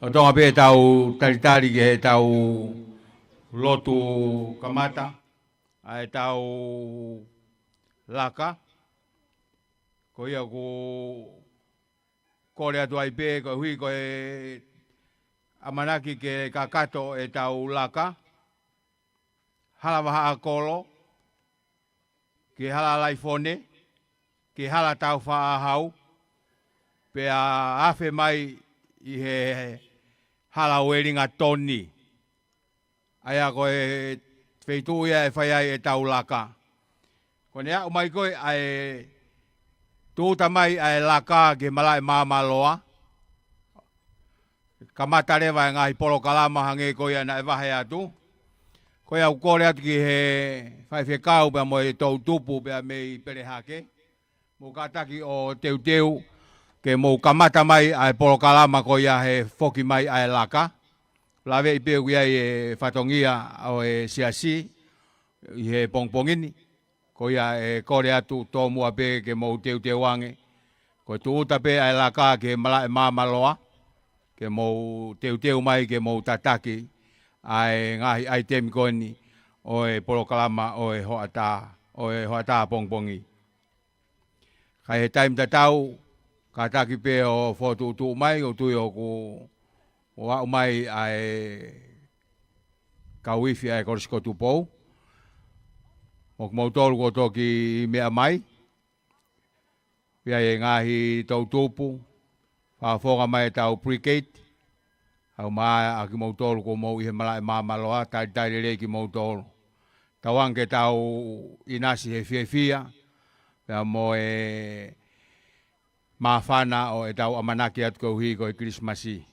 O tonga pe tau taritari ke tau lotu kamata, ai tau laka, ko ia ko kore atu ai pe ko hui ko e amanaki ke kakato e tau laka, hala waha kolo, ke hala laifone, ke hala tau wha hau, pe a afe mai i he hala weringa toni. Aia koe wheitu ia e whai ai e tau laka. Ko nea umai koe ai tūta mai ai laka ke malai māmaloa. Kamata rewa e ngahi polo kalama hange koe ana e wahe atu. Koe au kore atu ki he whai whekau pia mo e tau tupu pia mei perehake. Mo kataki o teu teu ke mo kamata mai ai polo kalama koe ia he foki mai ai laka. Lawe i peu ia e whatongia o e siasi i he pongpongini. Ko ia e kore atu tō mua pe ke mou teu teu wange. Ko tu uta pe ai laka ke mala e māmaloa. Ke mou teu teu mai ke mou tataki. Ai ngahi ai temi koeni o e polokalama o e hoata pongpongi. Kai he taim tatau ka taki pe o fotu tu mai o tui o ku o au mai ai ka wifi ai korisko tupou. O kumautolu ko toki mea mai. Pia e ngahi tau tupu. Whafonga mai tau pre-gate. Au maa a ki mautolu ko mau ihe malai māmaloa. Tai rei ki mautolu. Tauang ke tau inasi he fia. Pia mo e mawhana o e tau amanaki atu ko hui ko e Christmasi.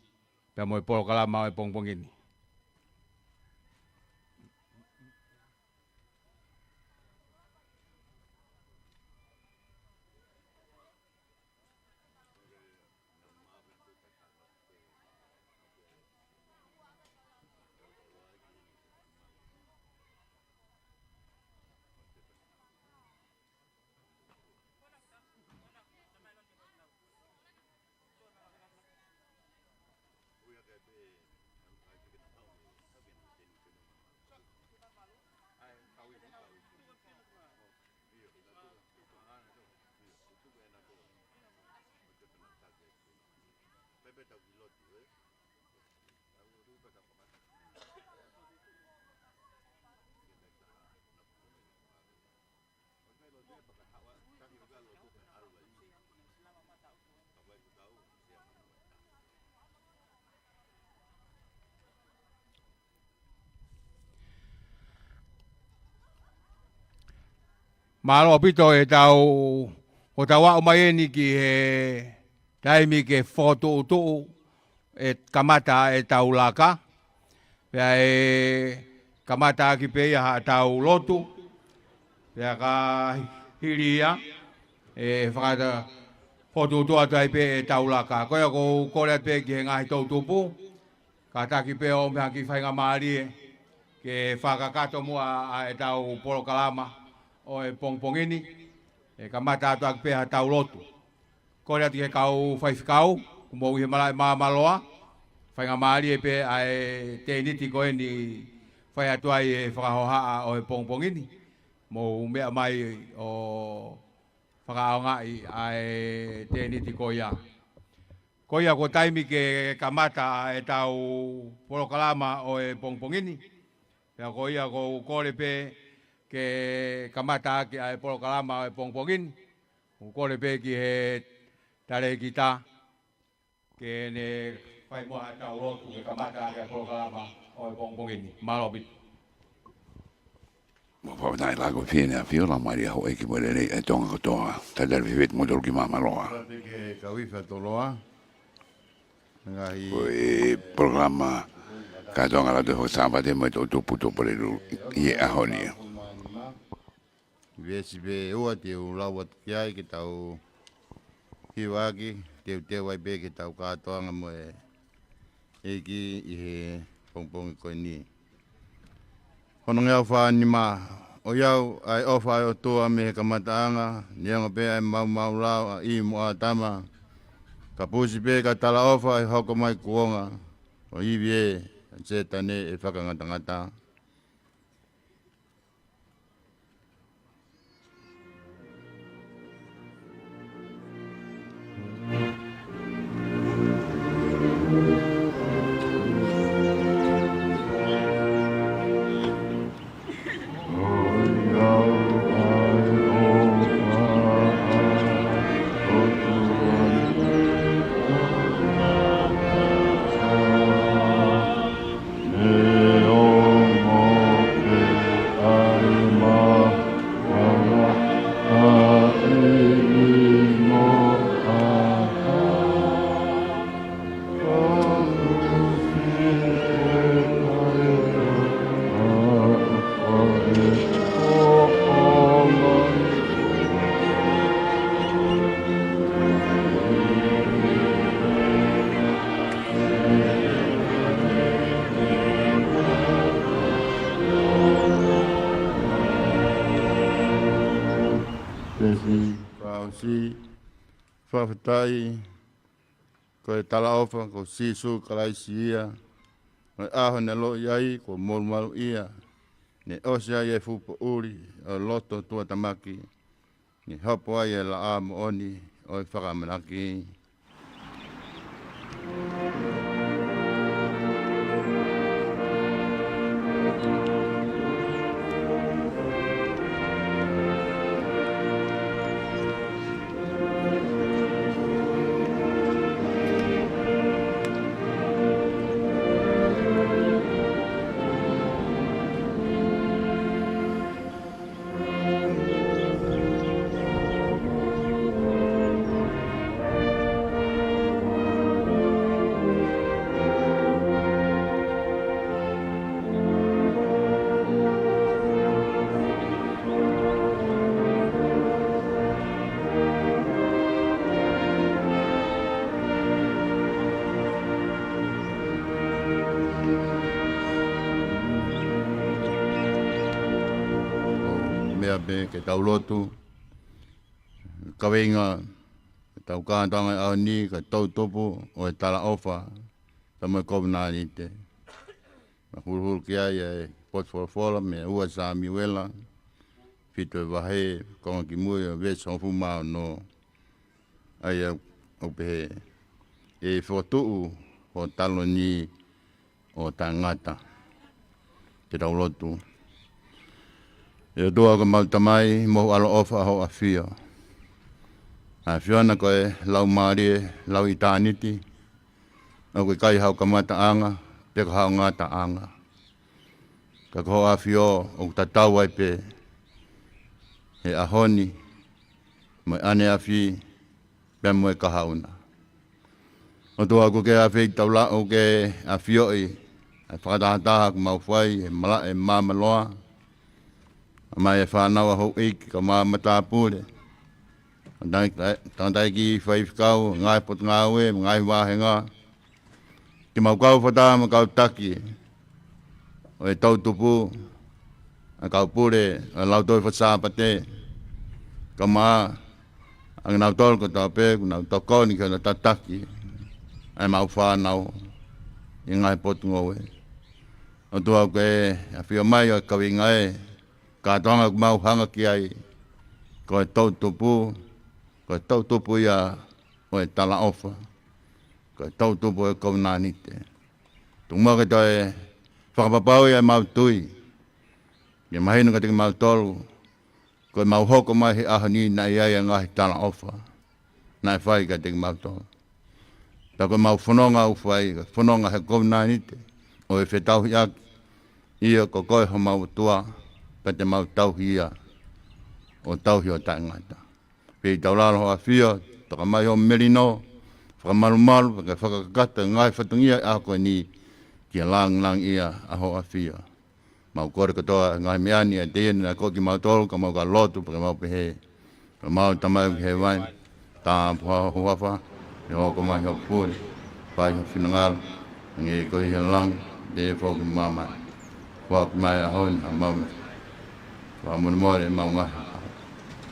Pia mo e polokalama o e pongpongini. Malo pito e tau o tau au mai ni ki he taimi ke foto utu e kamata e tau laka. Pea e kamata ki pe ia tau lotu. Pea ka hiria e whakata foto utu atai pe e tau laka. Koia ko kore pe ki he ngahi tau tupu. Ka taki pe o mea ki whainga maari e ke whakakato mua e tau polokalama. O e pongpongini, e kamata atu ak peha tau lotu. Kore ati ke kau whaifikau, kumou ihe malai māmaloa, whainga maari e pe ai te niti koe ni whai atu ai e whakahohaa o e pongpongini. Mou mea mai o whakaongai ai te niti koe ia. Koe ia ko taimi ke kamata e tau polokalama o e pongpongini. Pea koe ia ko kore pe ke kamata ki ai polokalama e pongpongin. Kore pe ki he tare kita ke ne whai moha tau rotu ke kamata ki ai polokalama o e pongpongin. Malobit. Mo pawanai lago whine a whiola maria ho eki mo rei e tonga katoa. Tadar whiwet mo toru ki mamaloa. Kore ke kawifa toloa. Ko e programa Katoanga Lautohi Faka-Sapate Moe tau tupu toporeru i e ahonia. Vesi be ua te ulawa kiai ki tau hiwaki, te wai be ki tau katoanga mo eki i he pongpongi koe ni. Hono ngeau whaani ma, o iau ai ofa ai o toa me he kamataanga, nianga pe ai mau lau i mo a tama. Ka pusi pe ka tala ofa ai hoko mai kuonga, o iwi e se tane e whakangatangata. Si whawhatai, ko e tala ofa, ko sisu kalaisi ia, ko e aho ne lo iai, ko malu ia, ne osia ia fupo uri, o loto tua tamaki, ne hapo ai e la a mooni, o e whakamanaki. Be ke tau lotu kawenga tau Katoanga au ni ka tau topo o e tala ofa tamo kovna ni te hul kia e pot for fola me ua sa miwela fito vahe ko ki mu ve so fu ma no ai o pe e fotu o talo ni o tangata ke tau lotu. E doa ko mau tamai mo alo ofa ho afia. A fiona ko e lau maari lau itaniti. O ko kai hau kamata anga, pe ko hau ngata anga. Ka ko afio o tatau ai pe e ahoni mo ane afi pe mo e kahauna. O doa ko ke afi taula o ke afio i a whakatahataha ko mau whai e mala e mamaloa. Mai e whanau ho ik ka ma matapure. Tandai ki whai whikau, ngai pot ngawe, ngai wahenga. Ki mau kau whata ma kau taki. O e tau tupu, a kau pure, a Lautohi Faka-Sapate. Ka maa, ang nautol ko tape, nau tokoni ka na tataki. Ai mau whanau, i ngai pot ngawe. O tua ko e, a whio mai o kawinga e, Katoanga mau hanga ki ai, ko e tau tupu ia o e tala ofa, ko e tau tupu e kaunanite. Tungma ke to e whakapapau ia mau tui, ia mahinu ka tiki mau tolu, ko e mau hoko mai he ahani na ia ngahi tala ofa, na e whai ka tiki mau tolu. Ta ko mau whanonga u whai, whanonga he kaunanite, o e whetau hiaki, ia ko koe ho mau tua, pa te mau tauhia o tauhia o taingata. Pei taularo ho a whia, taka mai ho merino, whakamarumaru, whakakata, ngai whatungia a koe ni kia lang ia a ho a whia. Mau kore katoa ngai meani a tēne na koki mau tolu, ka mau ka lotu, pa mau pehe. Ka mau tamai he wain, tā puha huafa, e hoko mai ho pūre, pai ho whinangaro, nge koe he lang, te whoki mamai. Whoki mai a honi, a mau Whamon more mau ngaha.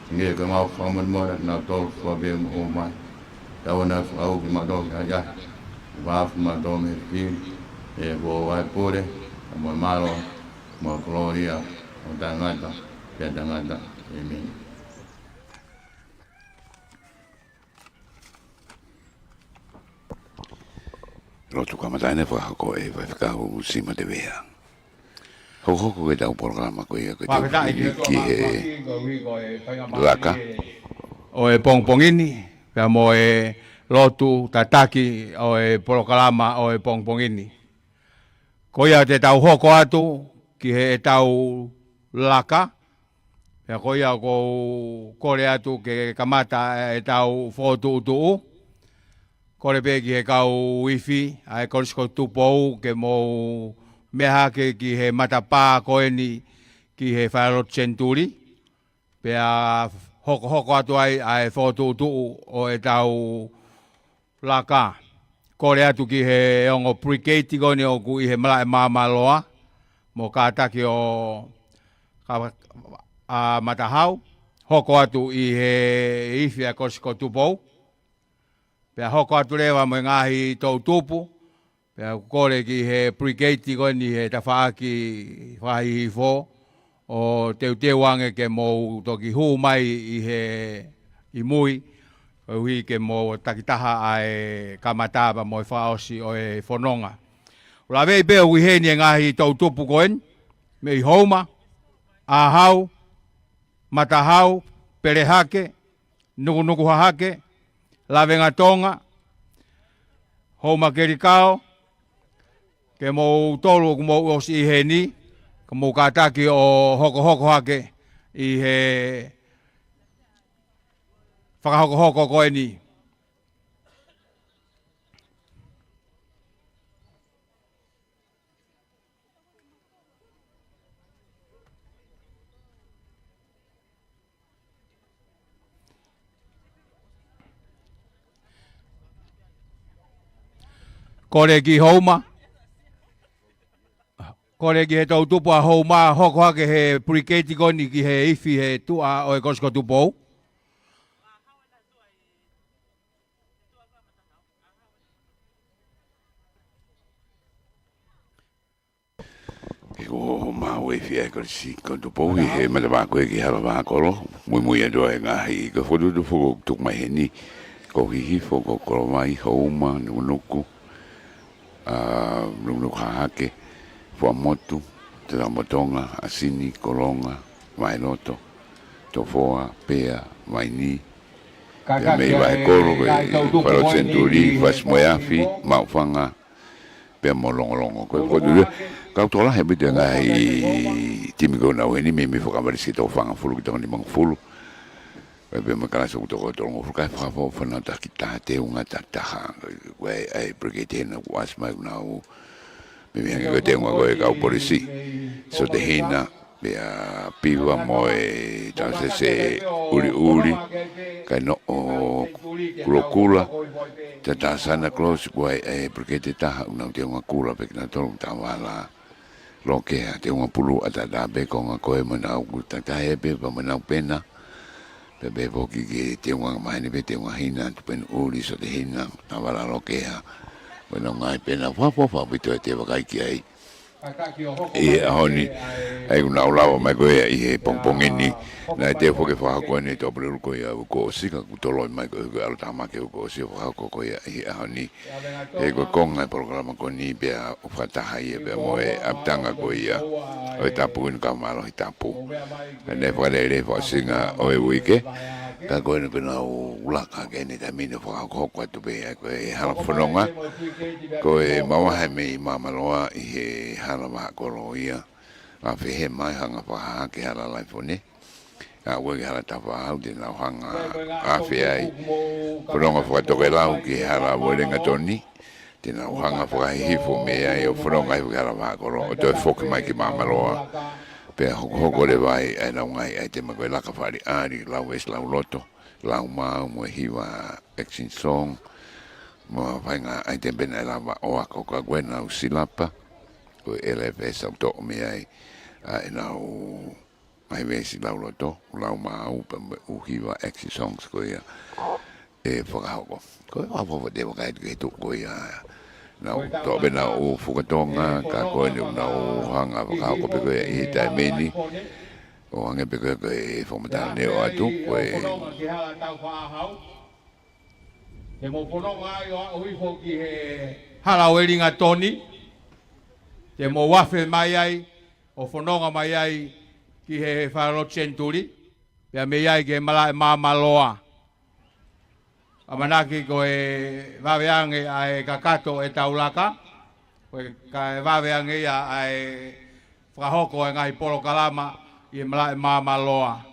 Nge ko mau whamon more na tol whabe mo o mai. Tawana au ki ma do ka ya. Wa ma do me fi e wo ai pure mo malo mo gloria o tangata pe tangata amen Lotu kamatane whakako e whakako sima te wea. Hoko e tau programa ko ia ko tau ki he laka. O e pongpongini, pea mo e lotu tataki o e polokalama o e pongpongini. Ko ia te tau hoko atu ki he tau laka, pea ko ia ko kore atu ke kamata e tau fotu utuu. Kore pe ki he kau wifi, a e korisko tupou ke mo meha ke ki he matapā koeni ki he whaerot centuri. Pea hoko atu ai a e fotu utuu o e tau laka. Kore atu ki he ongo pre-K koni o ku i he mala e mamaloa. Mo kātaki o matahau. Hoko atu i he ifi a korisko tupou. Pea hoko atu rewa mo ngahi tau tupu. Pea kore ki he pre-K koni he tawhaaki whahi hifo. O teu wange ke mo toki hu mai i he i mui. O hui ke mo takitaha ai kamataba mo i whaosi o e whanonga. Ula vei peo hui heni e ngahi tau tupu koen. Me i houma, ahau, matahau, perehake, nuku hahake, lavenga Tonga, houma kerikao, ke mo tolu mo osi i heni, ke mo kataki o hoko hake i he whakahoko koe ni. Kore ki houma. Kore ki he tau tupu a houma hoko hake he pre-K koni ki he ifi he tua o e kosko tupou. E ko mau e fia ko si ko tupou i he matama ko e ki hala whakolo. Mui adoa e ngahi ko whodu fuko tuk mai he ni. Ko hihifo ko koromai houma nuku. Nuku hahake. Fuamotu, te Tonga, asini, kolonga, mailoto, tofoa, pea, maini, te mei vai koro, wharo centuri, wasmoeafi, maufanga, pea mo longo, koe kodure. Kau tola he bite ngai timi ko na weni me whakamarisi tau whanga fulu ki tangani mang fulu. Pea makala sa kutoko tolongo fukai whakafo whanata ki tāte unga tataha, koe ai brigade na wasmai unau, me ko te ngwa ko e kau polisi so te hina pea piwa mo e tase se uri kai no o kula te tasana close ko e porque te taha una te ngwa kula pe na tolu tawala loke te ngwa pulu ata da be ko ngwa ko e mana u ta e pe pa mana pena pe be boki ke te ngwa mai ne te ngwa hina tu pen uri so te hina tawala loke Bueno, ngai pena fa bito te wakai ki ai. E ahoni ai una ulawa mai ko i he pongpongini na te fo ke fa ko ni to bru ko ia ko sika ku tolo mai ko al tama ke ko si fa ko ia i ahoni e ko konga programa ko ni be o fata hai be mo e aptanga ko ia o tapu in kamalo i tapu ne fa le fa singa o e wike ka ko ni pena o ulaka ke ni tamine fa ko ko tu be ko e hala fononga ko e mama ha me mama loa i he hala ma ko lo ia a fe he mai hanga pa ke hala lai fone a we hala ta fa au de na hanga a fe ai fononga fa to ke lau ki hala we nga toni de na hanga fa hi fo me ai o fononga i hala ma ko lo to fo ke mai ki mama loa pe ho le vai e na ngai ai te ma ko la ka fari ari lau es lau loto lau ma mo hiwa exin song mo vainga ai te bena la o ako ka gwena o silapa ko LFS au to me ai e na o ai vesi lau loto lau ma o u hiwa exin songs ko ia e whakahoko ko a po de mo kai ke tu ko ia na to bena o Tonga ka ko ni na o hanga ka ko pe ko I tai meni o hanga pe ko e fomata ne o atu ko e he mo pono mai o hui fo ki he hala o ringa toni te mo wafe mai ai o fononga mai ai ki he wharo centuri pia me ai ke mala maloa amanaki ko e vaveange ai kakato e taulaka ko ka vaveange ia ai whahoko e ngai polo kalama I mala maloa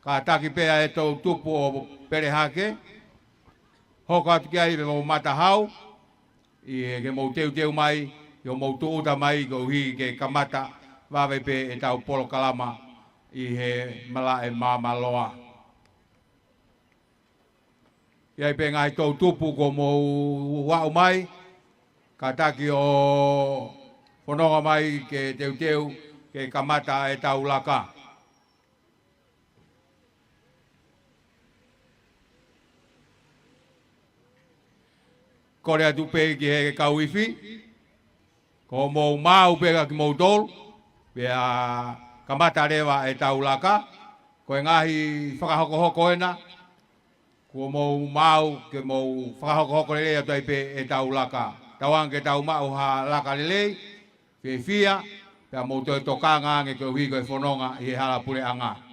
ka taki pea e tau tupu o perehake hoko atu kia I mo matahau I ke mo teu mai I mo tuuta mai ko hi ke kamata vave pe e tau polo kalama I he mala maloa Iai pe ngai tau tupu ko mo wau mai ka taki o whanonga mai ke teu ke kamata e tau laka kore atu pe ki he kauifi ko mo mau pe ki mo tol pe a kamata rewa e tau laka ko e ngahi whakahoko ena ko mo mau ke mo whakahoko lele atu ai pe e tau laka tawang ke tau mau ha laka lele pe fia pe a mo toi tokanga nge ko hui ko e whanonga I he hala pule anga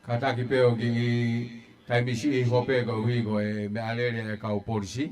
Kata ki peo ki taimisi I hope ko hui ko e me alere e kau polisi.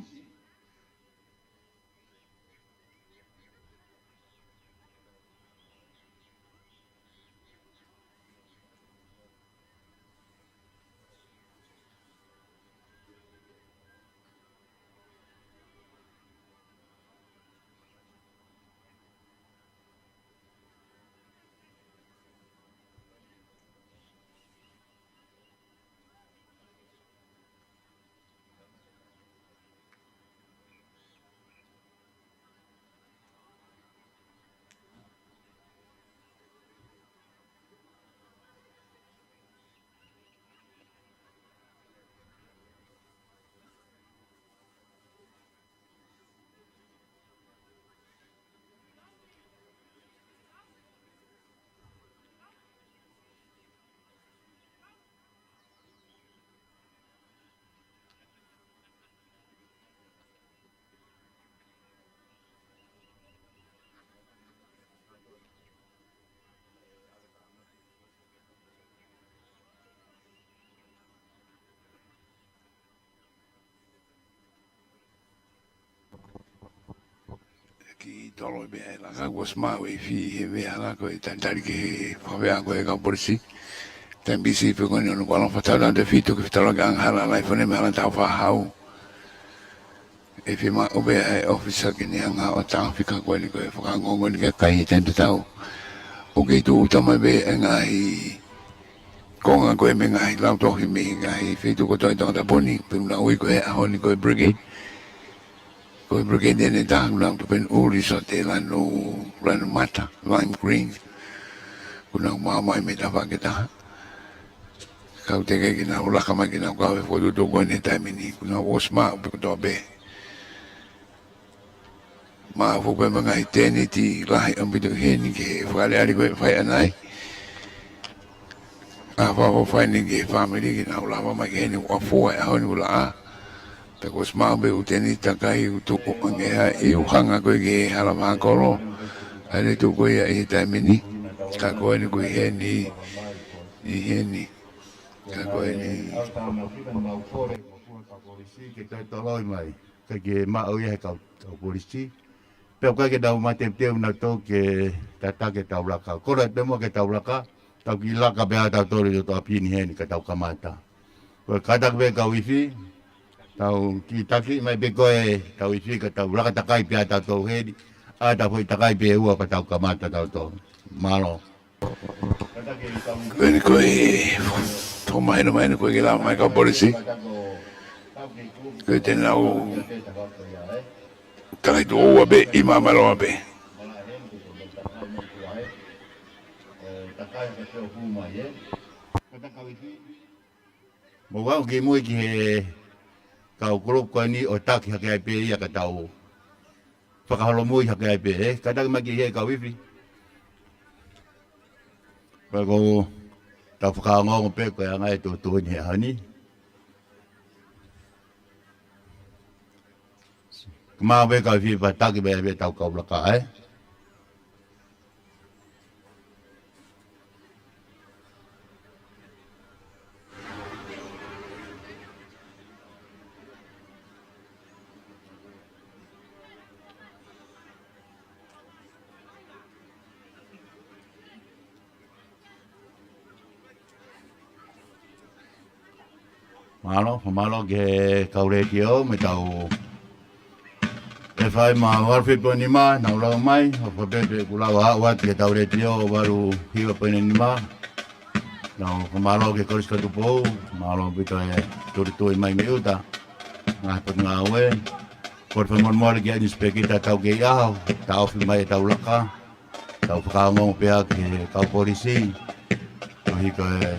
ki tolo be la ka was ma we fi he be ala ko tantari ke fa be ko e ka porsi tambisi pe ko no ko fa tala de fito ke tala gang hala lai fone me ala ta fa hau e fi ma o be officer ke ni anga o ta fika ko ni ko fa ngongo ni ka kai tento tau o ke tu ta ma be nga I konga ko me nga I Lautohi me nga I fito ko to Tongatapu ni pe na ui ko e a honi ko brigade ko brigade ne tang lang to pen uri so te lanu mata lime green kuna mama me ta pa kita kau te ke na ula kama kina ka fo do ko ne ta mini kuna osma pe to be ma fo pe mga eternity lai ambido heni ke fale ali ko fai anai a fa fai ni ke family kina ula ma ke ni wa fo a honi ula te ko sma be uteni takai utu nge ha I uhanga ko ge hala ma kolo ale tu ko ia I ta mini Ka koe ni koe heni. I heni. Ka koe ni. Au tau na whina mau kore, mo kua ka polisi, ke tai toloi mai. Ka ke maa ui he ka polisi. Peo kai ke tau mate teu na tau ke tata ke tau laka. Kora te mo ke tau laka, tau ki laka bea tau tori o tau pini heni ka tau kamata. Koe katak be ka wifi, tau ki taki mai be koe tau wifi ka tau laka takai pia tau tau heni. A tau hui takai pe ua ka tau kamata tau tau. Malo. Koe ni koe. Tō maino maino koe ke la mai ka polisi. Koe tēnā o. Takai tō oua be, I mamaloa be. Mo wau ki mui ki he kau kurop koe ni o taki hake ai pe ia ka tau whakaholo mui hake ai pe he. Kataki maki he kau wifi. Koe ko tau whakaongongo pe koe angai tō tōni he hani. Kumao be kau wifi pa taki be tau kau laka ai. Malo ke kau reti o me tau e whai ma warwhi po ni ma, nau lau mai, o whapepe kulau hawat ke tau reti o waru hiwa po ni ma. Nau malo ke koris katu pou, malo pito e turitui mai me uta, ngā pat ngā ue. Kor whamon mori ke anis pe kita tau ke iahau, tau whi mai tau laka, tau whakaongongo pia ke kau polisi, o hiko e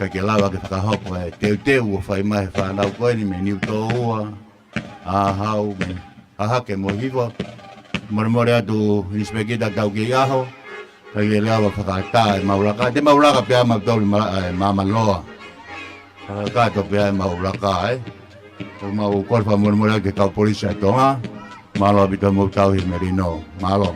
ka ke lawa ke whakahopo e teu o whai mai whanau koe ni me niu tō ua, hau me hahake mo hiwa. Morimore atu inspekita tau ke iaho, ka ke lawa whakata e mauraka. Te mauraka pia mautauri mamaloa. Whakakato pia e mauraka e. O mau korpa morimore ke kau polisi a Tonga, malo abito mo tau hi merino, malo.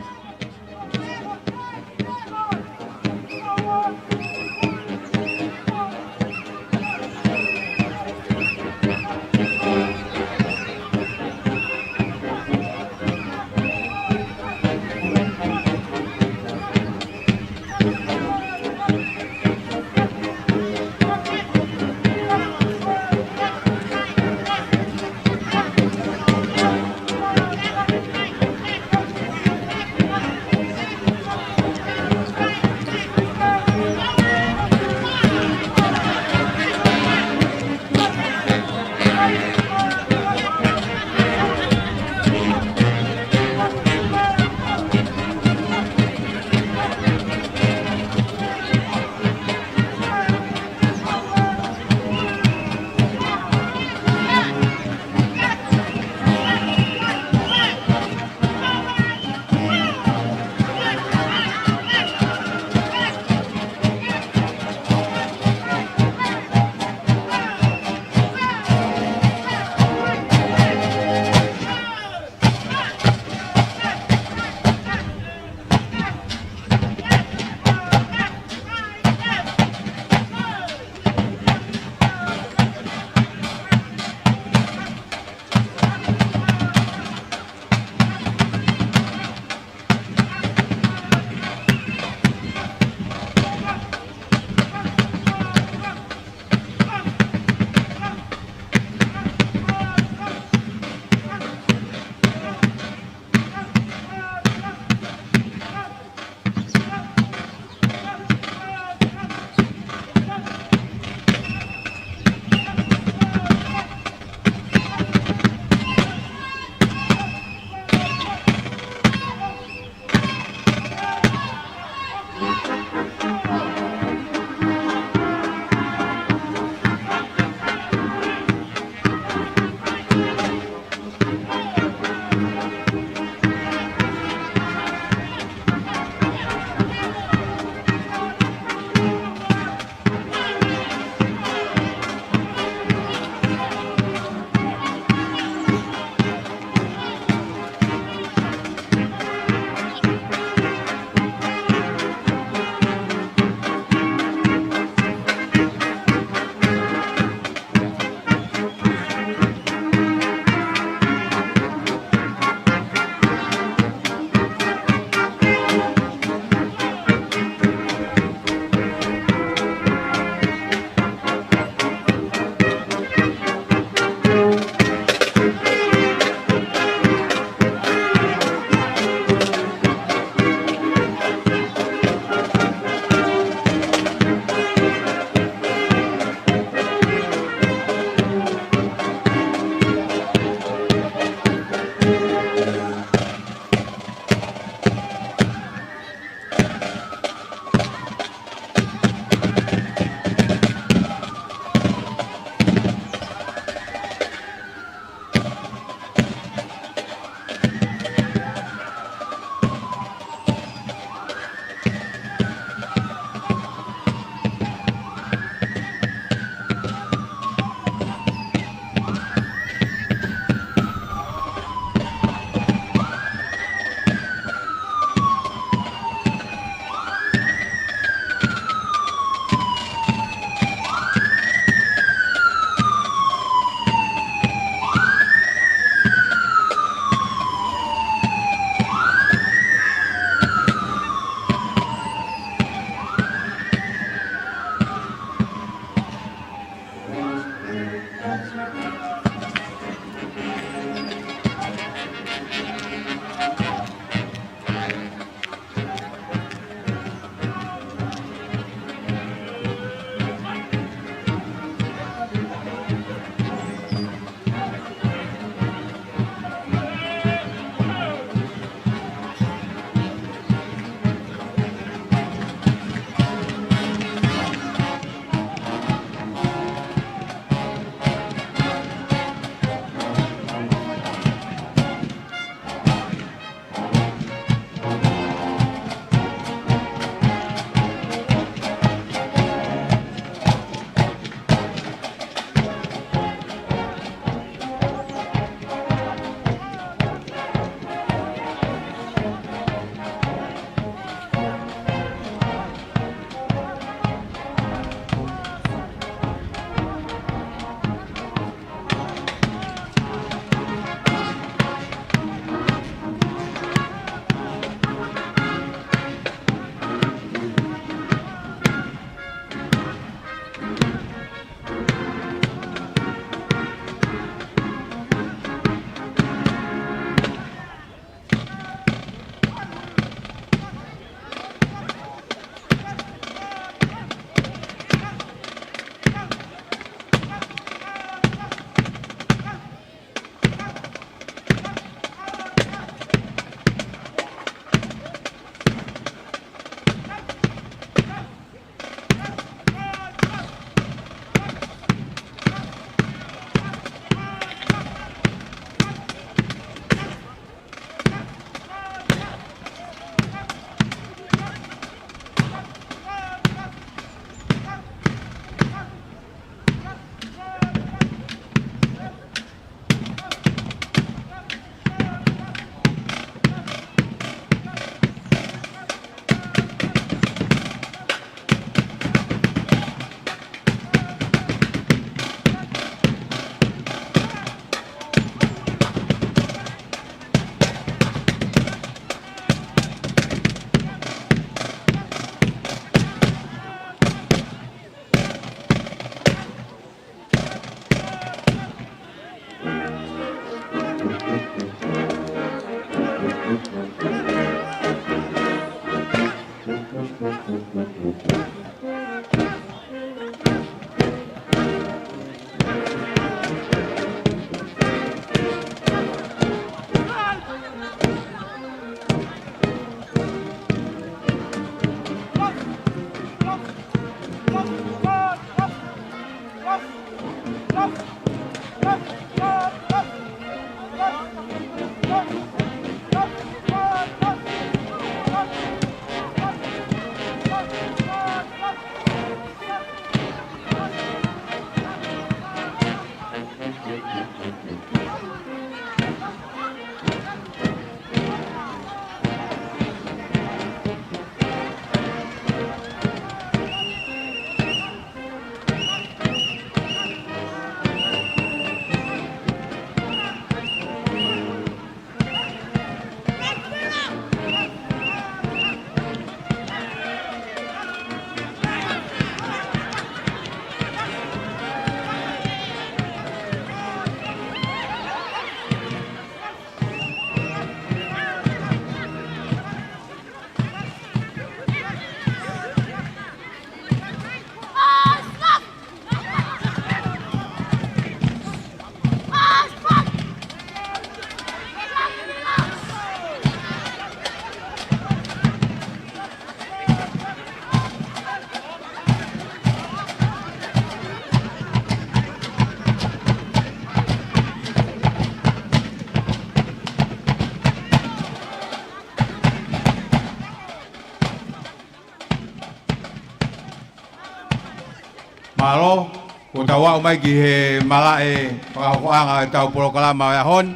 Malo, ko tawa mai ki he malae whakahoanga e tau polokalama e hon.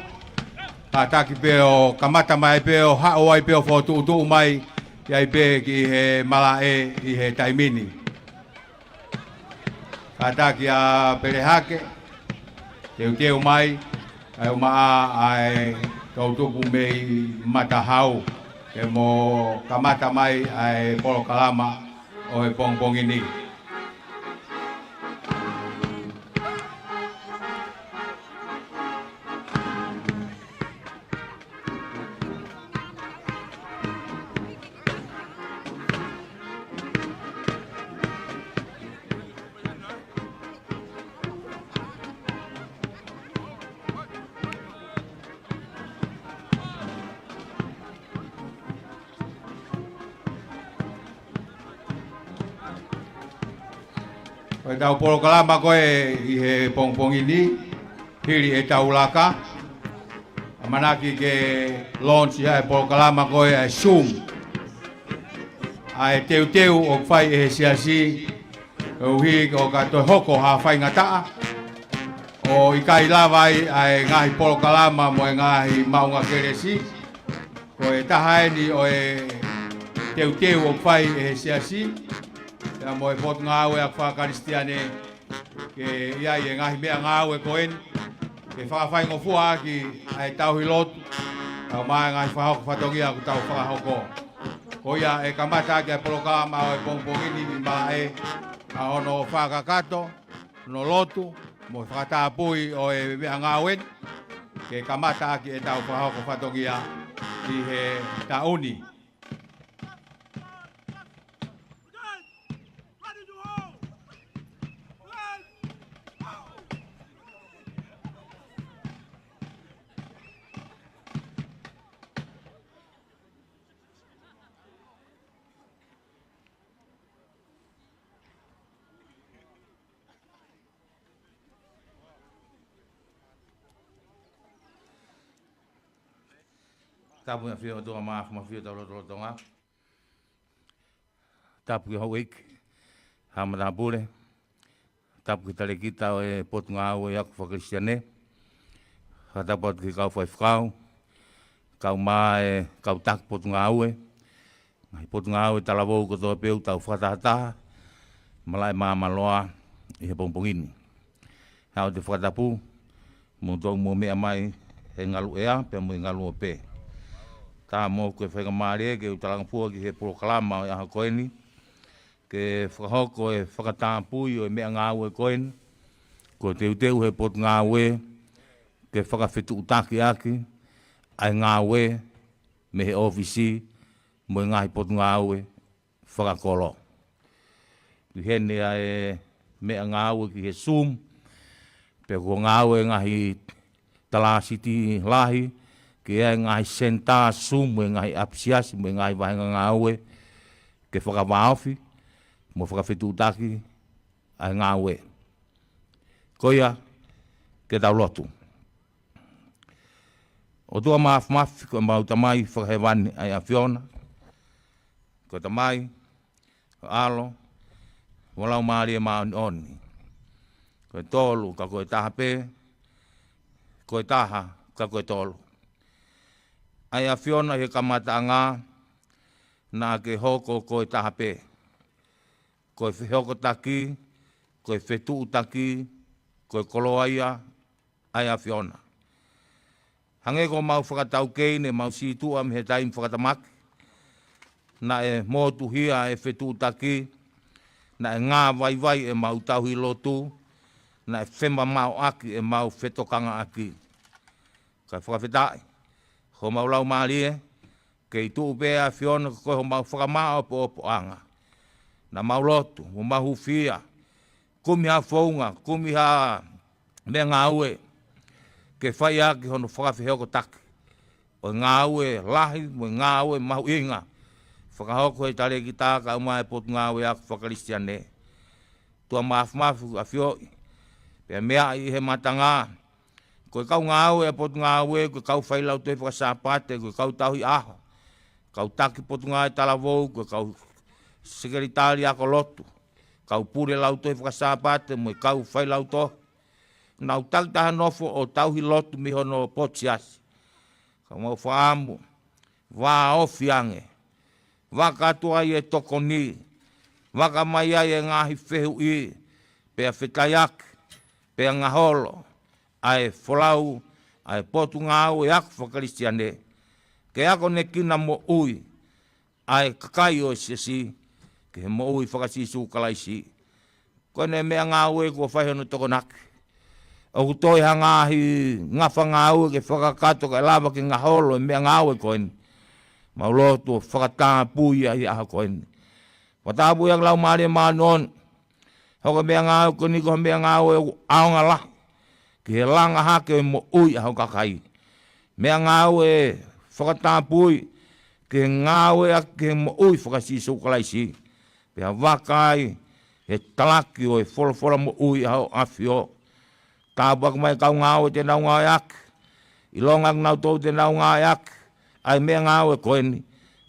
Ka taki peo kamata mai peo hao ai peo fotu utu mai iai pe ki he malae i he taimini. Ka taki a perehake, teu mai, ai o maa ai tau tupu mei matahau. E mo kamata mai ai polokalama o e pongpongini. Koe tau polokalama koe i he pongpongini, hiri e tau laka. Manaki ke launch ia e polokalama koe e Zoom. A e teu o whai e he siasi, o hi o ka toi hoko ha whai ngataa. O i kai lawai a e ngahi polokalama mo e ngahi maunga keresi. Ko e tahaeni o e teu o whai e he siasi. Ia mo e potu ngā aue a whakaristiane ke iai e ngahi mea ngā aue koen. Ke whakawhai ngofua aki ai tauhi lotu. Tau mai ngahi whahoko whatongia ku tau whakahoko. Ko ia e kamata aki a polokalama o e pongpongini i malae. A ono whakakato, no lotu, mo whakatapui o e mea ngā auen. Ke kamata aki e tau whahoko whatongia i he tauni. Tapu ia whio toa maa whamawhio tau roto tonga. Tapu ki hau eik, hamata pule. Tapu ki tale kita o e potu ngā au e aku whakristiane. Hatapu atu ki kau whai whakau. Kau maa e kau taku potu ngā au e. Ngai potu ngā au e talavou kotoa peu tau whakatahataha. Malai maa maloa i he pongpongini. Hau te whakatapu, mūtou mō mea mai he ngalu ea, pe mui ngalu o pe. Tā mō koe whainga māre ke utalanga pua ki he polokalama o aha koeni. Ke whakahoko e whakatāpui o e mea ngā ue koeni. Ko teu he potu ngā ue. Ke whakawhetu utaki aki. Ai ngā ue me he ofisi mo ngai potunga aue whakakolo. Ki hene a me ngā aue ki he Zoom, pe ko ngā aue ngahi talasiti lahi, ki e ngahi senta Zoom, mo ngahi apsiasi, mo ngahi vahenga ngā aue, ke whakawaaofi, mo whakawhetutaki, ai ngā aue. Koia, ke tau lotu. O tua maaf, ko mau tamai whakahewani ai a Fiona, ko tamai, ko alo, walau maari e maoni. Ko tolu, ka koe taha pē, koe taha, ka koe tolu. Ai a Fiona he kamata ngā, nā ke hoko koe taha pē. Koe whihoko taki, koe whetu taki, koe koloaia, ai a Fiona. Hange ko mau whakatau kei ne mau situa me he taim whakatamaki. Na e motu hia e whetu taki, na e ngā vai e mau tauhi lotu, na e whemba mau aki e mau whetokanga aki. Kai whakawhetai, ho mau lau maalie, kei tuu pēa Fiona koe ho mau whakamao po opo anga. Na mau lotu, ho mau hufia, kumi ha whaunga, kumi ha me ngā ue, ke whai aki hono whakawhehoko taki. O ngā ue lahi, mo ngā ue mahu inga, whakahoko he tare ki tā ka umai potu ngā ue aku whakaristiane. Tua maafu a Fioi, pia mea i he matanga, koe kau ngā ue a potu ngā ue, koe kau whai Lautohi Faka-Sapate, koe kau tauhi aho, kau taki potu ngā e talavou, koe kau sekeritari ako lotu, kau pure Lautohi Faka-Sapate, mo kau whai Lautohi, nau taki taha nofo o tauhi lotu mi hono potsiasi. Ka mau whaamu, wā ofi ange, waka atua i e toko ni, waka mai ai e ngahi whehu i, pea whetaiak, pea ngaholo, ai wholau, ai potu ngā au e aku whakaristiane, ke ako ne kina mo ui, ai kakai o siasi, ke he mo ui whakasisu kalaisi. Kone mea ngā ue kua whaihono toko naki. O kutoi ha ngāhi ngawha ngā ue ke whakakato ka lava ke ngaholo e mea ngā ue koeni. Mau lotu whakatanga pui ai aha koeni. Watapu yang lau maari e maanon. Hoka mea ngā ue koeni ko mea ngā ue aonga la. Ki he langa hake o mo ui aho kakai. Mea ngā ue whakatanga pui. Ki he ngā ue ake mo ui whakasisu kalaisi. Pea wakai he talaki o e whola mo ui aho awhio. Tāpuak mai kau ngā ue te nau ngā yak. I longak nau tau te nau ngā yak. Ai mea ngā ue koeni.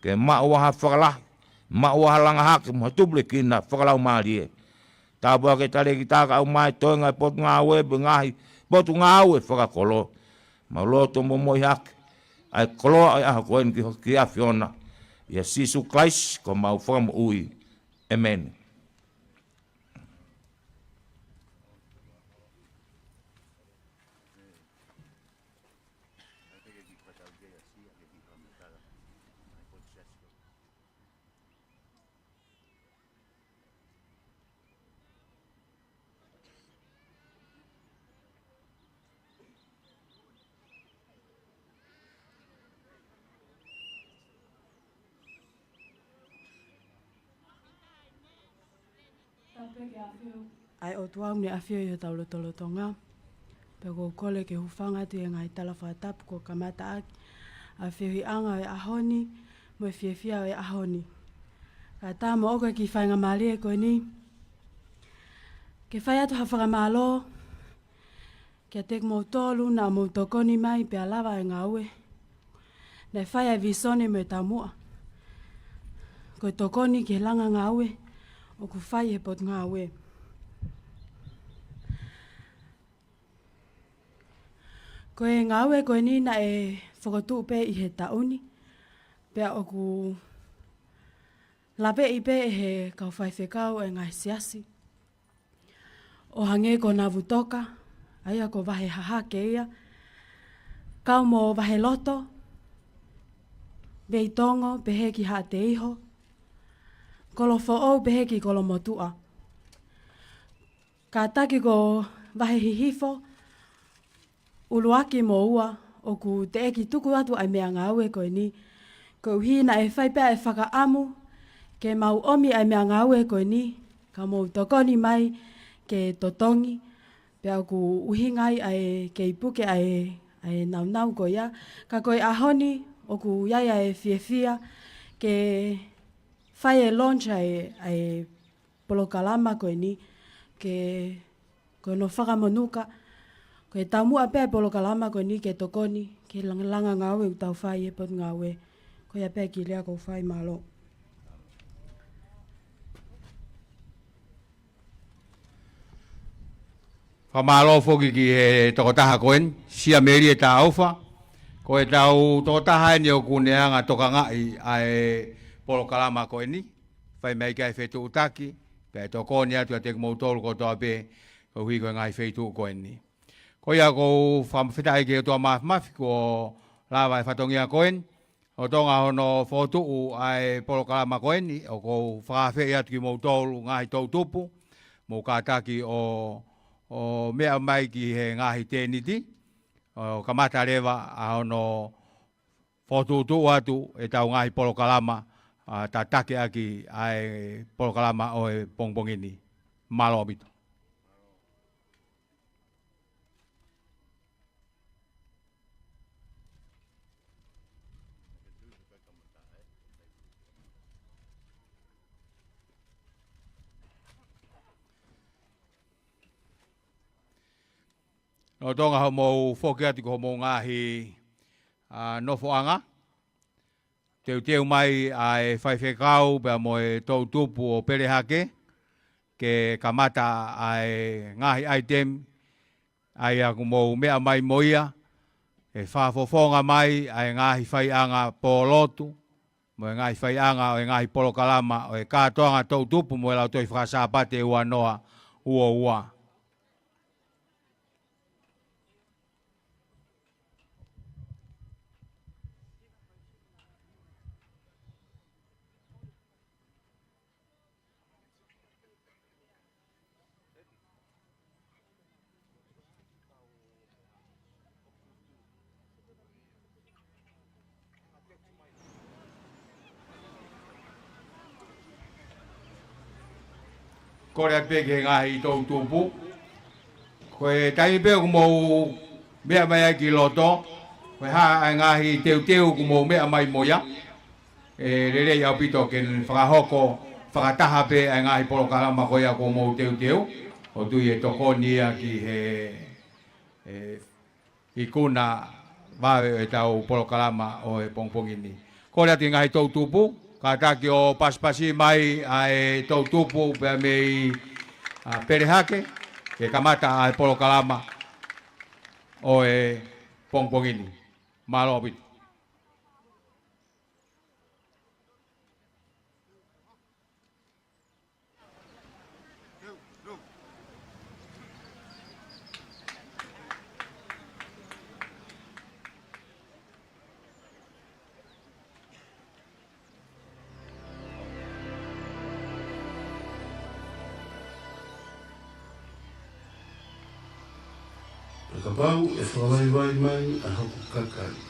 Ke mauaha whakalahi. Mauaha langa hake mua tuple kina whakalau maarie. Tāpuak e tare ki tāka au mai toenga e potu ngā ue pe ngahi. Potu ngā ue whakakolo. Mau loto mo moi hake. Ai koloa ai aha koeni ki a Fiona. Ia sisu Christ ko mau whakamu ui. Amen. Ai o tuau ni awhio i o taulotolo Tonga. Pe ko kole ke hufanga tu e ngai tala whatapu ko kamata aki. A whihi anga e ahoni, mo e whiawhia e ahoni. Ka tā mo oka ki whainga maali e koe ni. Ke whai atu hawhaka malo. Ke tek mo tolu na mo tokoni mai pe alawa e ngā ue. Nei whai e visone mo e tamua. Koe tokoni ke langa ngā ue. O ku whai e pot ngā ue. Ko e ngā ue koe ni na e whakatu pe i he tauni. Pea o ku lape i pe he kau whai whekau e ngai siasi. O hange ko nā vutoka, aia ko wahe haha ke ia. Kau mo wahe loto, be i tongo, be he ki ha te iho. Kolo who'ou be he ki kolo motua. Ka taki ko wahe hihifo, uluaki mo ua, o ku te eki tuku atu ai mea ngā ue koe ni, Ko hina e whaipea e whakaamu, ke mau omi ai mea ngau e koe ni, ka mou tokoni mai ke totongi, pea ku uhingai ai ke ipuke ai nau ko ia, ka koe ahoni o ku iai ai fia, ke whai e launch ai polokalama koe ni, ke koe no whakamonuka, koe taumua pea polokalama koe ni ke tokoni, ke langa ngau e utau whai e pot ngau e, koe a pea ki lea kou whai malo. Whamalo foki ki he tokotaha koen, sia meri e tā auwha. Ko e tau tokotaha e ni o kuneanga toka ngai ai polokalama koe ni. Whai mei kai whetu utaki, pea toko ni atu a te kumoutolu ko toa pe, ko hui koe ngai whetu koe ni. Ko ia ko whamawhitai ke toa mafi ko lawa e whatongia koen, o tonga hono whotu ai polokalama koe ni, o ko whakawhi atu ki moutolu ngai tau tupu, mo kātaki o mea mai ki he ngahi tēniti, o kamata rewa a hono whotutu atu e tau ngahi polokalama, ta take aki ai polokalama o e pongpongini. Malo abito. No tonga ho mou whoke atu ko mou ngahi nofoanga. Teu mai ai whaiwhekau pia mo e tau tupu o perehake. Ke kamata ai ngahi item ai aku mou mea mai moia. E whafofonga mai ai ngahi whaianga po lotu. Mo e ngahi whaianga o e ngahi polokalama o e Katoanga tau tupu mo e Lautohi Faka-Sapate ua noa ua. Kore peke ngahi tau tupu. Koe taimi peo kumou mea mai ki loto. Koe haa ngahi teu kumou mea mai moia. E rerei au pito ken whakahoko whakataha pe ai ngahi polokalama koea kumou teu. O tui e toko nia ki he ikuna wawe e tau polokalama o e pongpongini. Kore ati ngahi tau tupu. Kataki o paspasi mai ai tau tupu pea mei perehake, ke kamata ai polokalama o e pongpongini. Malo opit. Kapau e whawai mai a hoku kakari,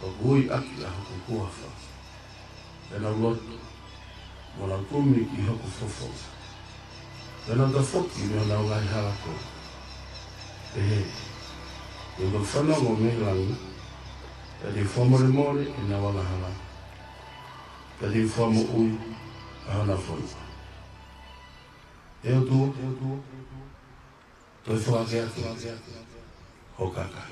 o gui aki a hoku kuawha. E nau loto, mo nau kumi ki hoku fofo. E nau tafoki me o nau ngai harako. E he, e nau whanongo me langi, e di whamore more e nau wanga hala. E di whamo ui a hana whonua. E o tua, toi whakea Hokaka.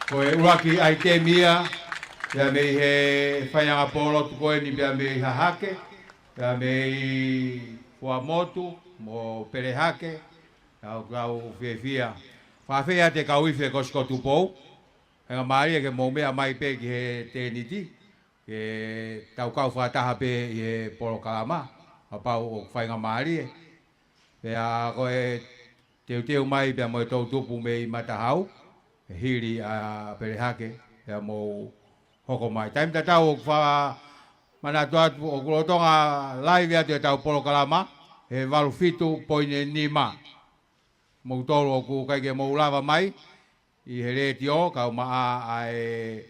Koe uraki ai te mia, pia mei he whaianga polo tu koe ni pia mei hahake, pia mei fua motu, mo perehake, kau whiawhia. Whawhia te kauiwhe kosko tu pou, henga maari ke mō mea mai pe ki he tēniti, ke tau kau whataha pe i he polo kalama, apau o whainga maari e. Pea koe teu mai pia mo e tau tupu me i matahau, hiri a perehake, pea mo hoko mai. Taim ta tau wha manatu atu o Lautohi live atu e tau polo kalama, he walu fitu poine nima. Mo tolu o ku kaike mo ulava mai, i he reti o, kau maa ai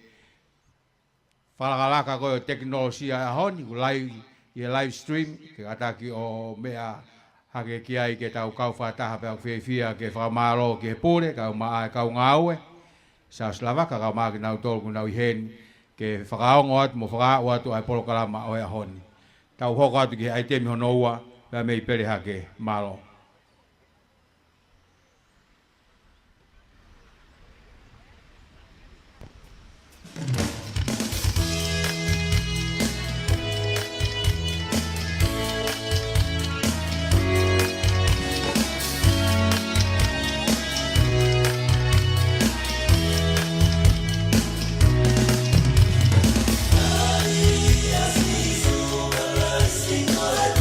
whalakalaka koe o teknolosia a honi, i he live stream, ke kataki o mea hake ki ai ke tau kau whataha pia whiawhia ke whamaro ke he pure, kau maa e kau ngāue, sa slavaka kau maa ki nau tolu ku nau i heni, ke whakaongo atu mo whakaao atu ai polo kalama o e honi. Tau hoko atu ki he aitemi hono ua, pia mei perehake malo. Siasi Uesiliana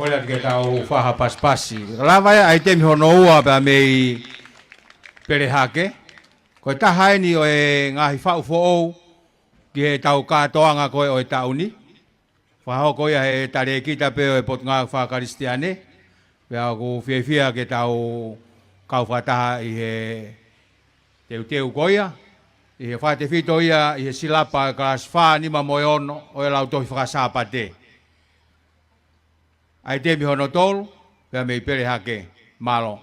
Korea ke tau whaha paspasi. Lawa ai te mihono ua pa mei pere hake. Ko tahai ni o e ngahi whau fo'ou ki he tau katoanga koe o e tauni. Whaho koe he tare kita pe o e Potunga Whakaristiane. Pea ku whiawhia ke tau kau whataha i he teu koia. I he whate whito ia i he silapa klas wha nima moe ono o e Lautohi Faka-Sapate. Ai te mihono tolu, pea mei pere hake, malo.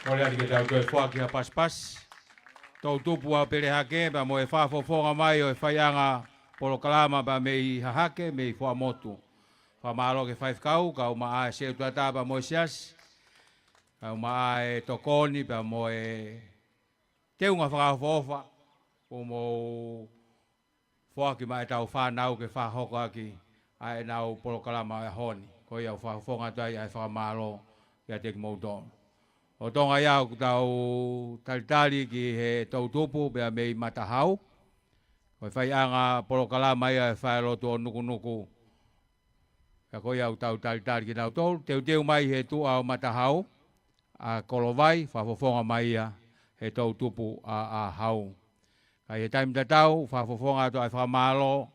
Ole ati ke tau toi whaki ha paspas. Tau tupu a pere hake, pa mo e whafofonga mai o e whaianga polo kalama pa me i hahake, me i wha motu. Wha maaro ke whaifkau, kau maa e seu tuata pa mo e sias. Kau maa e tokoni pa mo e teunga whakaofa, o mo whaki mai tau whanau ke whahoka ki ai nau polo kalama e honi. Ko iau whafonga tai ai whakamaaro kia te ki mouton. O tonga iau tau talitali ki he tau tupu pia mei matahau. Ko i whaianga polo kalama ia e whairoto o nuku. Ka ko iau tau talitali ki nau tolu. Teu mai he tu au matahau. A kolovai, whafofonga mai ia he tau tupu a hau. Ka he taim tatau, whafofonga to ai whakamalo.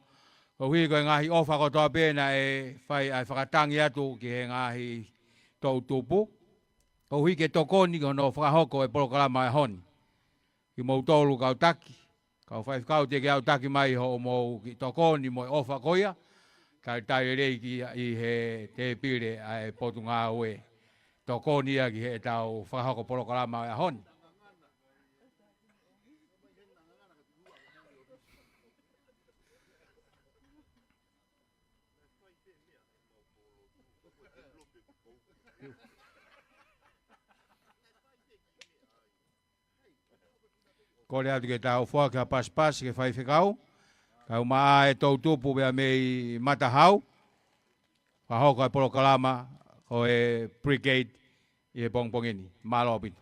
Ko hui koe ngahi ofa ko toa pēna e whai ai whakatangi atu ki he ngahi tau tupu. Ko hui ke tokoni ko no whakahoko e polo kalama e honi. Ki mou tolu kau taki. Kau whaifkau te ke au taki mai ho mou ki tokoni mo e ofa koia. Kai tai rei ki i he te pire ai potu ngā ue. Tokoni ia ki he tau whakahoko polo kalama e honi. Ko le atu ke tau whaka paspas ke whaifekau. Kau maa e tau tupu bea mei matahau. Whahoka e polo kalama ko e brigade i e pongpongini. Malo pitu.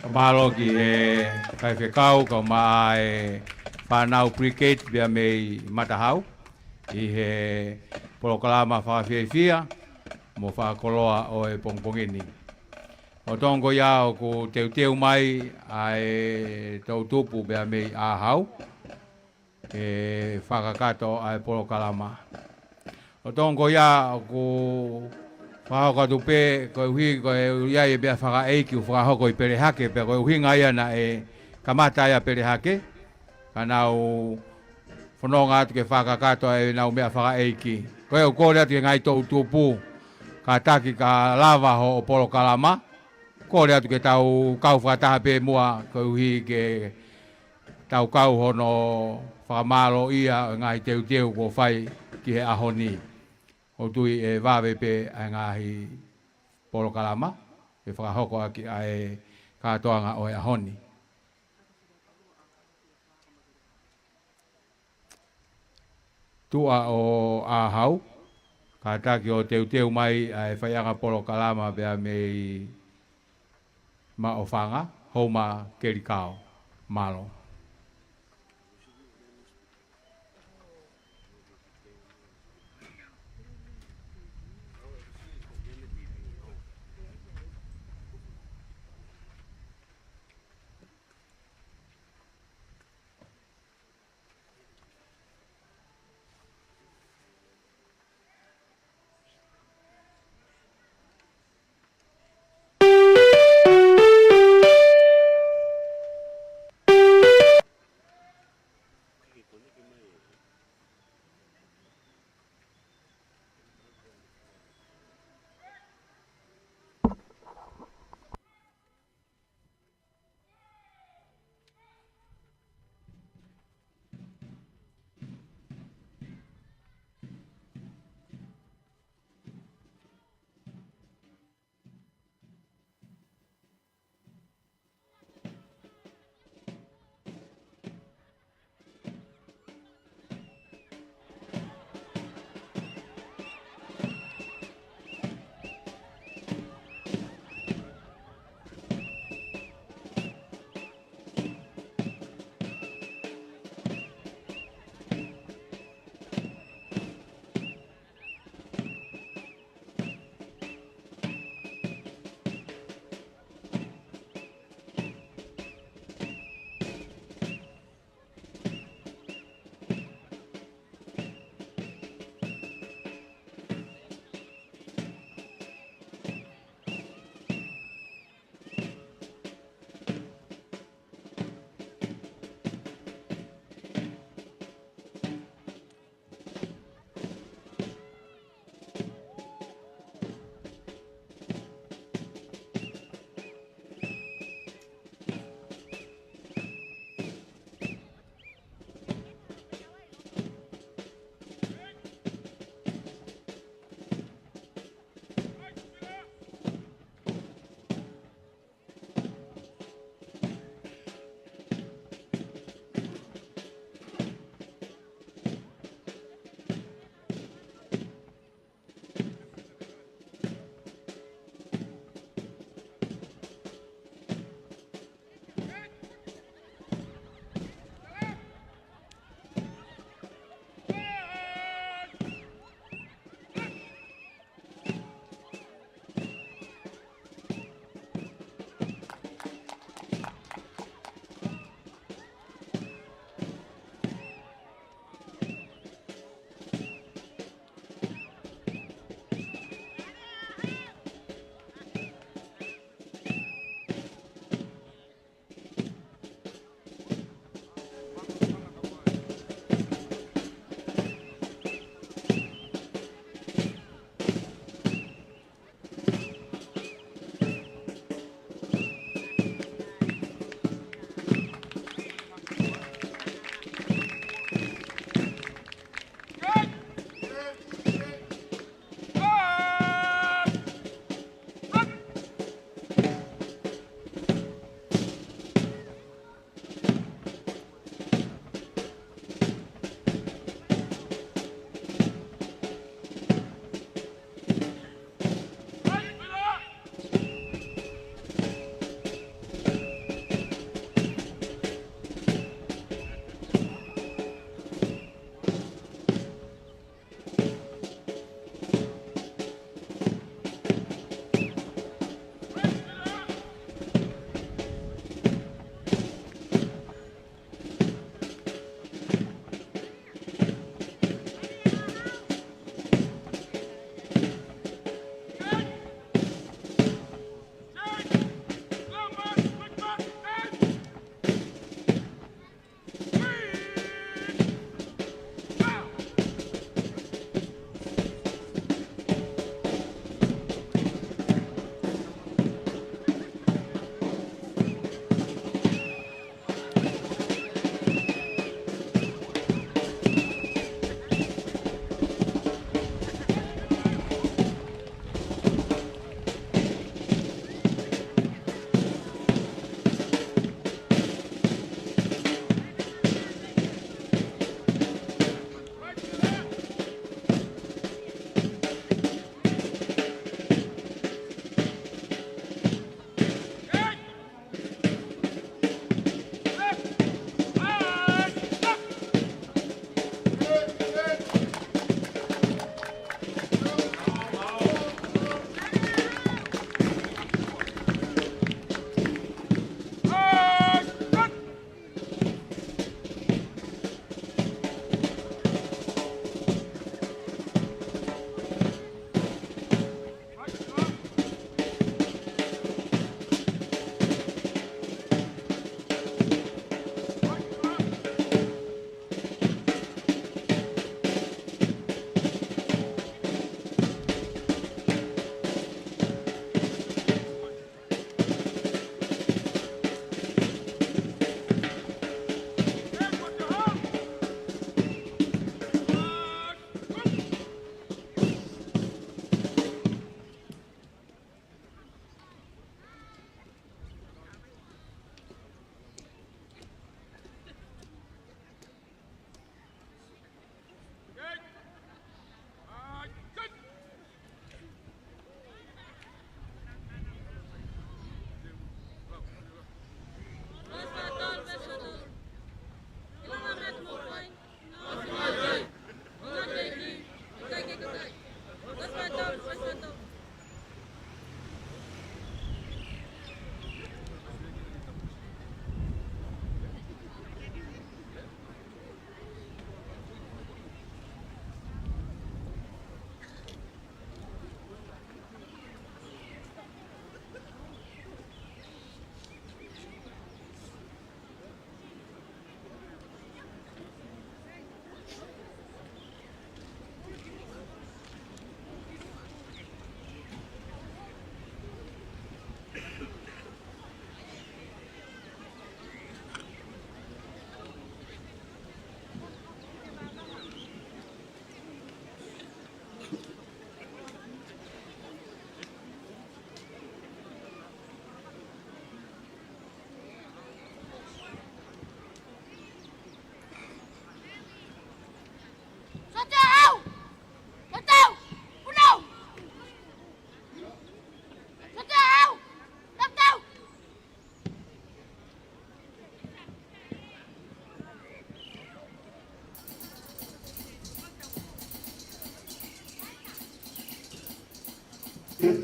Malo ki he kai whekau ka maa e whanau cricket bia mei matahau i he polokalama whawhiawhia mo whakoloa o e pongpongini. O tongo iao ko teu mai ai tautupu bea mei ahau e whakakato ai polokalama. O tongo iao ko whahoko tupe ko hui ko e iai bea whakaeiki u whakahoko i perehake pea ko hui ngai ana e kamata ia perehake kanau whanonga atu ke whakakato e nau mea whakaeiki. Ko e o kore atu ke ngai tautupu ka taki ka lava ho o polokalama. Kore atu ke tau kau whakataha pe mua ko hui ke tau kau hono whakamalo ia ngai teu ko whai ki he ahoni. O tui e wawe pe a ngahi polokalama, e whakahoko aki ai Katoanga o e ahoni. Tua o ahau, ka taki o teu mai ai whaianga polokalama bea mei ma o whanga, homa kerikao, malo.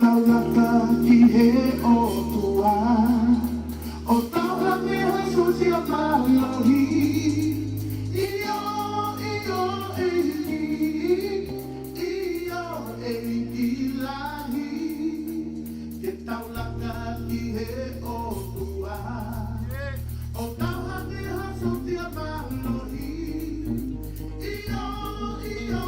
taulaka ki he o tua, o taula me hasusi a Lautohi, iyo, iyo, iyo, lahi, ke taulaka ki he o tua, o taula me hasusi a Lautohi, iyo, iyo,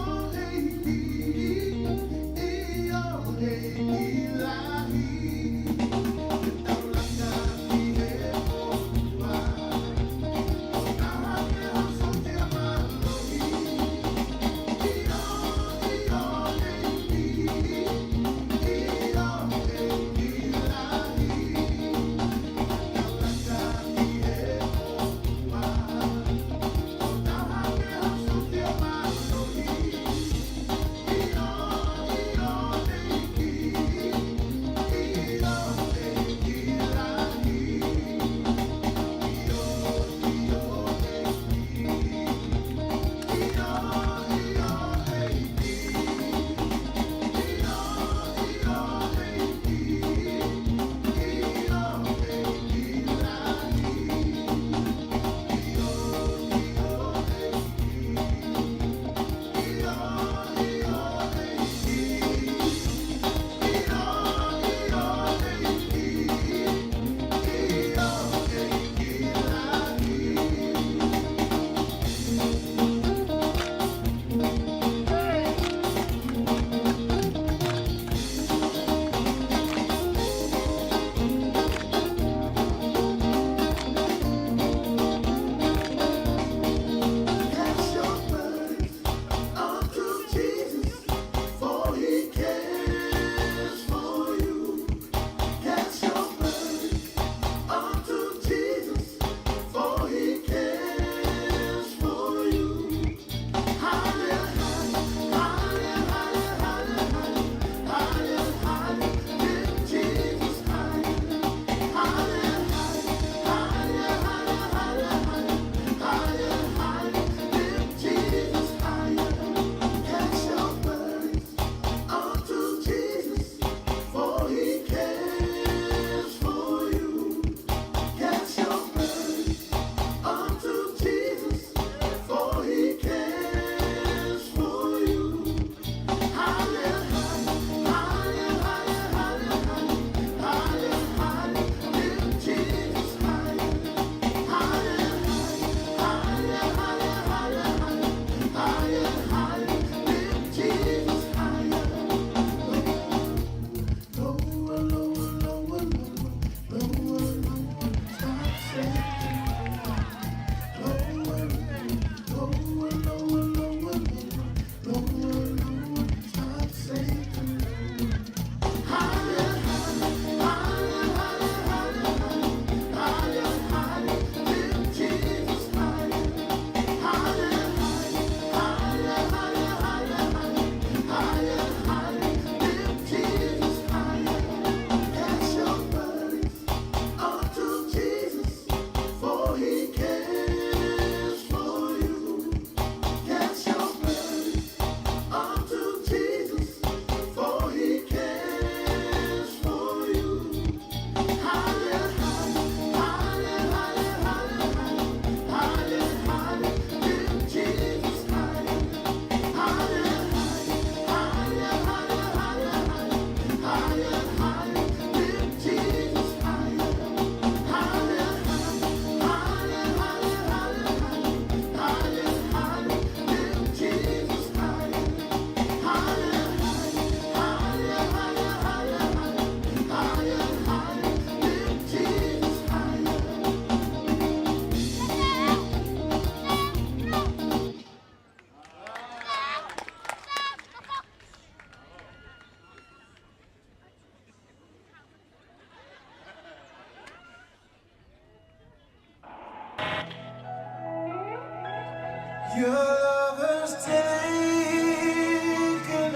Your love has taken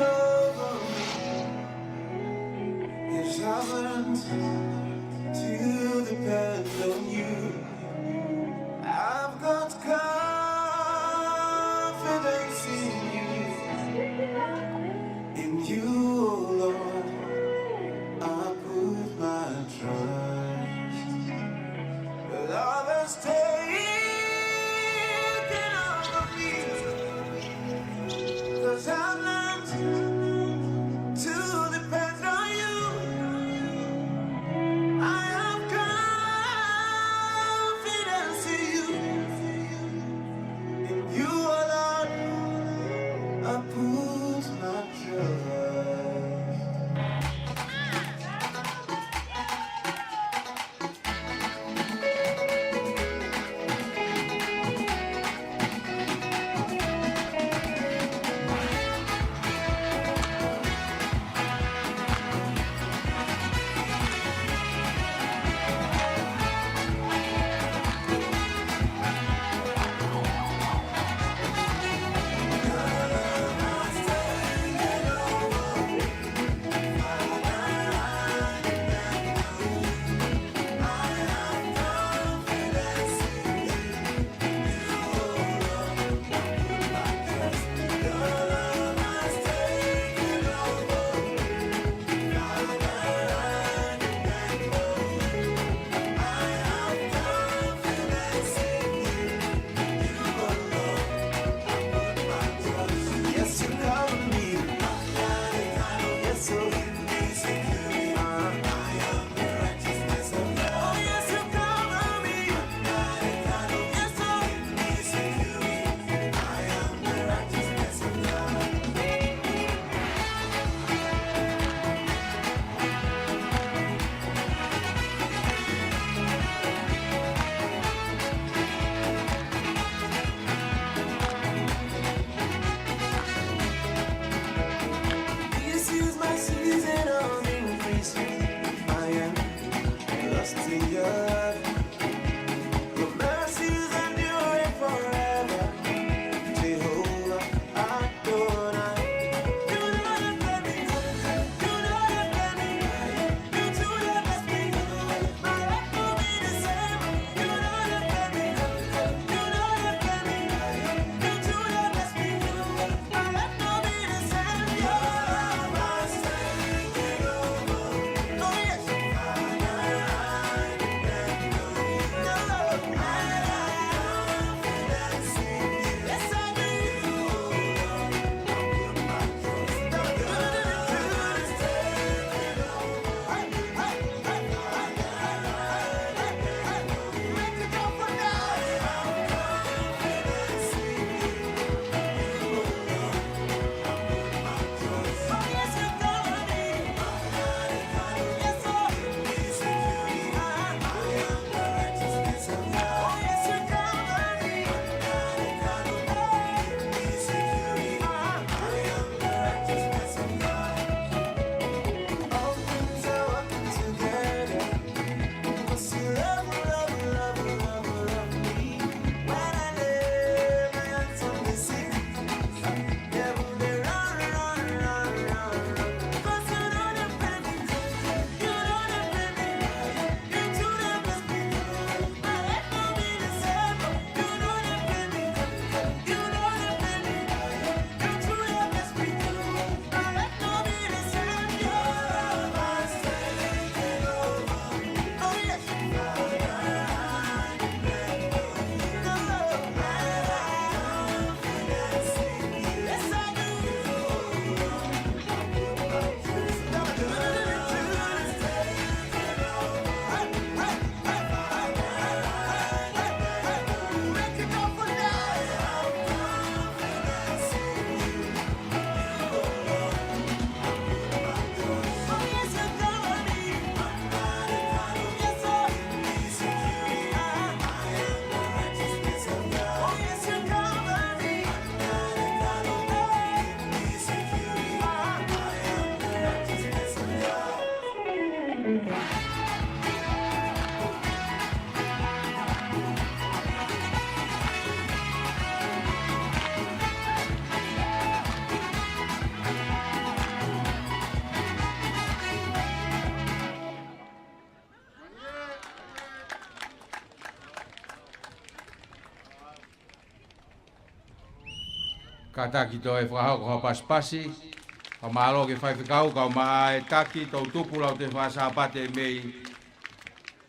over me. Yes, I've learned to depend on you. I've got confidence in you, oh Lord. has taken over me. 'Cause I've learned to depend on you. I have confidence in you. In you alone, I put my trust. Yes, you cover me. Yes, so insecure. I am the righteousness of God. Oh, yes, you cover me. Yes, so insecure. I am the righteousness of God. This is my season of increase. I am lost in your love. Your mercies endure forever. Jehovah Adonai. You know you love me. You know you love me. You too love me. My life will be the same. You know you love me. You know you love me. You too love me. My life will be the same. Your love has taken over. Oh yes. Yes, I do. All things are working together. 'Cause you love me. When I lay my hands on the sick, devil they run. 'Cause you know the baby, you know the baby, you too the best me. My life will be the same. You know the baby, you know the baby, you too the best me. My life will be the same. Your love has taken over. Oh yes. Yes, I do. Make it go for oh yes, you cover me. Yes, sir. Oh yes, you cover me. Kataki to e whakahau ko paspasi. Ka mahalo ke whaiwhikau, ka maa e taki tau tupu Lautohi Faka-Sapate mei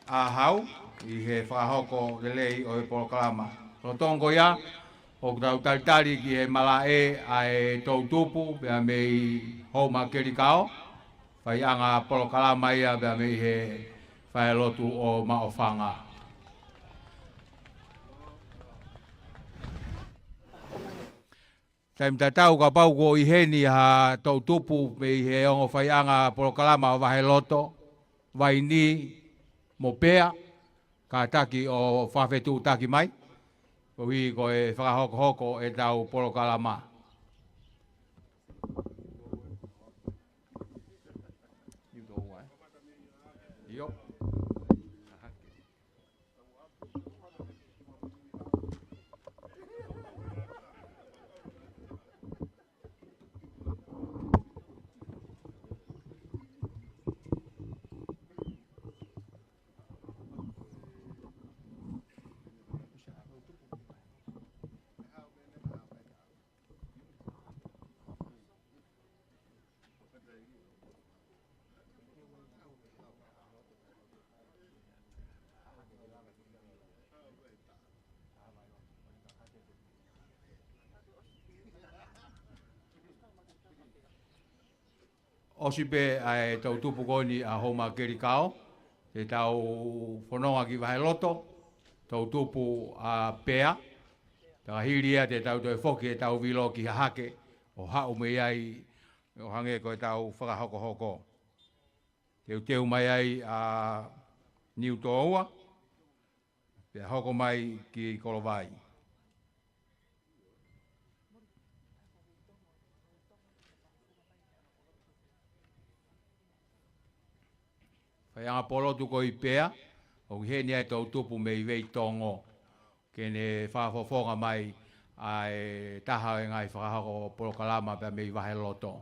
a hau. I he whakahoko le lei o he polokalama. Lo tongo ia, o tau taritari ki he mala a e tau tupu, bea mei hou makeri kao. Whai anga polokalama ia bea mei he whai lotu o maofanga. Taim tatau ka pau ko i heni ha tau tupu mei he ongo whai anga polokalama o wahe loto, vai ni mo pea, ka taki o whawhetu taki mai. Ko hi ko e whakahoko hoko e tau polokalama. Yo. Osipe ai tau tupu koni a homa keri kao, te tau whanonga ki wahe loto, tau tupu a pea, taka hiria te tau toi whoki e tau wilo ki hake, o hau me ai, o hange ko e tau whakahoko hoko. Teu mai ai a niu toa, pe hoko mai ki Kolovai. Whai anga polotu ko i pea, o heni ai tau tupu me i wei tongo, kene whawhawhonga mai ai taha e ngai whakahoko polokalama pe me i wahe loto.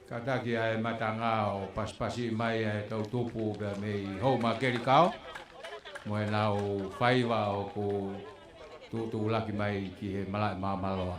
Kataki ai matanga o paspasi mai e tau tupu pe me i homa keri kao. Moe nau whaiwa o ku tu laki mai ki he malai malo.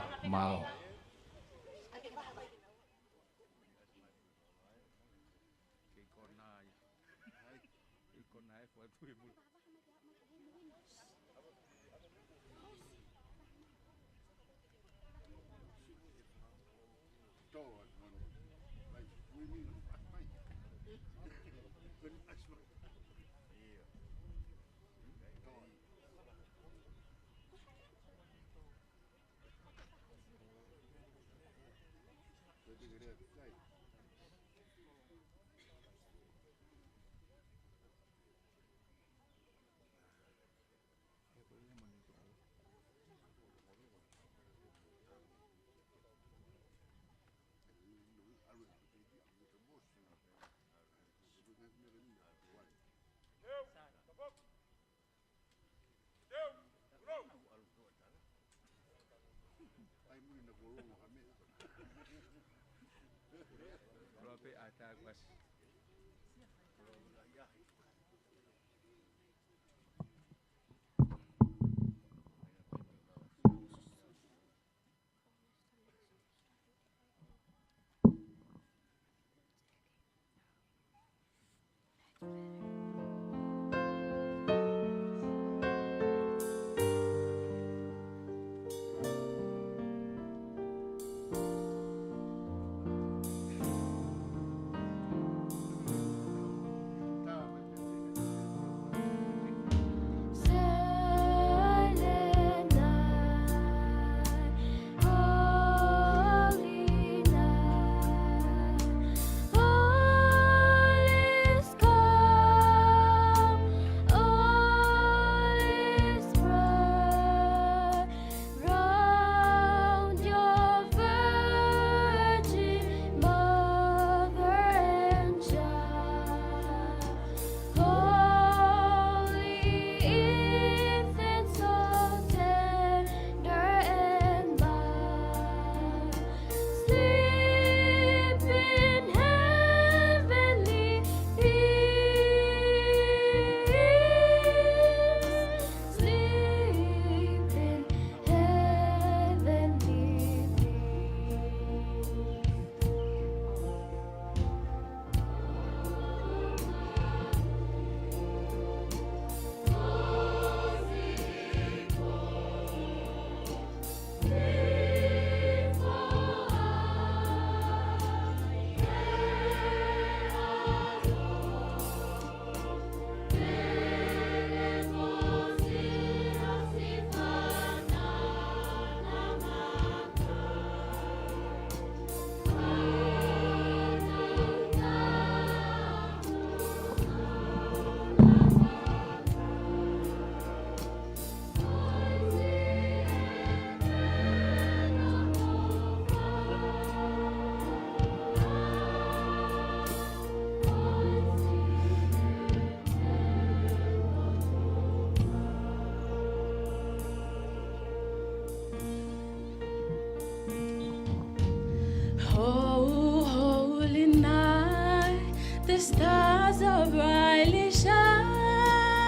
the stars are brightly shining.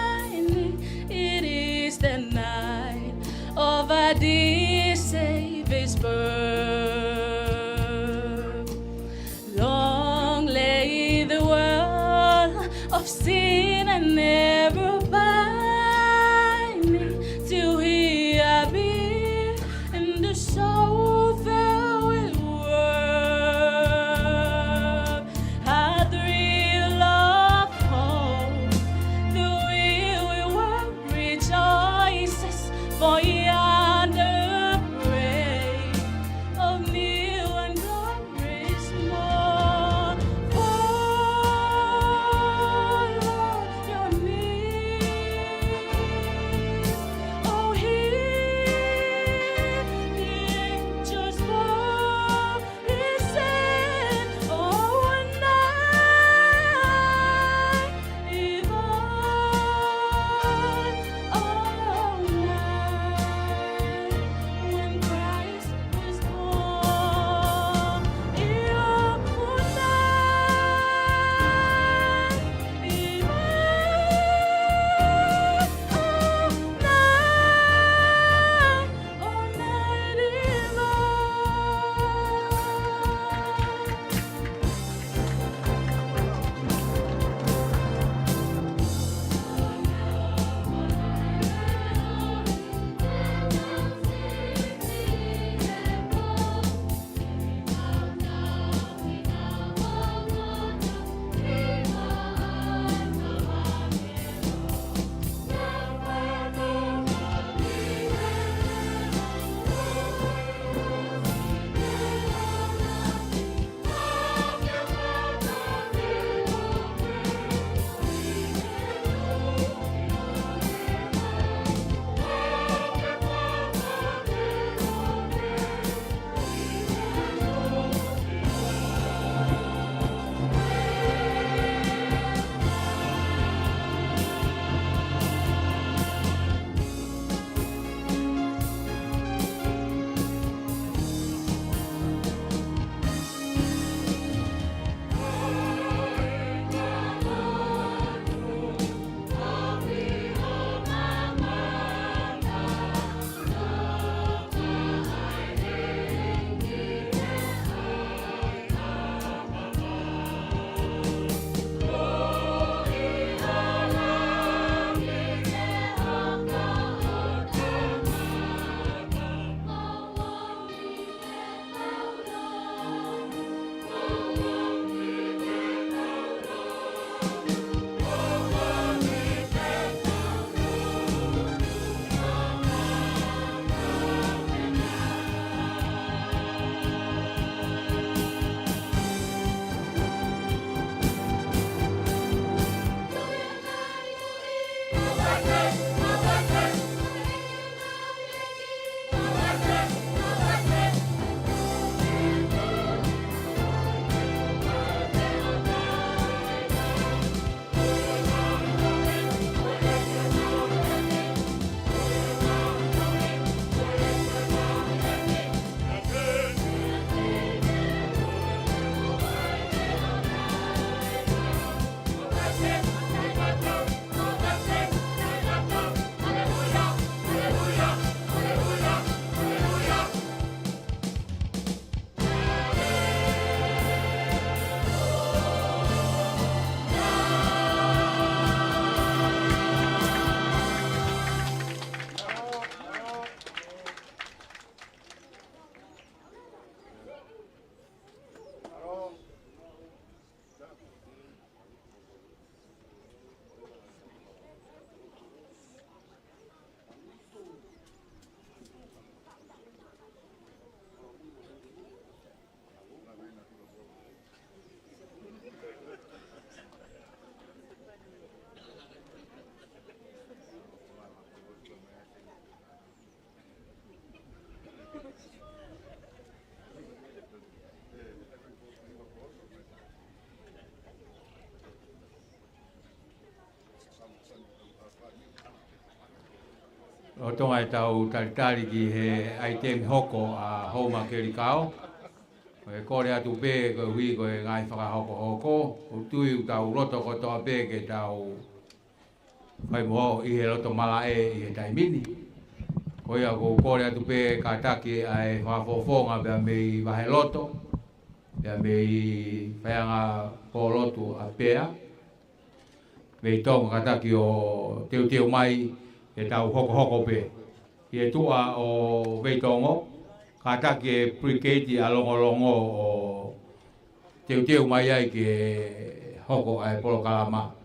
It is the night of our dear Savior's birth. Long lay the world of sin and never binding, till He appeared and the soul fell with worth. At the thrill of hope, the weary world rejoices, for yonder ray of new and glorious morn. Follow your knees, oh, hear the angels' voice sing, oh, night divine, oh, night when Christ was born. Your night divine, oh, night O tonga e tau taritari ki he ai te hoko a homa keri kao. e kore atu pe ko hui ko e ngai whakahoko hoko, o tui u tau roto ko toa pe ke tau whai mo i he roto mala e i he taimini. Ko ia ko kore atu pe ka taki ai whafofonga pia mei wahe loto, pia mei whaianga po lotu a pea, mei tonga ka taki o teu mai e tau hoko hoko pe. I e tua o Veitongo, ka taki e priketi a longo o teu mai ai ke hoko ai polo kalama.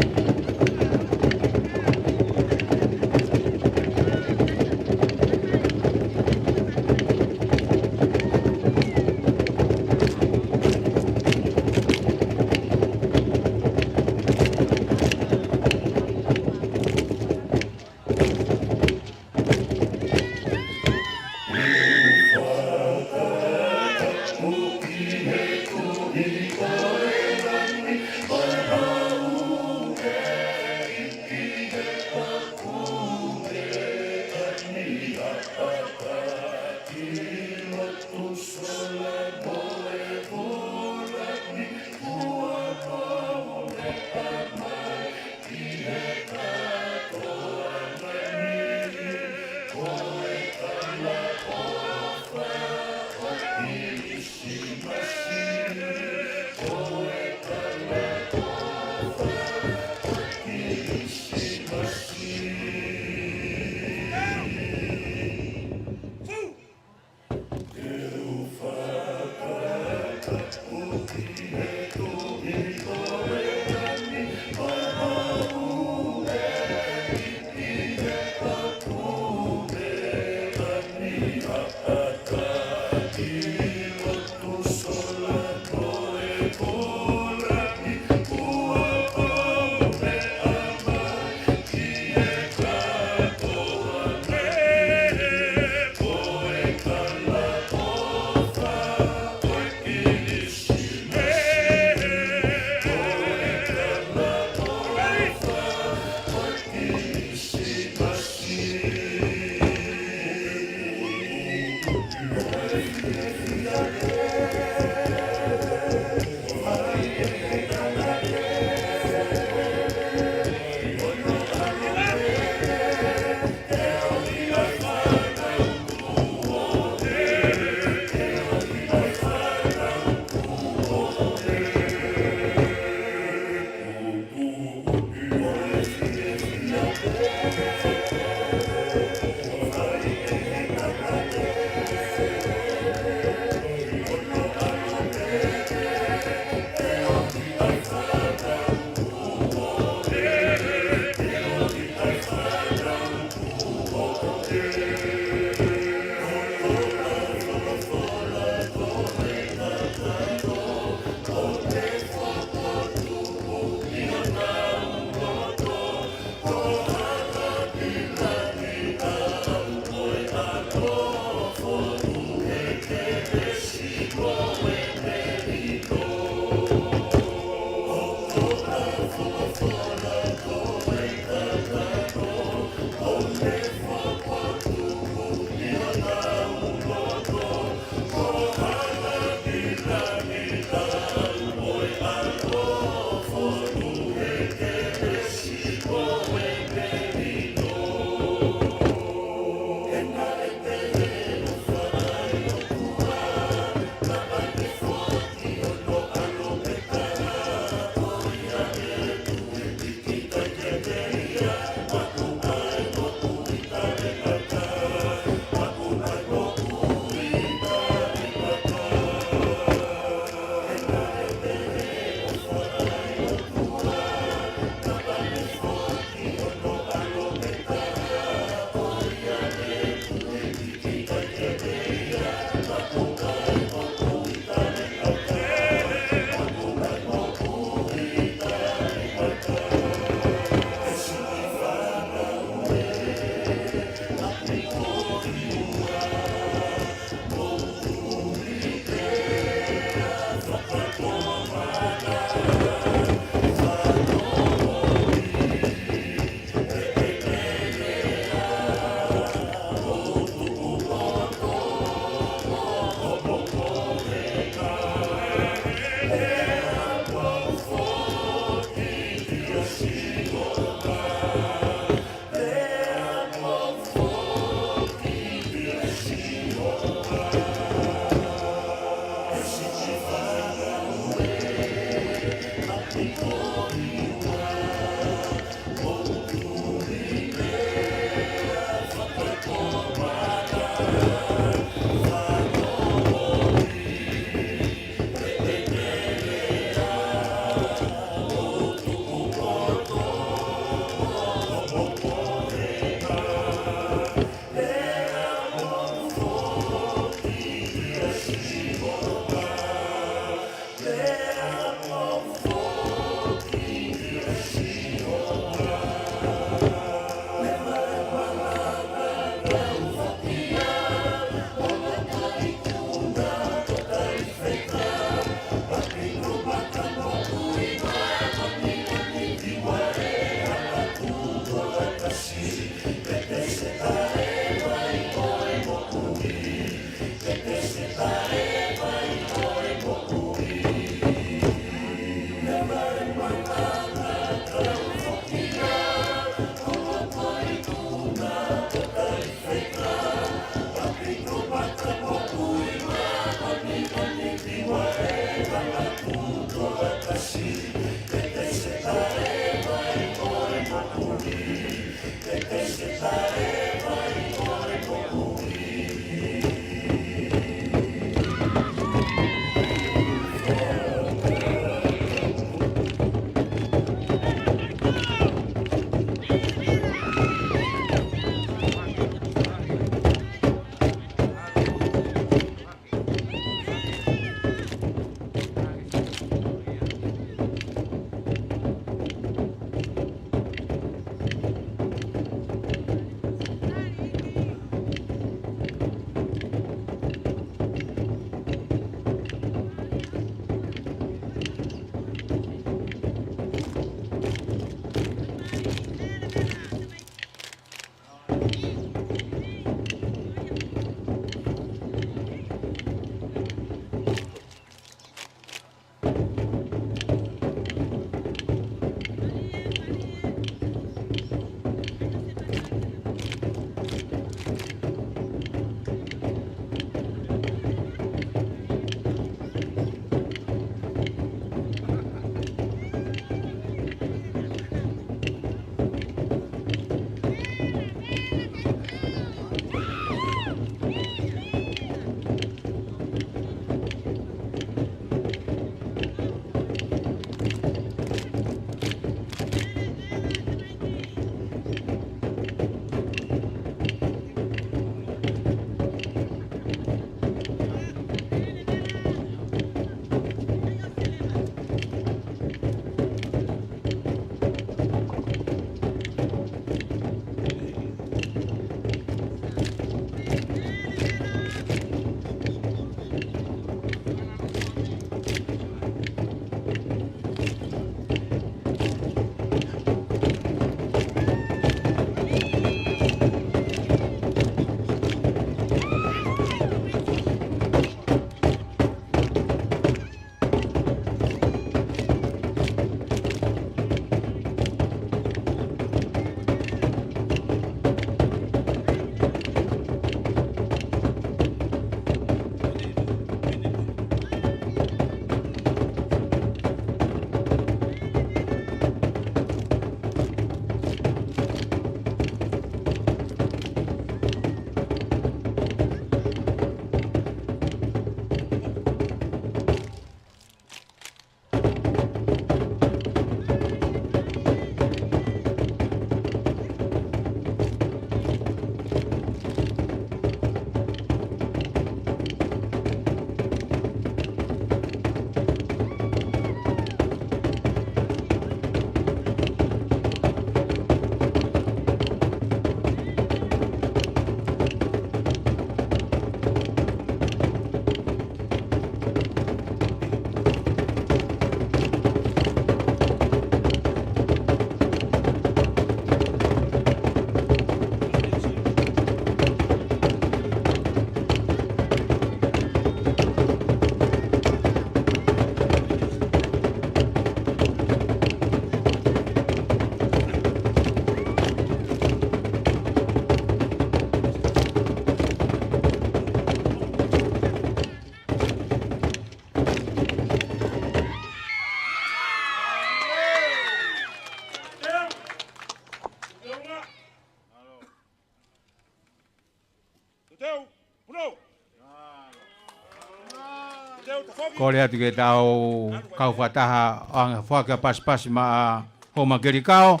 Kore atu ke tau kau whataha anga whaka paspasi ma homa kerikao.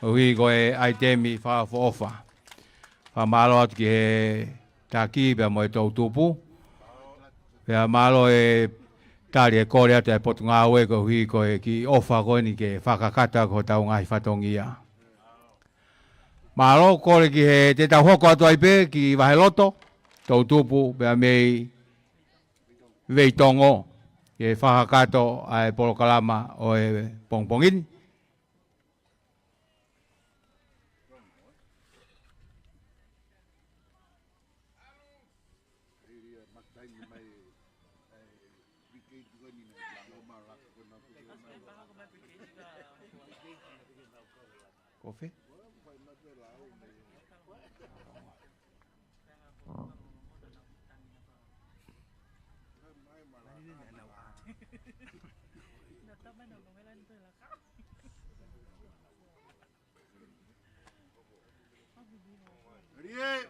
Hui koe aitemi whaafofa. Whamalo atu ki he taki pia mo e tau tupu. Pia malo e tari e kore atu e potu ngā ue ko hui koe ki ofa koe ni ke whakakata ko tau ngai whatongia. Malo kore ki he te tau hoko atu aipe ki waheloto. Tau tupu pia mei veitongo. Ke whakakato ai polokalama o e pongpongin. Kofi?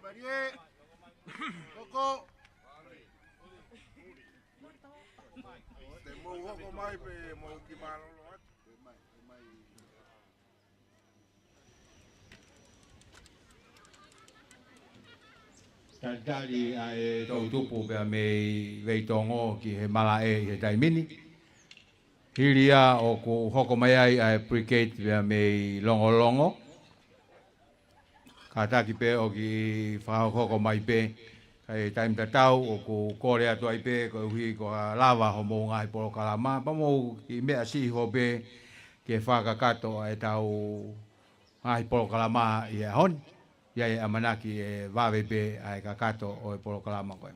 Marie, Coco. Te mo hoko mai pe mo ki malolo atu. Tari ai tau tupu pia mei veitongo ki he mala e he taimini. Hiria o ku hoko mai ai brigade pia mei longo. Kataki pe o ki whahoko mai pe. Kai taim tatau o ku kore atu ai pe ko hui ko lava ho mo ngai polokalama. Pamo ki mea si ho pe ke whakakato ai tau ngai polokalama i a hon. Ia e amanaki e wawe pe ai kakato o e polokalama koe.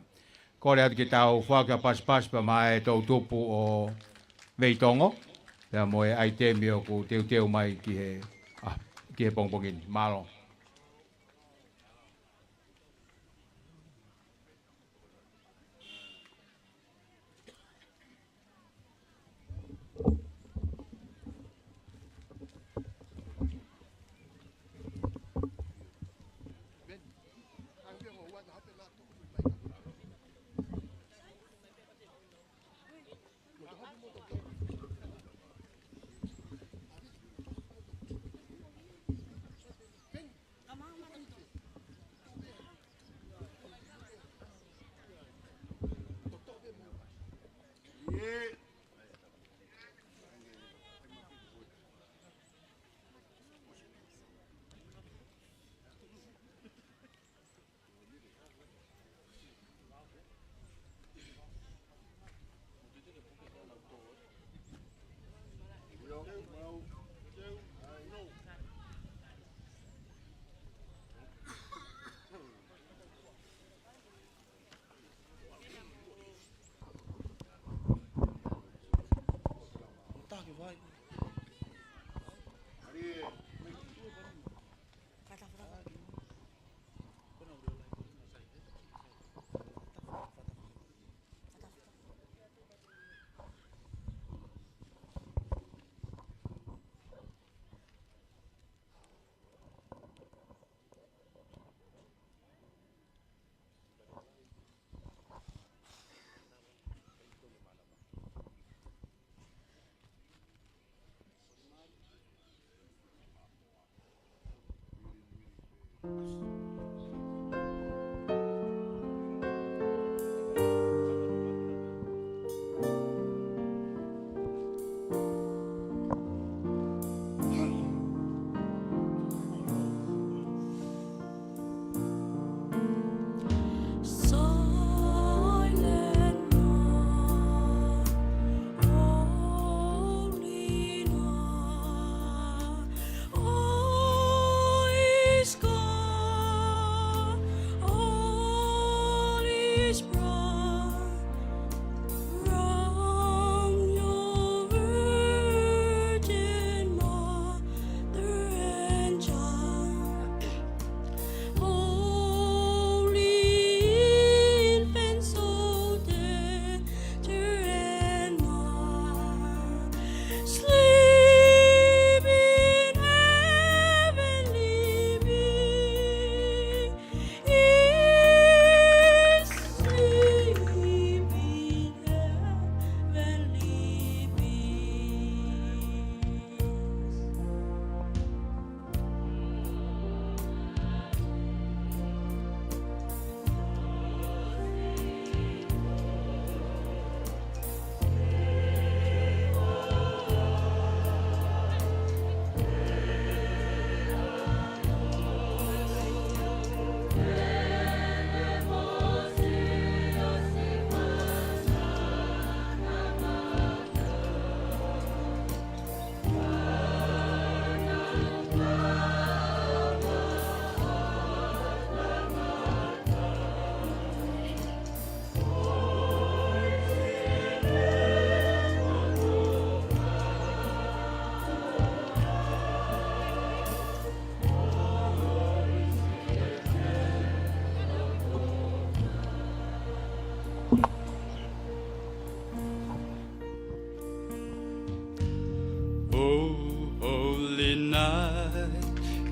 Kore atu ki tau whaka pas pa mai tau tupu o veitongo. Pea mo e aitemi o ku teu mai ki he pongpongin. Malo. Oh,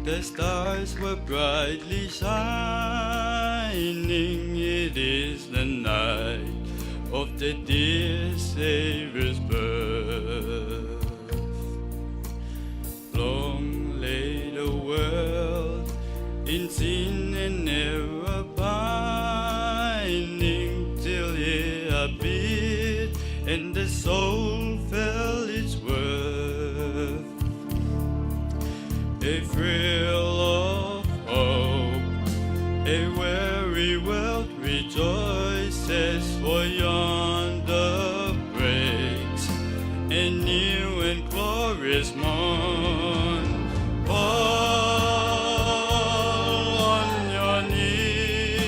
The stars were brightly shining. It is the night of the dear Savior's birth. Long lay the world in sin and error pining, till he appeared and the soul felt its worth. A thrill of hope, a weary world rejoices, for yonder breaks a new and glorious morn. Fall on your knees,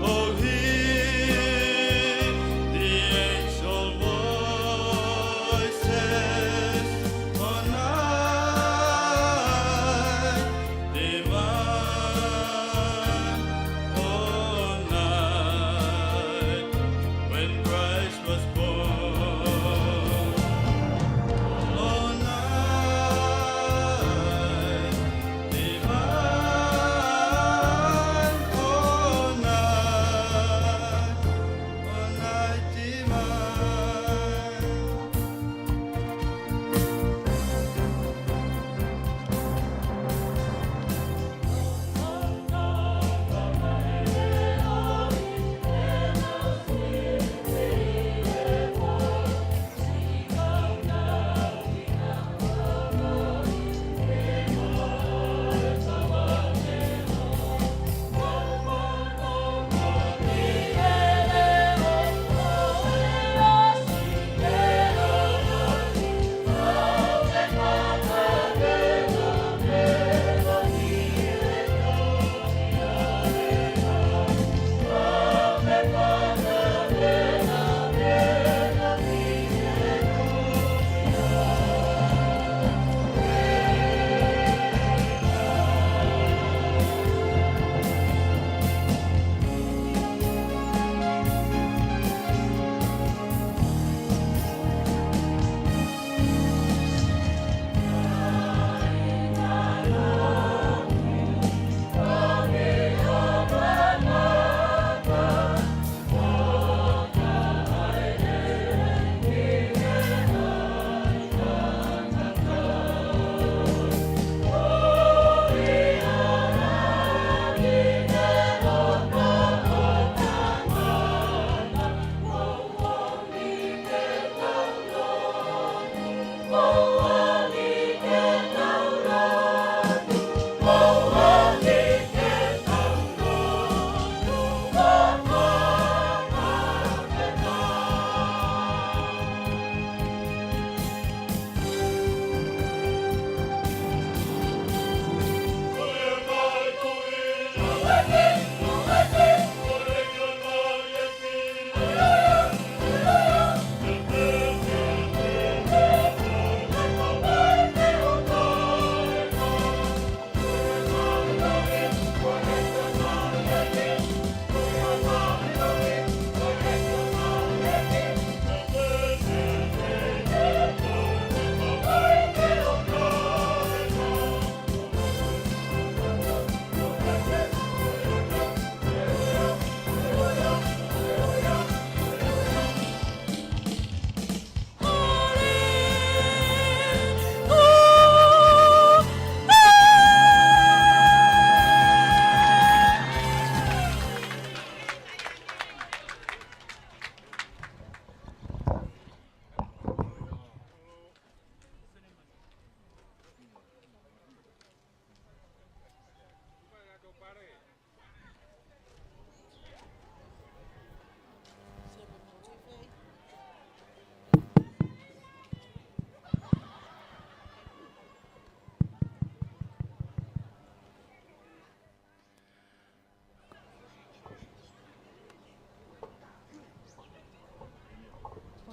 oh hear the angel voices, on night divine, all night when Christ was born, all night divine, all night divine.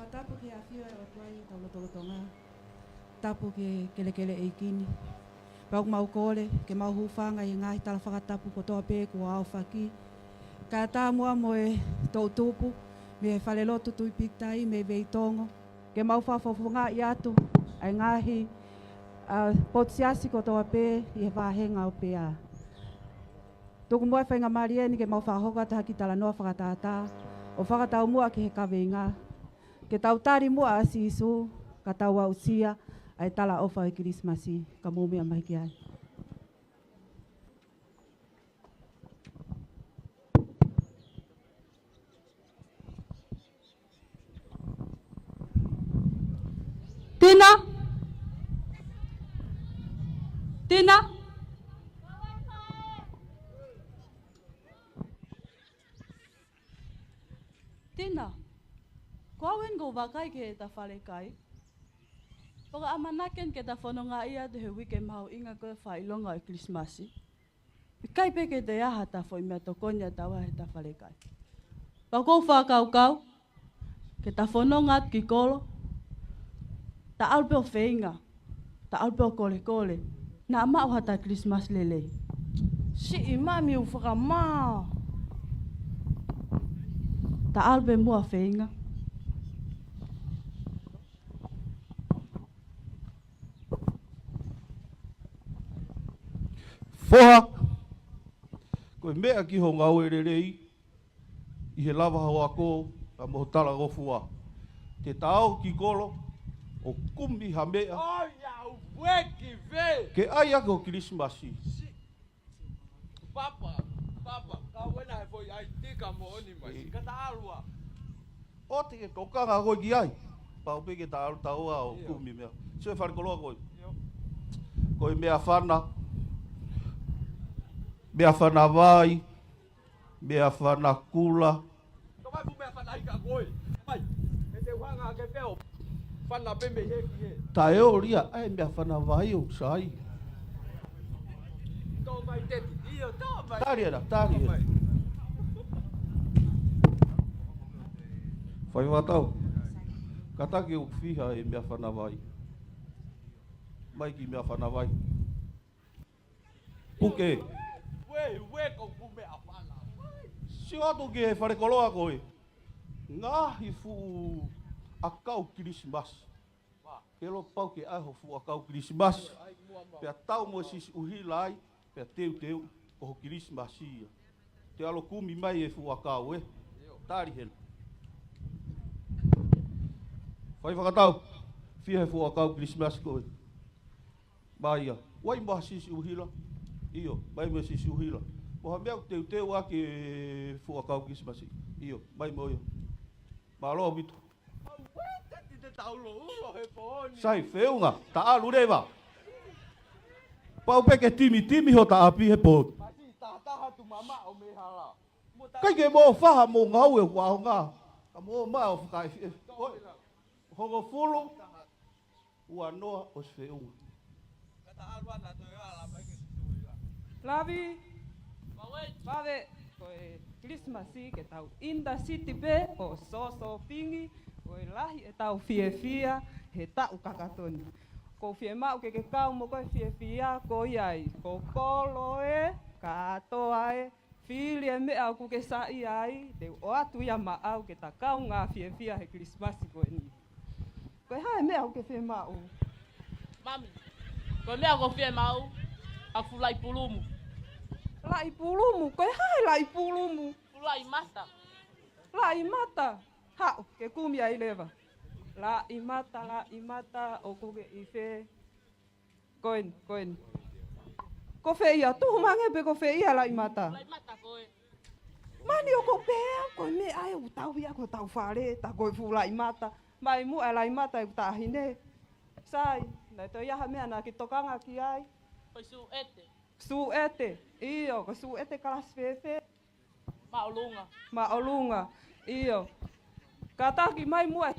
Tapu ke afia o tuai tau Tonga. Tapu ke kele e kini. Pau mau kole ke mau hufanga i ngahi tala whakatapu ko toa pē ko au whaki. Ka tā mua moe tau tupu me whale lotu tui pitai me vei tongo. Ke mau whawhawhunga i atu ai ngahi Pot siasi ko toa pe i he whahenga o pe a. Tuku mua whainga maria ni ke mau whahoka taha ki tala noa whakatata. O whakatau mua ki he kawenga. Ke tau tari mua a sisu, ka tau au sia, ai tala ofa e Kirismasi, ka mumia mai ki ai. Tina? Tina? Tina? Kau go wakai ke ta whare kai? Paka amanaken ke ta whanonga ia te he wike mau inga koe whailonga e Krismasi. Kai pe ke te aha ta whoi mea tokonia tawa he ta whare kai. Pako whakau ke ta whanonga ki kolo, ta alpe o whainga, ta alpe o kole. Na mau hata Christmas lele. Si imami u whakamā. Ta alpe mua whainga. Whoha! Koe mea ki ho ngau e rerei, i he lava hau ako, a moho tala gofua. Te tau ki kolo, o kumi ha mea. Ai au weki ve. Ke ai ako Kirismasi. Papa, ka wena he foi ai tika mo oni mai. Ka alua. O te ke kokanga koe ki ai. Pau pe ke ta alu taua o kumi mea. Se wharekoloa koe. Koe mea whana. Mea whana vai. Mea whana kula. Ka mai fu mea whana ika koe. Mai, e te wanga ke peo. Whana peme he ki he. Ta e o ria, ai mea whana vai o sai. Tō mai teti. Iyo, tō mai. Tari era. Whai watau. Ka take o whiha e mea whana vai. Mai ki mea whana vai. Puke. We ko fu mea whana. Si atu ke he wharekoloa koe. Ngahi fu a kau Kirismas. Kelo pau ke aho fu a kau Kirismas. Pea tau mo Siasi Uesiliana, pea teu o ho Kirismasia. Te alo kumi mai e fu a kau e. Tari hena. Whai whakatau. Whia he fu a kau Kirismas koe. Maia. Wai moha Siasi Uesiliana. Iyo, mai mo Siasi Uesiliana. Moha mea teu ake fu a kau Kirismasi. Iyo, mai mo iyo. Malo mitu. Sai feunga, ta alu rewa. Pau peke timi ho ta api he pot. Kai ke mo faha mo ngau e wao ngā. Ka mo maa o whakai fie. Hongo fulu. Ua noa o se feunga. Lavi. Pave. Koe Krismasi ke tau inda city pe o soso pingi. Koe lahi e tau fia he tau kakatoni. Ko fie mau ke kau mo koe fia ko iai. Ko kolo e, katoa e, fili e mea ku ke sai ai. Te o atu ia ma au ke ta kau ngā fia he Krismasi koe ni. Koe hae mea ku ke fie mau. Mami, koe mea ko fie mau, a fulai pulumu. Lai pulumu, koe hae lai pulumu. Fulai mata. Lai mata. Hau, ke kumi ai lewa. La imata, o kuke i whē. Koen. Ko whē ia, tuhu mange pe ko whē ia la imata. Fulai mata koe. Mani o ko pēa, koe me ai o tau ia ko tau whare, ta koe fu la imata. Mai mu ai la imata i ta hine. Sai, nei to iaha mea na ki tokanga ki ai. Koe su ete. Su ete, iyo, ko su ete kalas whewhe. Maolunga. Iyo. Ka taki mai mua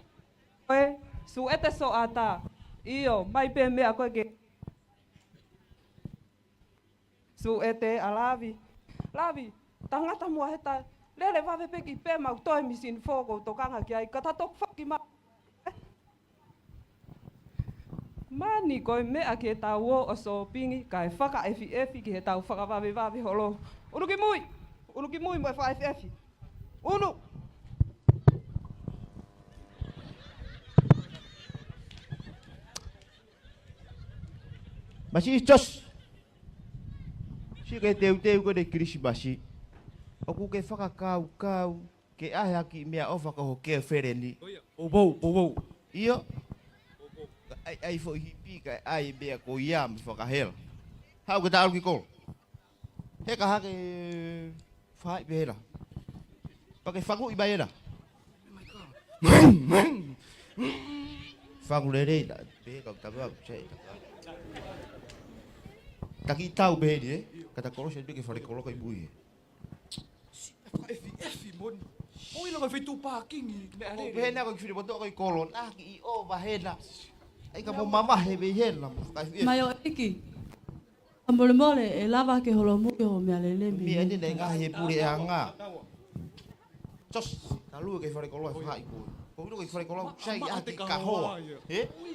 koe, su ete so ata. Iyo, mai pe mea koe ke. Su ete a lavi. Lavi, tangata mua heta, lele wawe peki pe mau toi misin foko tokanga ki ai, ka tatok whaki ma. Mani koe mea ki he tau o so pingi, ka e whaka efi ki he tau whakawawe holo. Unuki mui mo e whaka efi. Unu! Masi tos. Si ke teu ko de Krismasi. O ku ke whakakau ke ahe aki mea ofa ka ho ke whereni. O bou. Iyo. Ai fo hipi ka ai bea ko iam whakahela. Hau ke tāru ki kolo. He ka hake whai behera. Pake whaku i baera. Whaku re rei na behe kau tawa sei. Taki tau beheri kata kolo se ke whare kolo kai bui. Efi mon. O ilo ka fitu parking me ale. Behena ko firi boto kai kolo na ki o bahena. Ai ka mo mama he behena. Mai o iki. Amole mole e lava ke holomu ke ho me alele mi. Mi ene nga he puri e anga. Tos, talu ke whare kolo e whai bui. Ko ilo ke whare kolo sai aki ka hoa.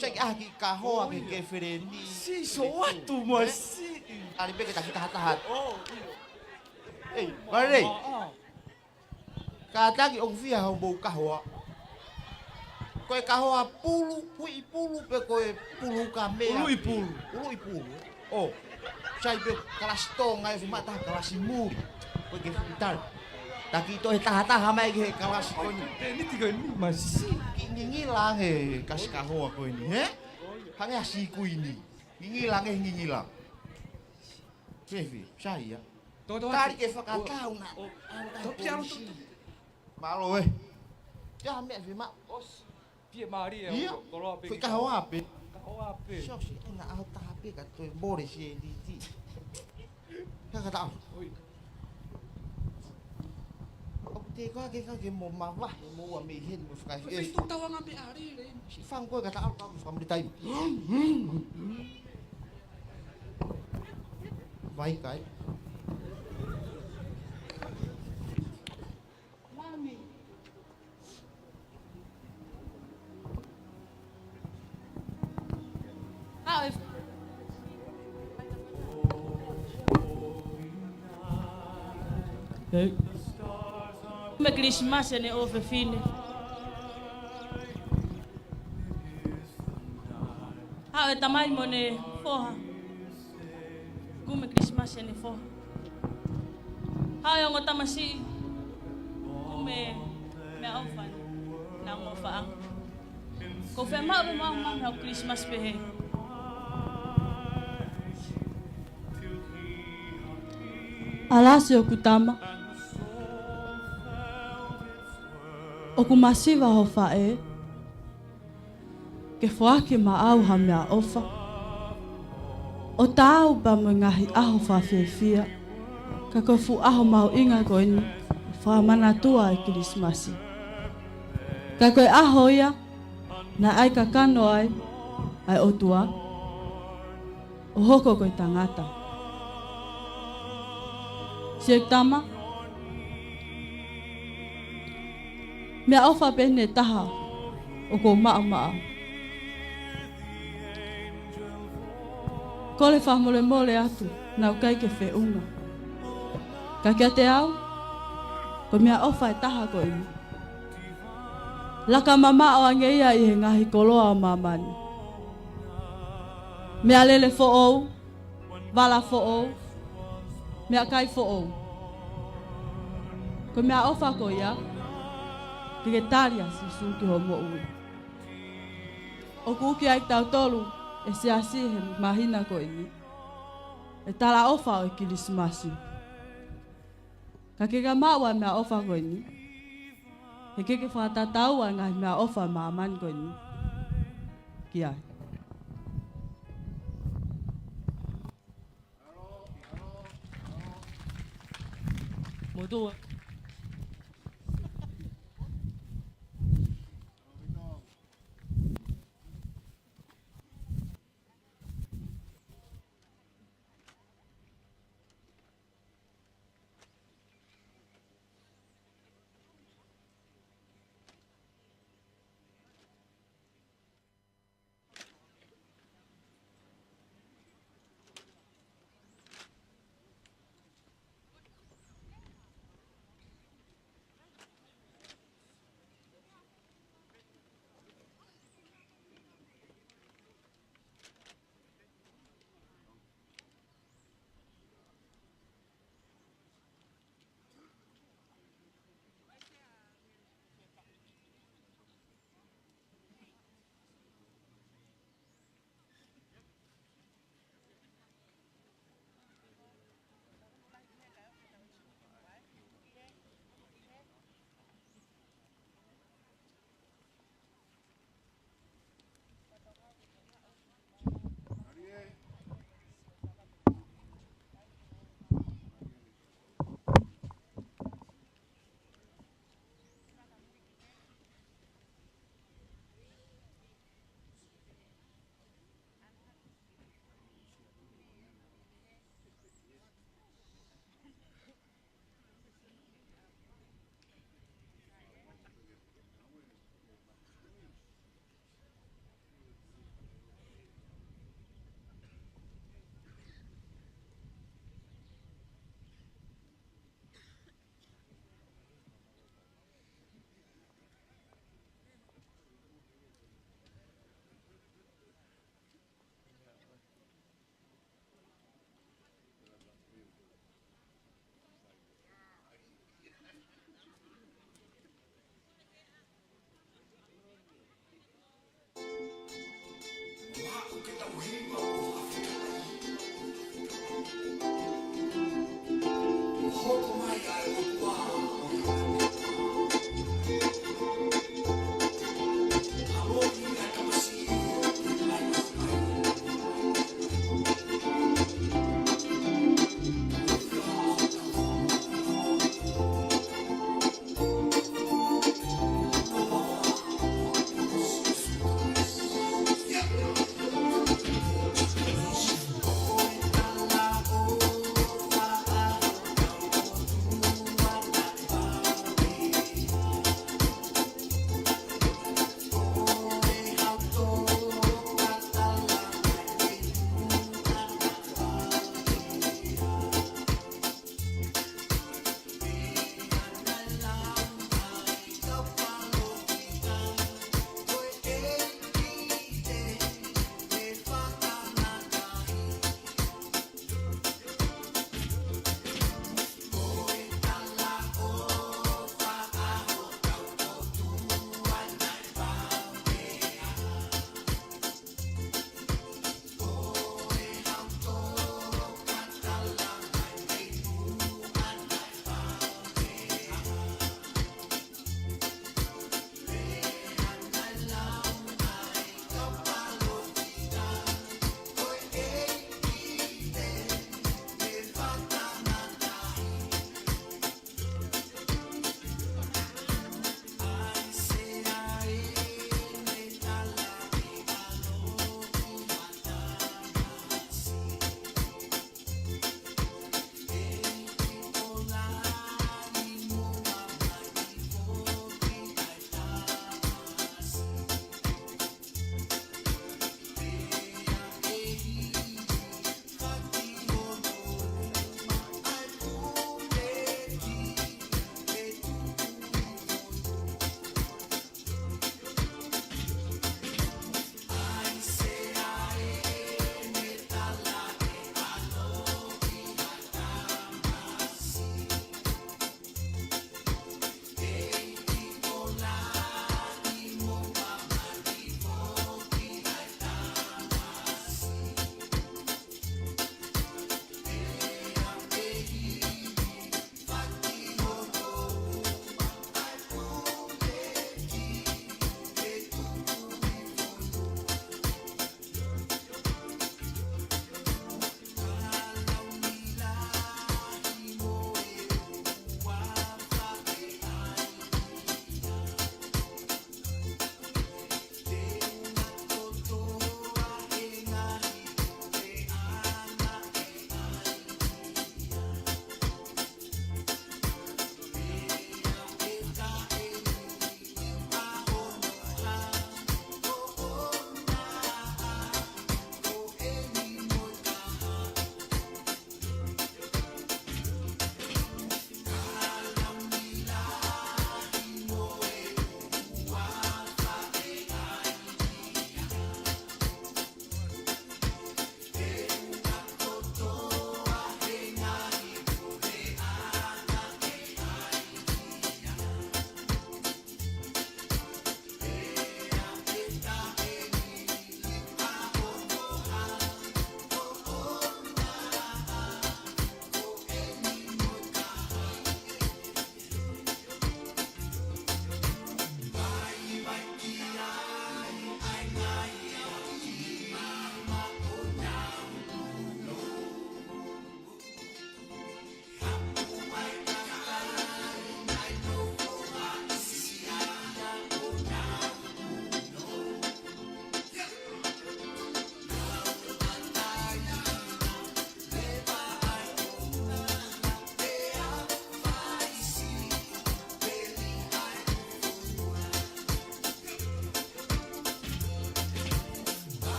Sai aki ka hoa ke whereni. Si so atu masi. Ari pe ke taki tahat. Ei, mare. Ka taki o fia ho bou ka hoa. Koe ka hoa pulu pe koe pulu ka mea. Pulu i pulu. Oh. Sai pe kelas Tonga e mata kelas muri. Koe ke fitar. Taki to he taha mai ke kelas koe ni. Ni tiga ni masi. Ngingilang he kas ka hoa koe ni, he? Hange asi kui ni. Ngingilang. Kevi, sai ya. Tari ke whakatau na. Topiaro tu. Malo Ya me vi ma. Pie Maria. Kolo ape. Foi ka hoa ape. Hoa ape. Sio si na au ta ape ka to bore si di ti. Ka ta. O te ko ke mo ma va mo wa me hen mo fka. Tu tawa ngabe ari le. Si fang ko ka ta au ka mo tai. Vai kai. Me Christmas ne over fine. Ha tamai mone foha. Kume Christmas ne foha. Ha yo ngota masi. Kume me aufan. Na mo faang. Ko fe ma na Christmas pe. Alasio kutama. O ku masiva ho fae. Ke whaake ma au ha mea ofa. O tāu pa mo ngahi aho whawhiawhia. Ka koe fu aho mau inga koe ni. Whamana tua e Kirismasi. Ka koe aho ia. Na ai ka kano ai. Ai o tua. O hoko koe tangata. Siek tama. Mea ofa pene taha o ko maa. Kole whamole atu nau kai ke whiunga. Ka kia te au, ko mea ofa e taha ko ini. Laka mama o angeia i he ngahi koloa o mamani. Mea lele fo ou, wala fo ou, mea kai fo ou. Ko mea ofa ko ia, ke taria si suki ho mo ui. O kuki ai tau tolu e siasi he mahina ko ini. E tala ofa o e Kirismasi. Ka ke ka maua mea ofa ko ini. E ke whatatau a ngai mea ofa maaman ko ini. Ki ai. Motua.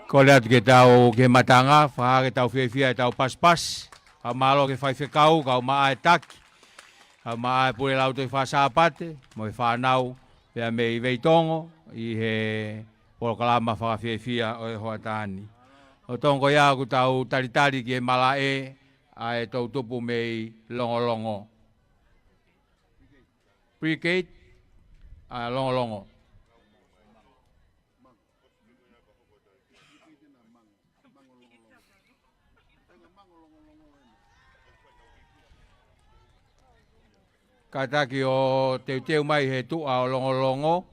Ko le atu ke tau ke matanga, whaha ke tau whiawhia e tau paspas. Ka malo ke whaiwhekau, ka maa e taki. Ka maa e pure Lautohi Faka-Sapate, mo e whanau, pia me i veitongo, i he polokalama whakawhiawhia o e hoa tāni. O tongo ia ku tau taritari ki e mala e, a e tau tupu me i longo. Pre-Kate, a longo. Kataki o teu mai he tua o longo,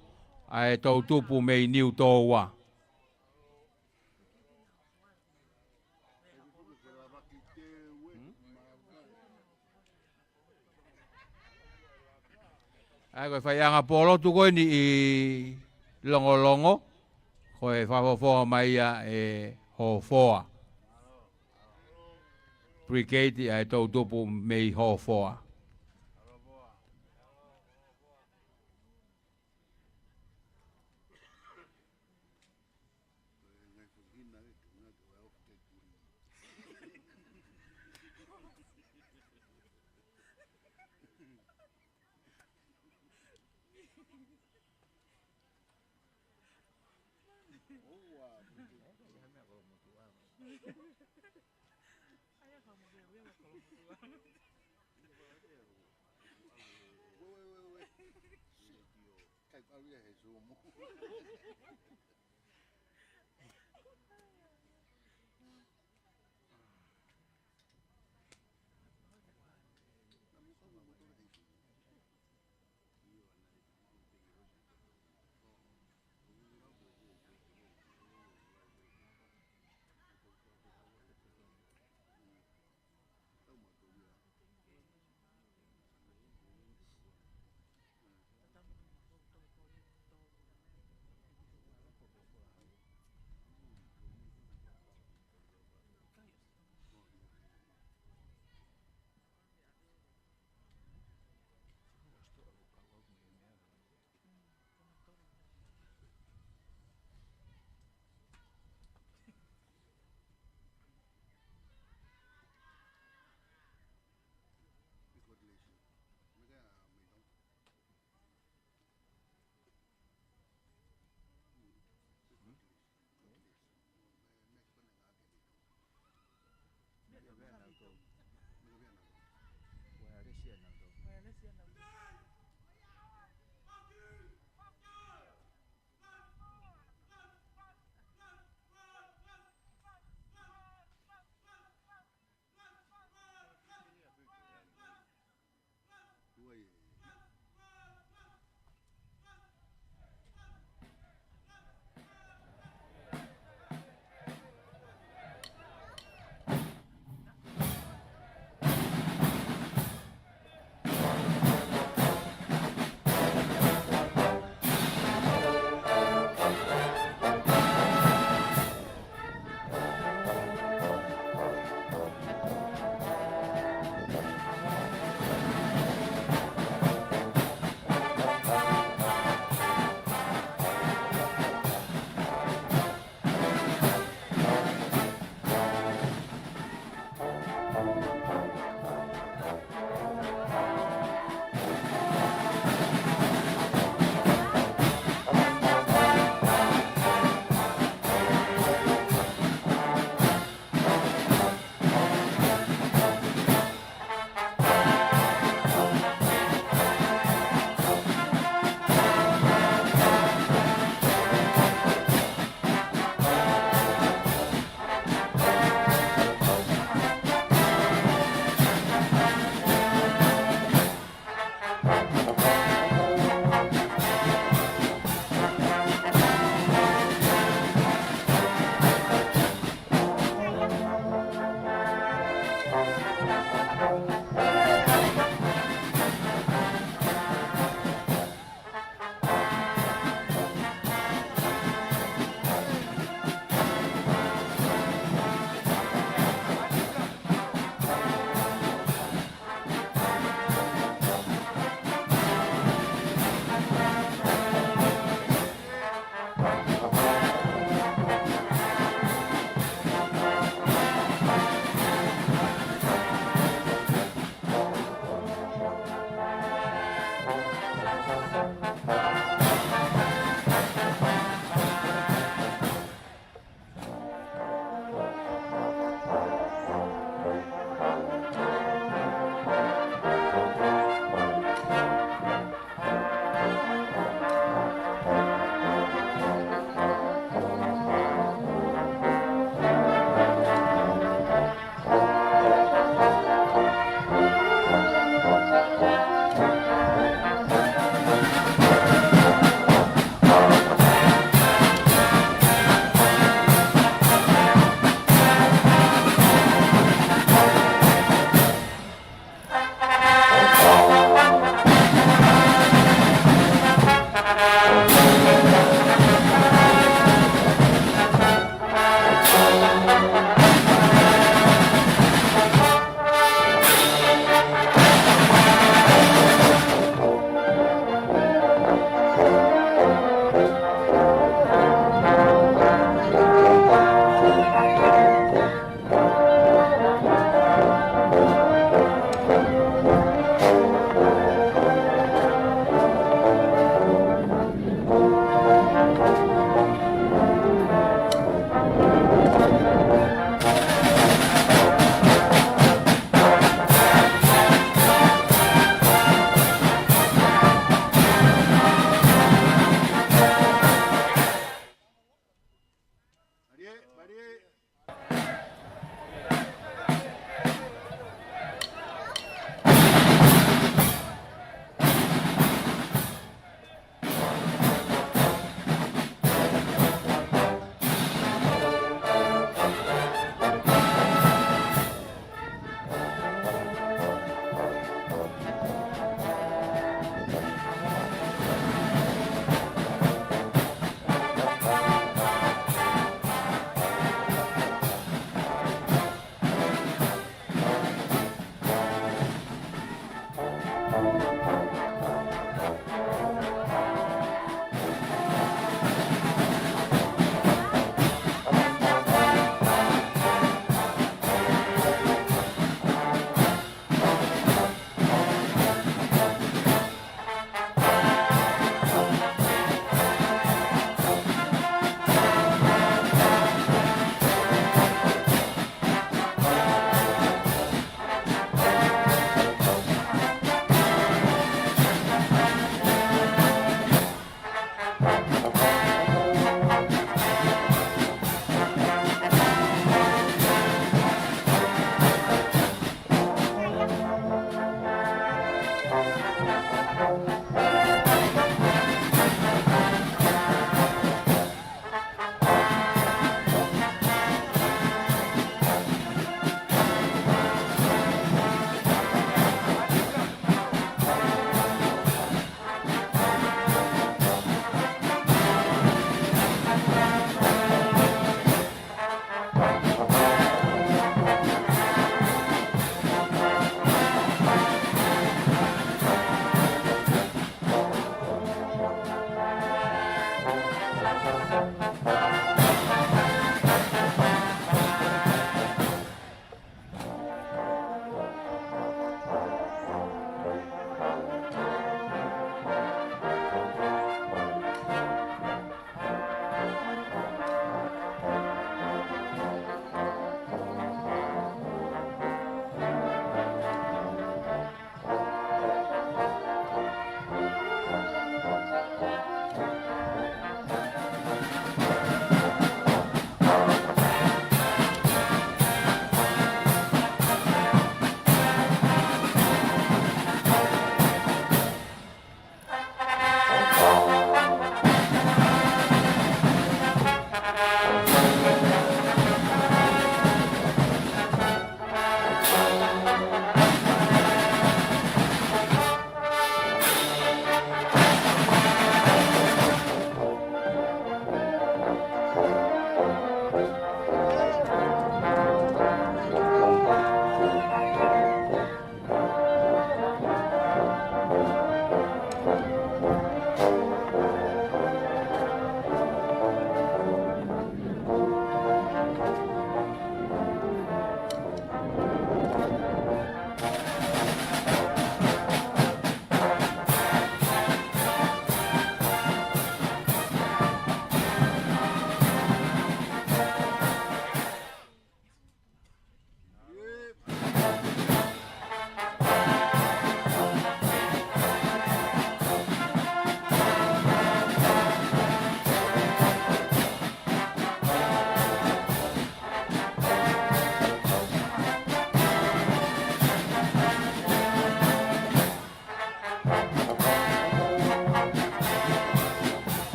a e tau tupu me i niu tōua. Ai koe whai anga polo tu koe ni i longo, koe whafofoa mai a e ho foa. Pre-Kate a e tau tupu me i ho foa.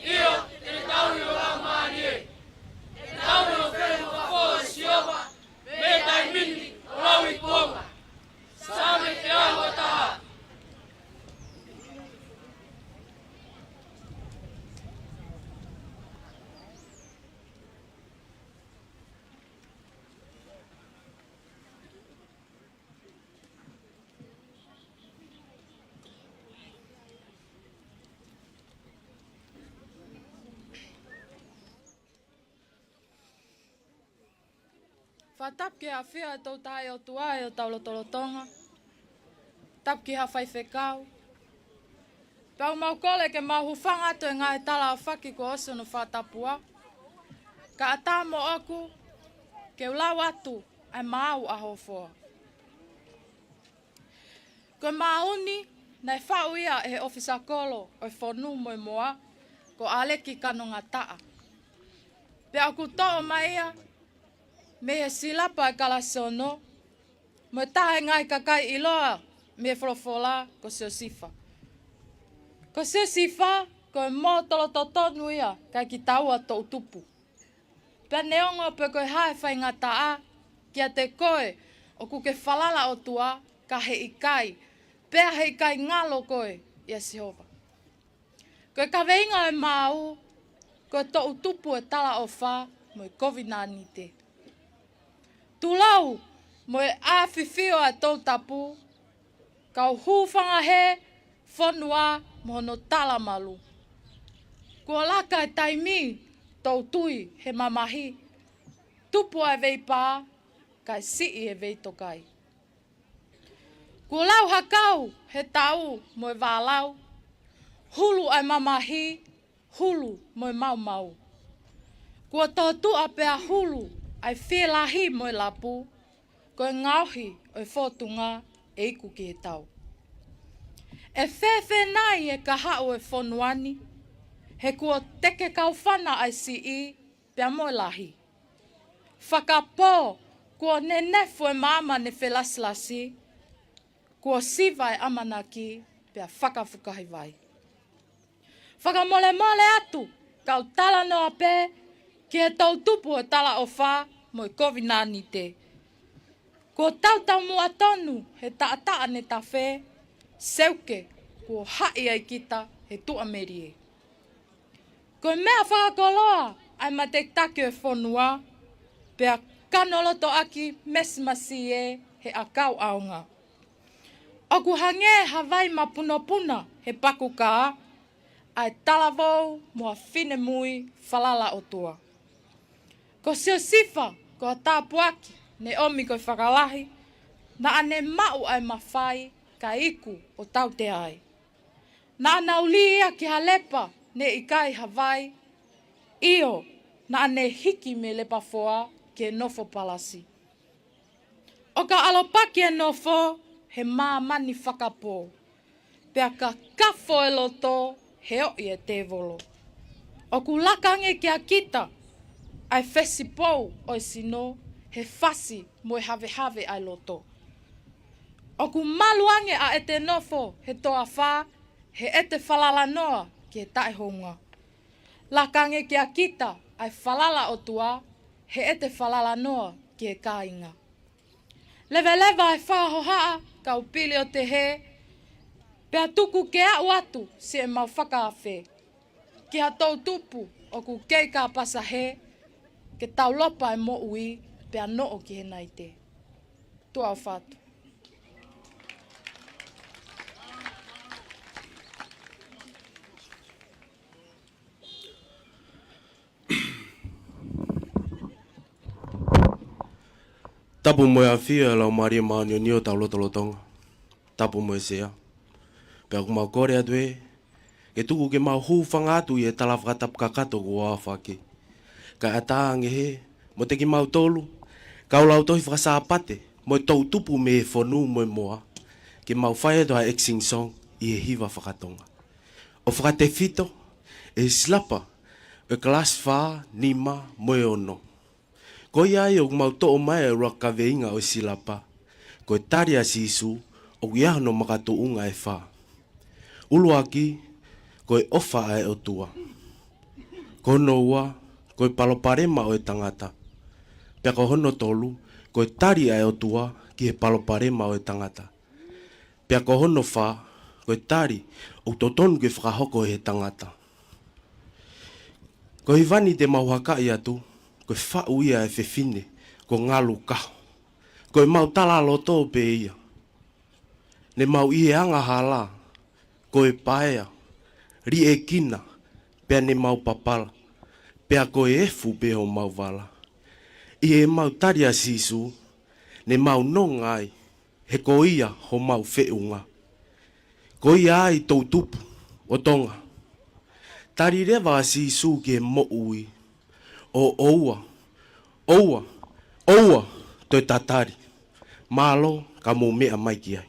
Io Whatap ke a whia e tau tae o tua e o taulo Tonga. Tap ki ha whaifekau. Pau mau kole ke mau hufanga to e ngai tala o whaki ko oso no whatapua. Ka atamo oku ke ulau atu ai mau aho foa. Ko mauni nei whauia e ofisa kolo o whonu moe moa ko aleki kanonga taa. Pe aku to'o maia me e silapa e kalasono mo tahe ngai kakai iloa me folofola ko siosifa. Ko siosifa ko e mo tolo totonu ia kai ki taua to utupu. Pe neongo pe koe hae whai ngataa kia te koe o kuke falala o tua ka he ikai. Pea he ikai ngalo koe ia Sihova. Koe ka veinga e mau koe to utupu e tala o wha mo i COVID-19 te. Tulau mo e awhiwhio a Tongatapu kau hūwhanga he whanua mo no tala malu. Kua laka e taimi tau tui he mamahi. Tupu e vei pā, kai sii e vei tokai. Kua lau hakau he tau mo e wālau. Hulu ai mamahi, hulu mo e mau mau. Kua tōtu a pea hulu ai whilahi mo e lapu. Koe ngauhi o e whotunga e iku ki he tau. E whewhe nai e ka hao e whonuani. He kua teke kau whana ai si I pia mo e lahi. Whakapō kua ne nefo e mama ne whelaslasi. Kua siva e amanaki pia whakawhukahi vai. Whakamole mole atu kau tala noa pē ki he tau tupu e tala o wha mo i COVID-19 te. Kua tautau mua tonu he taa ne ta whē, seuke kua hai ai kita he tua merie. Ko mea whakakoloa ai ma te take e whonua, pea kanoloto aki mesimasi e he akau aunga. Oku hange hawai ma punopuna he pakukaa, ai talavou mua whine mui whalala o tua. Ko siosifa ko a tāpuaki ne omi koe whakalahi, na ane mau ai mawhai ka iku o tau te ai. Na ana ulia ki halepa ne ikai Hawaii, io na ane hiki me lepa foa ke nofo palasi. O ka alopaki e nofo he māmani whakapō, pea ka kafo e loto he oi e te volo. O ku lakange ki a kita, ai whesi pou o sino he whasi mo e have ai loto. O ku maluange a e te nofo he toa whā, he e te whalala noa ki he tae honga. Lakange ki a kita ai whalala o tua, he e te whalala noa ki he kāinga. Lewa ai whahohaa kau pili o te he, pea tuku ke au atu si e mau whakaawhe. Ki ha tau tupu o ku kei ka pasa he, ke tau lopa e mo ui, pea noo ki he nai te. Tua au whātu. Tapu moe a whia lau maria maanio ni o tau Tonga. Tapu moe sea. Pea ku mau kore atu e, ke tuku ke mau hūwhanga atu I e tala whakatapu kakato ku wāwhake. Ka atāange he, mo te ki mau tolu, kau Lautohi Faka-Sapate, mo tau tupu me e whonu moe moa, ke mau whaia toa exing song I e hiwa whakatonga. O whakate whito, e slapa, e klas wha, nima, moe ono. Ko ia e o mau to'o mai e rua ka veinga o silapa, ko e tari a sisu, o ia no makato unga e wha. Ulu aki, ko e ofa ai o tua. Ko no ua, ko e paloparema o e tangata. Pea ko hono tolu, ko e tari ai o tua, ki e paloparema o e tangata. Pea ko hono wha, ko e tari, o totonu ke whakahoko e he tangata. Ko i vani te mauhaka I atu, ko e whau ia e whewhine, ko ngalu kaho. Ko e mau tala loto pe ia. Ne mau I e anga hala, ko e paea, ri e kina, pea ne mau papala, pea ko e efu pe ho mau wala. I e mau tari a sisu, ne mau nonga ai, he ko ia ho mau whiunga. Ko ia ai tau tupu, o Tonga. Tari rewa a sisu ke mo ui, o oua, oua, oua, toi tatari. Malo ka mo mea mai ki ai.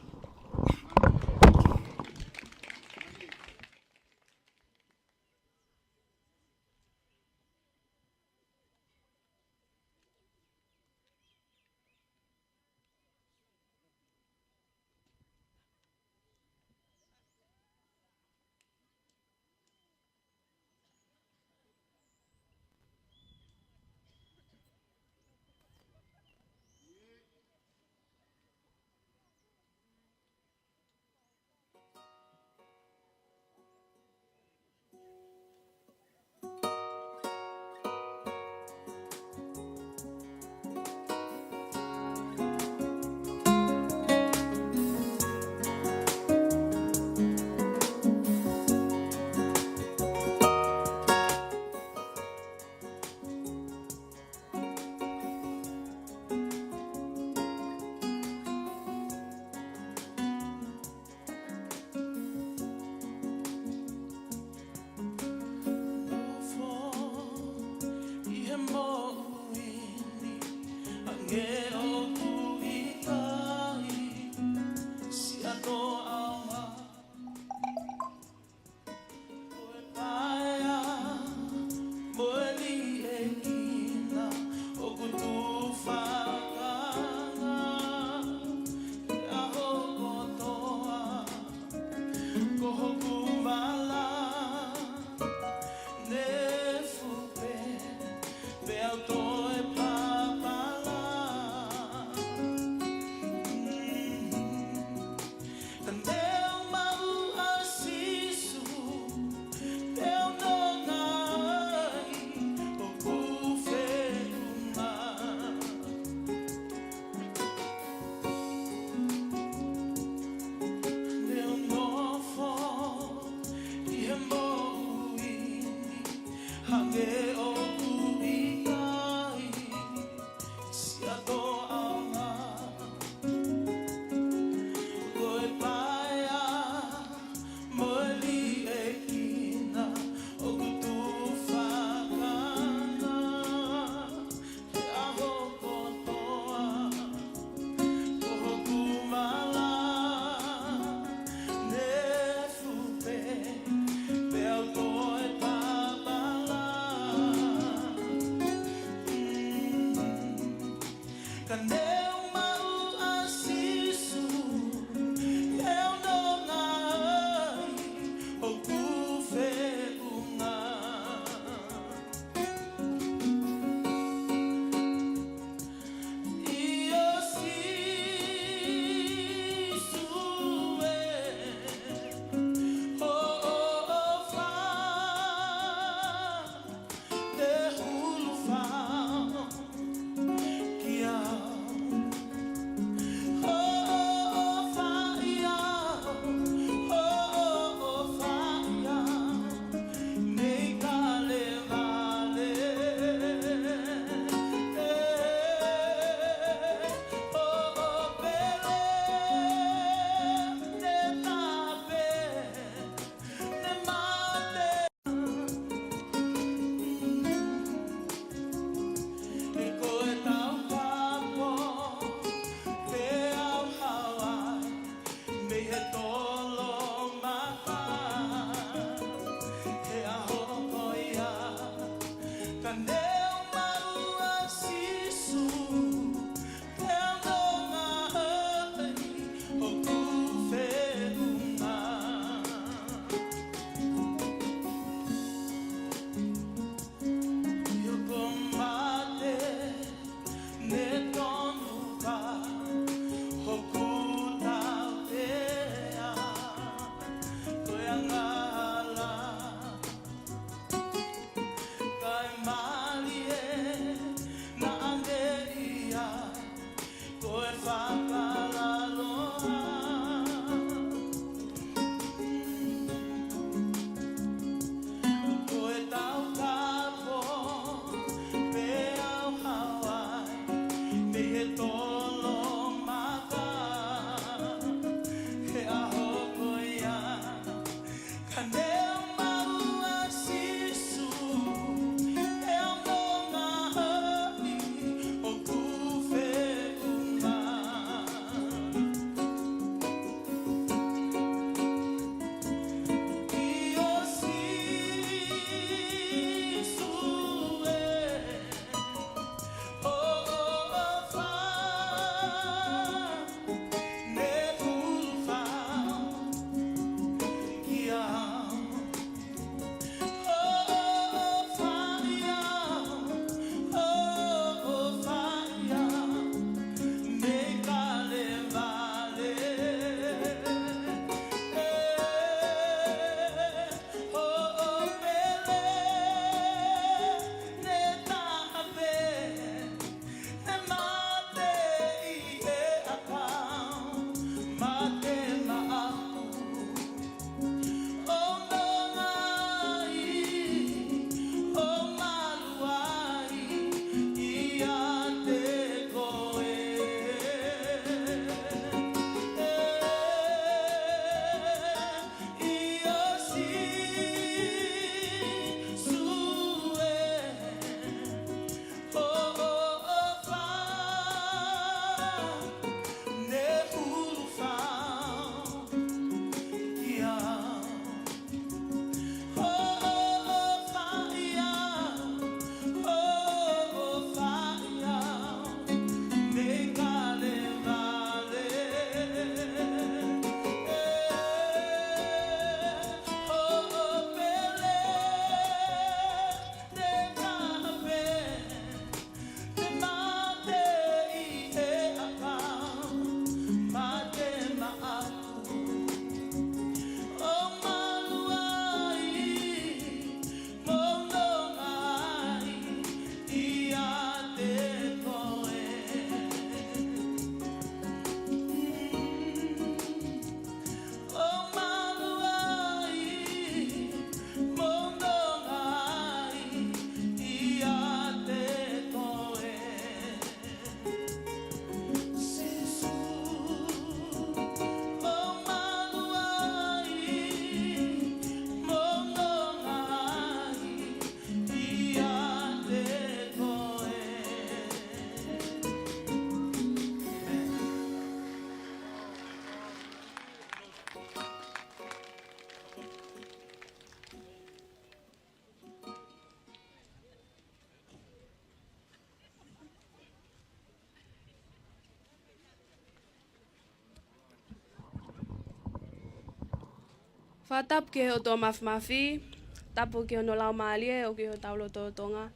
Whātapu ke o tō mawhimafi, tapu ke o no lau maalie o ke o taulo tō tonga,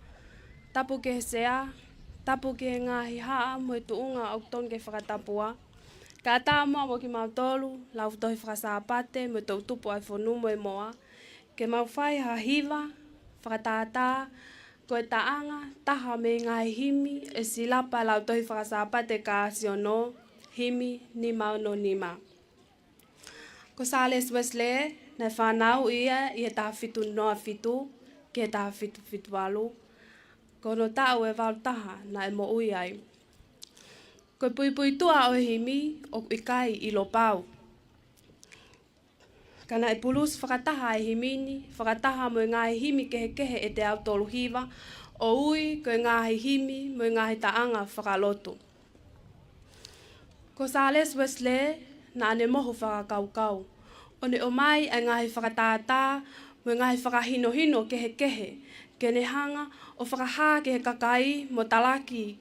tapu ke sea, tapu ke ngāhi haa mo e tuunga o tōn ke whakatapua, ka tā mua mo ki mau tōlu, Lautohi Faka-Sapate mo tō tupu ai whonu mo e moa, ke mau whai ha hiva, whakatātā, ko e taanga, taha me ngai himi, e silapa Lautohi Faka-Sapate ka siono, himi ni mau no ni mau. Ko Siasi Uesiliana, na whanau ia i e taha whitu noa whitu, ke e taha whitu walu. Ko no tau e taha na e mo ui ai. Ko pui tua o himi o ikai i lo pau. Kana e pulus whakataha e himini, whakataha mo ngāhi himi kehe e te au tolu hiva, o ui ko ngāhi himi mo ngāhi taanga whakalotu. Ko Siasi Uesiliana, na ane mohu whakakaukau. O ne o mai ai ngahi whakatātā, mo ngahi whakahino kehe, ke ne hanga o whakahā ke he kakai mo talaki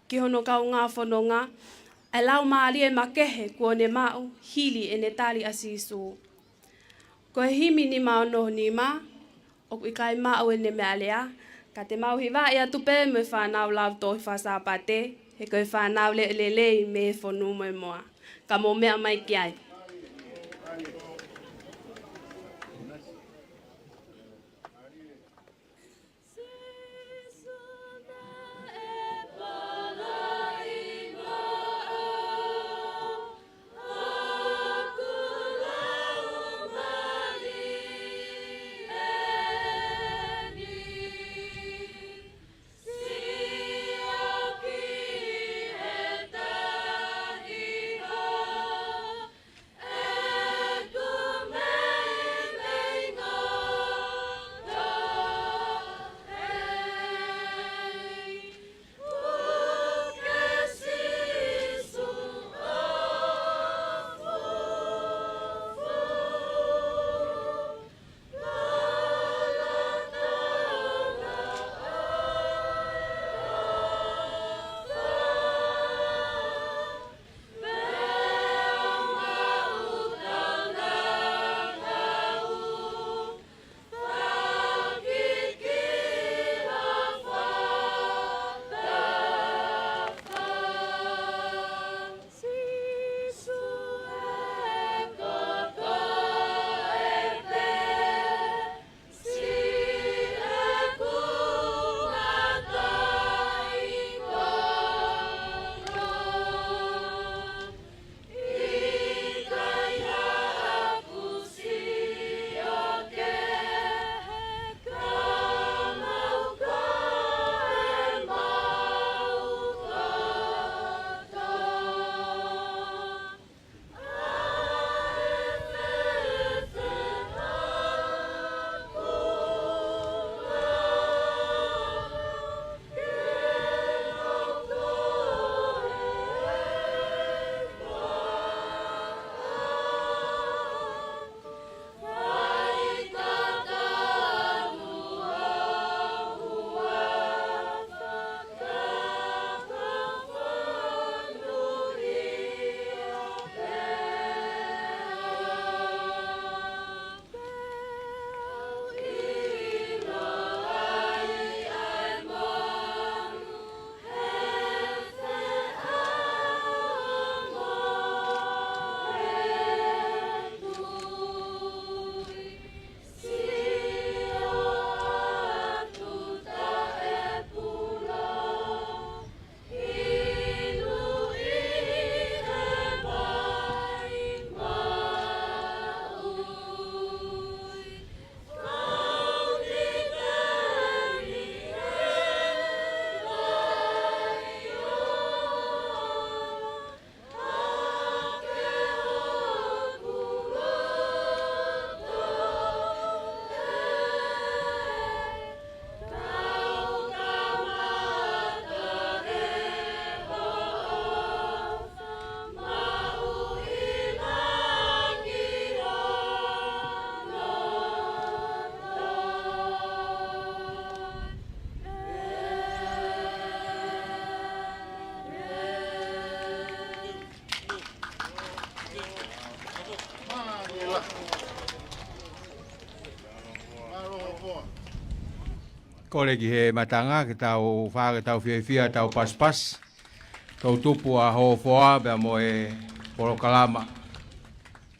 ki hono kau ngā whanonga, ai lau maali e makehe kua ne mau hili e ne tali asisu. Ko he himi ni mau no ni ma, o i kai mau e ne mea lea, ka te mau hiwa i atupe me whanau Lautohi Faka-Sapate, he koe whanau le me e whonu mo e moa. Ka mo mea mai ki ai. Go! kole ki he matanga ki tau whāke tau whiawhia tau paspas. Tau tupu a ho foa bea mo e porokalama.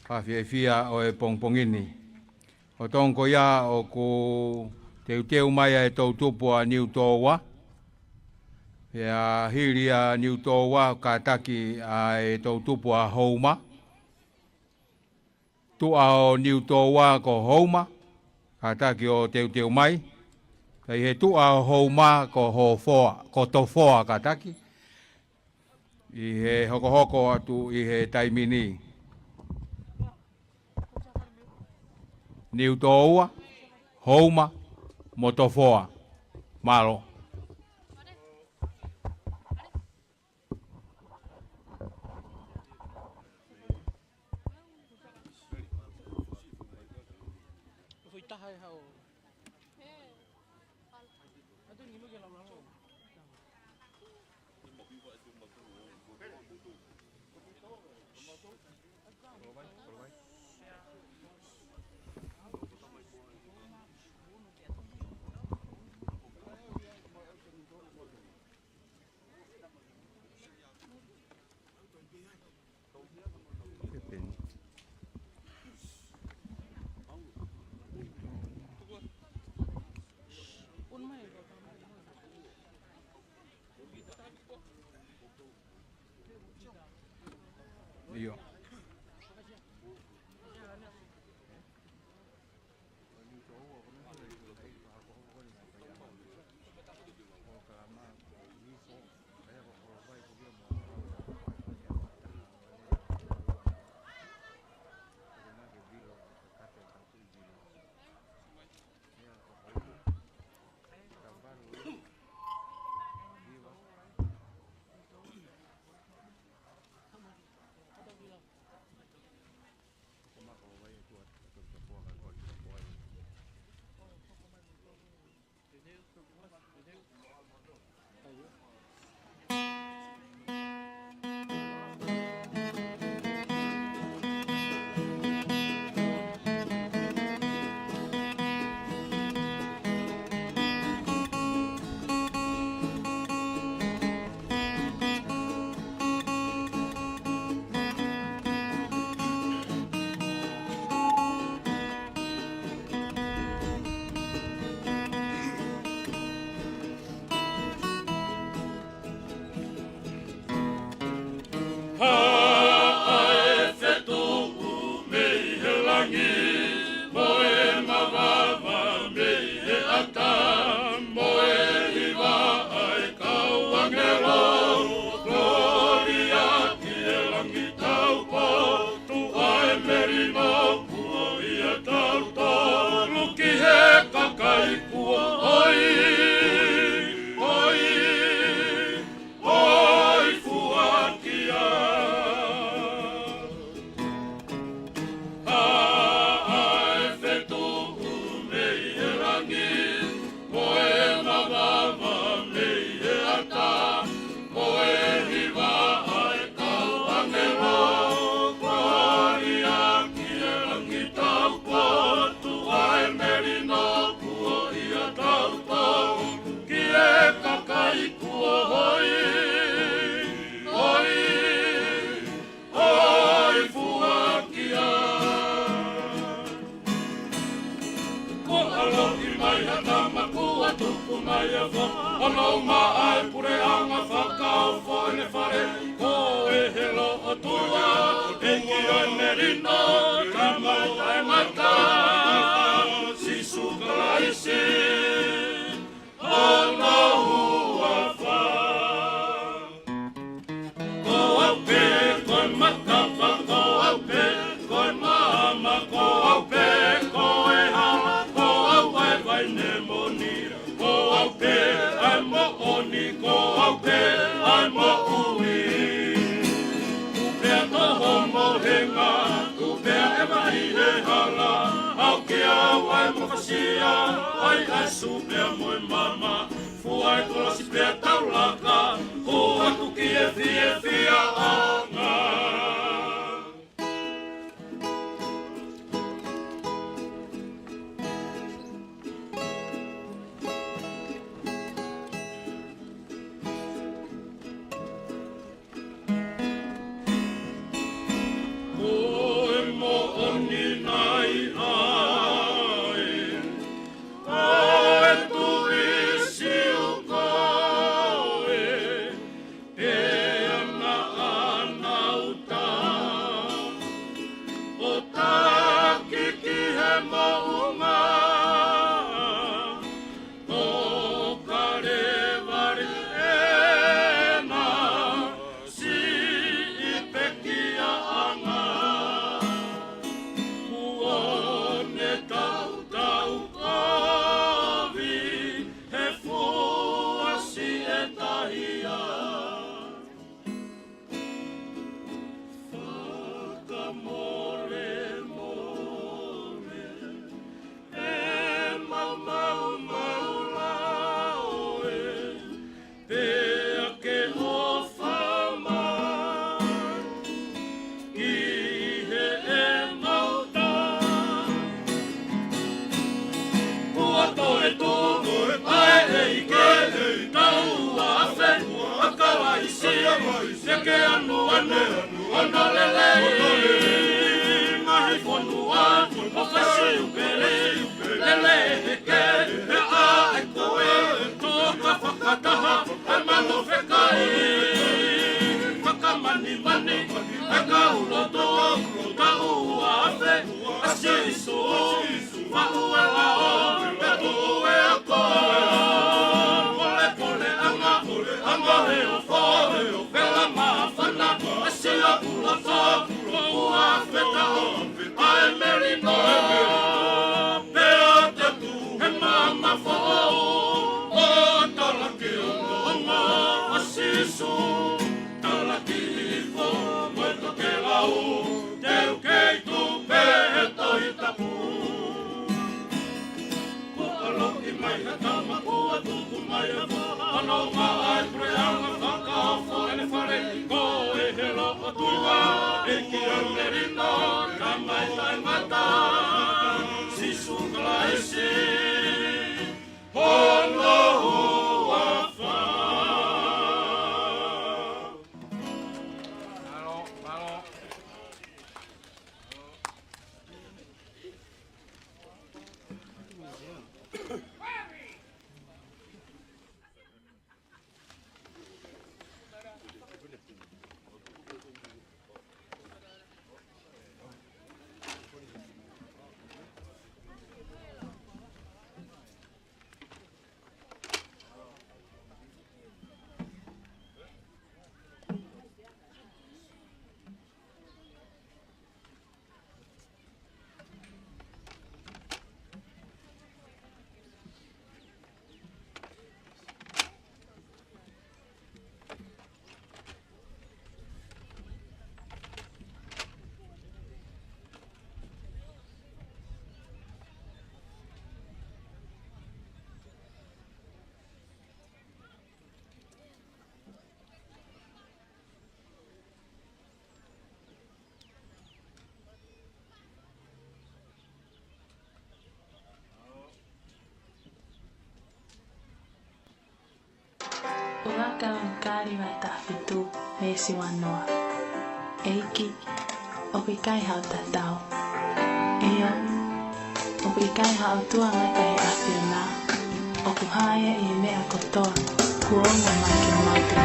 Whawhiawhia o e pongpongini. O tongo ia o ku teu mai e tau tupu a New Towa. Pea hiri a New Towa ka taki a e tau tupu a Houma. Tu a o New Towa ko Houma. Ka taki o teu mai. Kai he tu a Houma ko ho foa, ko to foa ka taki. I he hoko atu i he taimini. New Towa, Houma, Motofoa, Malo. Iyo. ke anu ane, ono lele, mahi fonua, o fasi upele, lele ke, e a e koe, toka whakataha, e mano whekai, whakamani mani, e ka uloto, ka ua afe, a siso, wahua lao, e ue a koe, pole pole anga he o fōre, vela mawhana, a sia uloto, ua wheta o, ai merino, pea te tu, he mama fō, o talaki o ngongo, a siso, talaki fō, moeto ke lau, teu kei tu pe he toi tapu. Kualo i mai he tama kua tuku mai he fō, ano ngā ai preanga whakao fō ene whare, ko e he loko tuiwa, e ki au merino, ka mai tai mata, sisu kalaisi, ono hua wha. Uaka kari wa tafitu me siwanoa. Eiki, okikai hau tatau. Eo, okikai hau tuanga tahi afiuna. Okuhaya i mea kotoa, kuonga maki maki.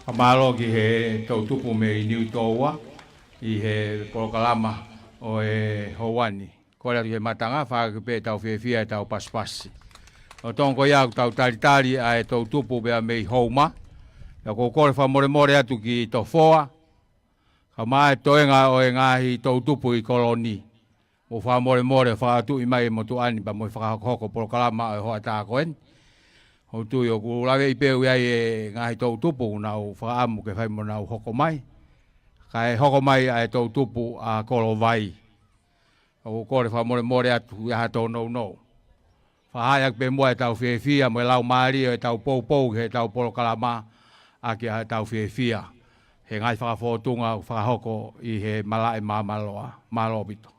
Kamalo ki he tautupu me i Niu Toua, i he polokalama o e Houani. Kore atu he matanga, whakakipe tau whiawhia e tau paspasi. O tongo iau tau taritari a e tautupu bea me i Houma. Ia ko kore wha more atu ki Tofoa. Ka mai toenga o e ngahi tautupu i koloni. O wha more wha atu i mai motu ani pa mo i whakahoko polokalama o e hoa tākoen. O tui o kulawe i peu iai e ngahi tautupu na o whaamu ke whai mo na o hoko mai. Ka e hoko mai a e tautupu a kolo vai. O kore wha more atu i aha tau no. Whahaiak pe mua e tau whiawhia mo e lau maari o e tau pou he tau polokalama a ki a tau whiawhia. He ngai whakawhotunga whakahoko i he malae mamaloa, malopito.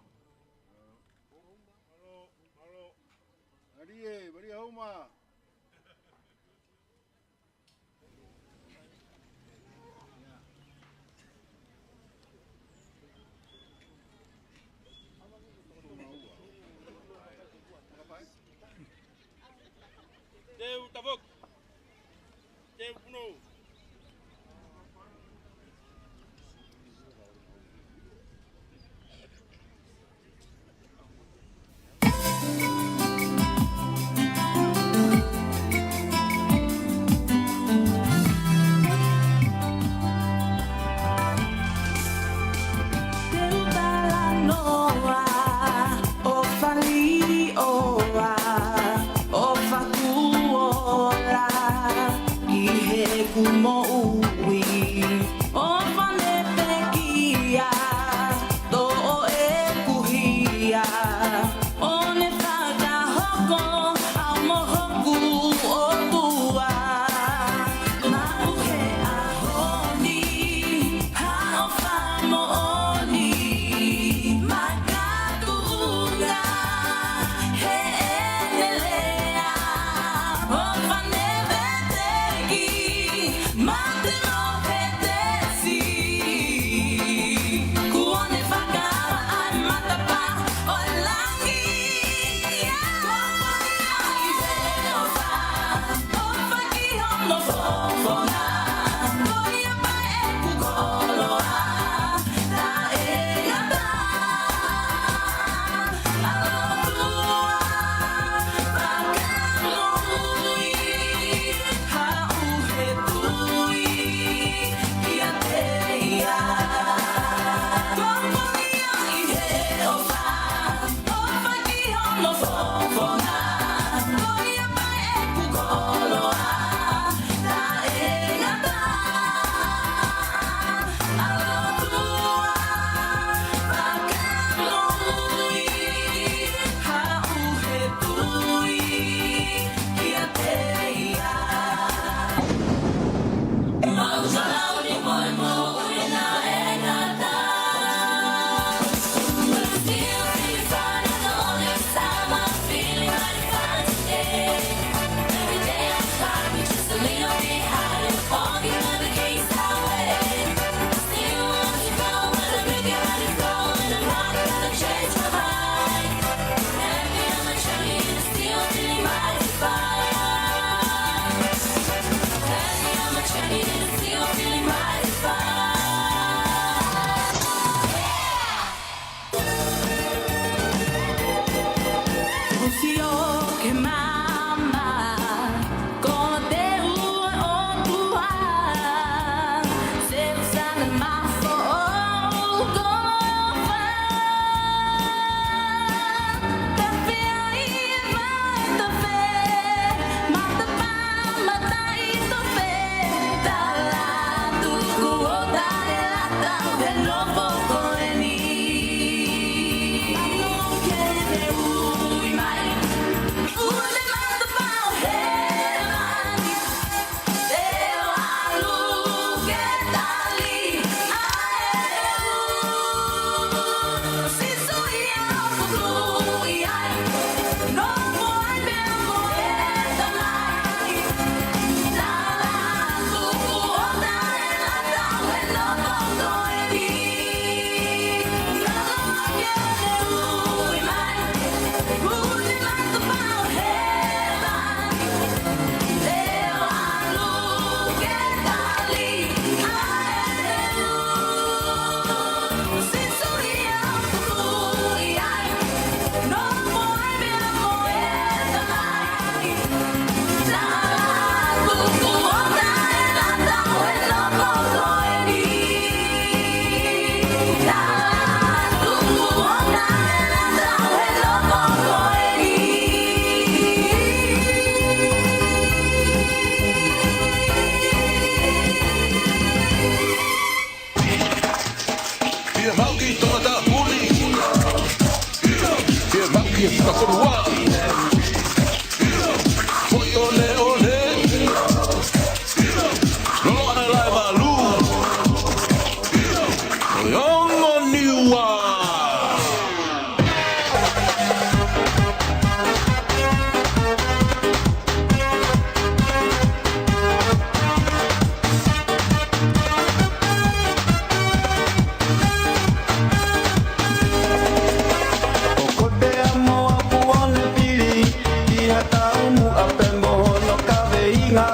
mu ape mono ka veinga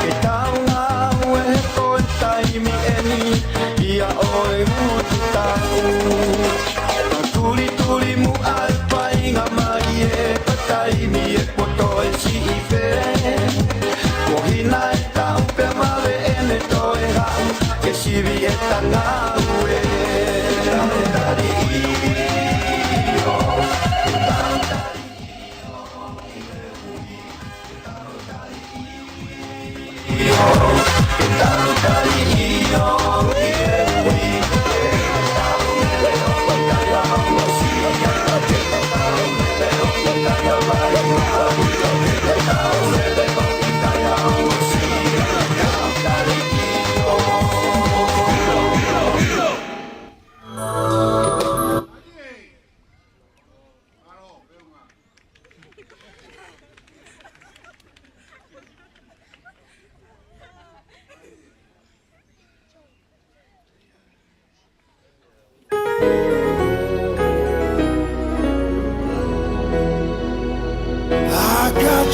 ke taunga ue koe taimi eni ia oe mutu tau tuli tuli mu ai painga mai e pataimi e poto e si i where ko hina e tau pe mare ene toe hau ke sivi e tanga ue tari iyo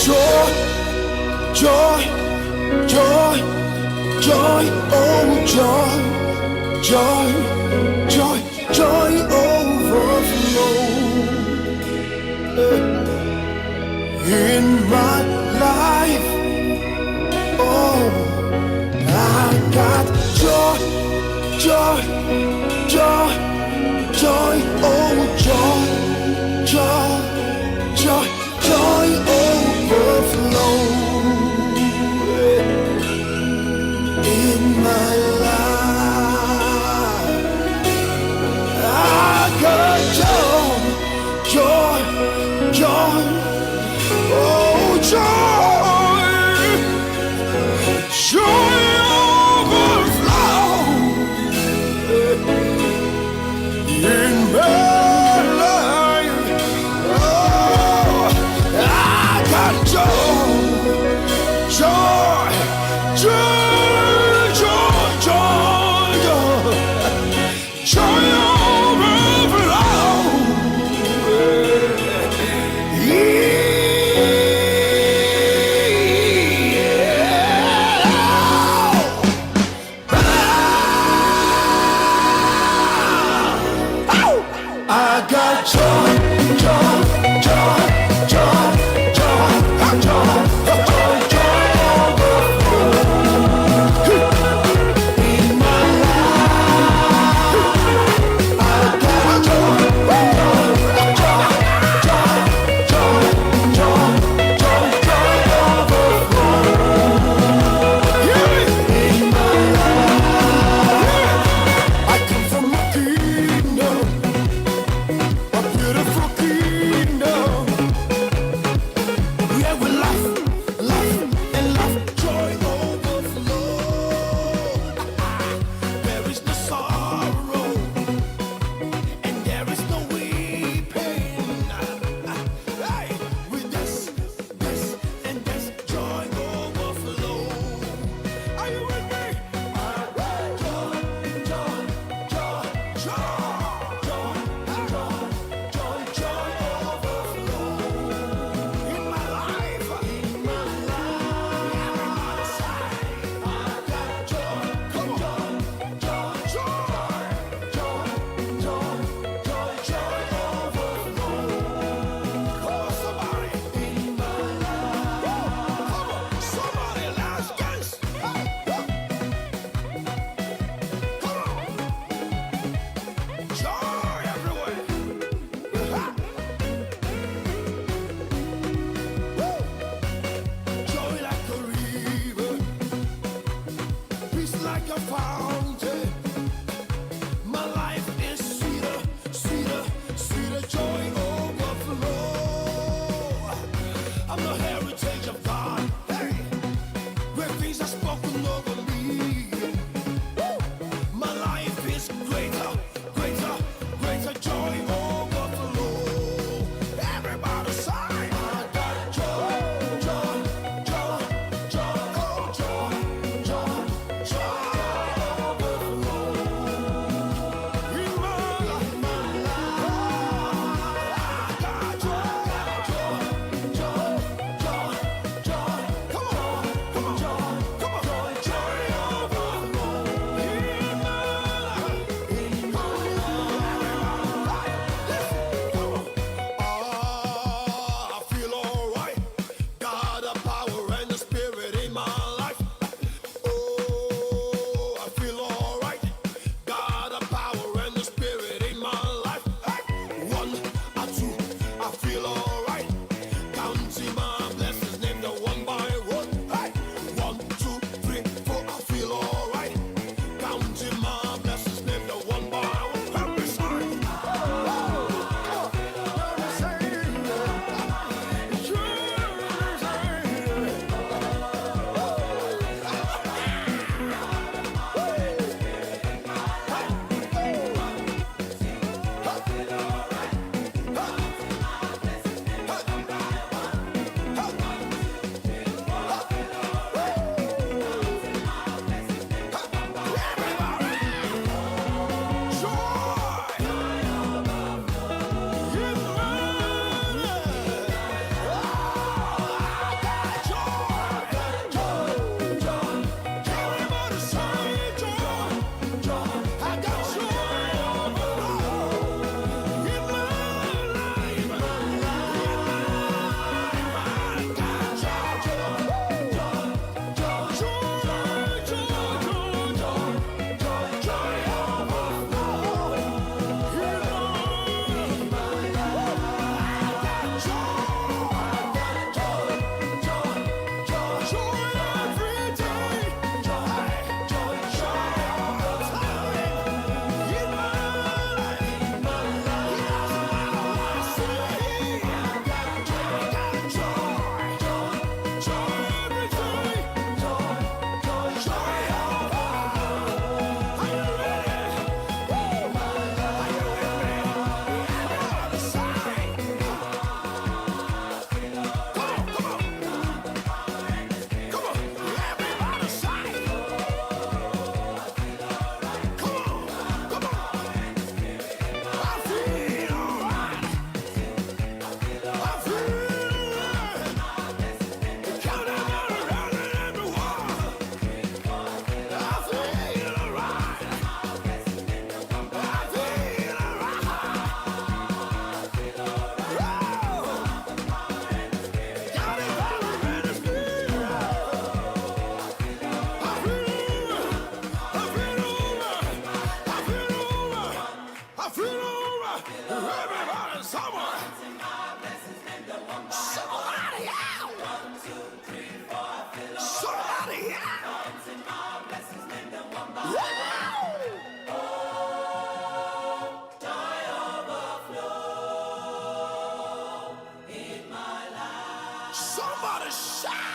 Joy, joy, joy, joy, oh joy, joy, joy, joy overflow in my life. Oh, I got joy, joy, joy, joy, oh joy, joy, joy, joy overflow in my life. I got joy, joy, joy, oh joy, joy overflow in my life. Oh, I got joy, joy, joy, joy, joy, joy, joy overflow. I got joy, joy, joy, joy, joy, joy, joy, joy overflow in my life. I got joy, joy, joy, joy, joy, joy, joy overflow in my life. I come from a kingdom, a beautiful kingdom, yeah, we laugh, laugh, and laugh, joy overflow. There is no sorrow, and there is no weeping. Hey, with this, and this, joy overflow. Are you with me? Joy, joy, joy, joy, joy, joy overflow in my life, everybody say, I got joy, come on, joy, joy, joy, joy, joy, joy overflow. Come on, somebody in my life, come on, somebody, let's dance, come on, joy everywhere. Joy like a river, peace like a fountain. My life is sweeter, sweeter, sweeter, joy overflow. I'm the heritage of God, hey, where things are spoken over me. My life is greater, greater, greater, joy overflow. Everybody say, I got joy, joy, joy, joy, oh joy, joy, joy overflow in my life, I got joy, joy, joy, Somebody shout!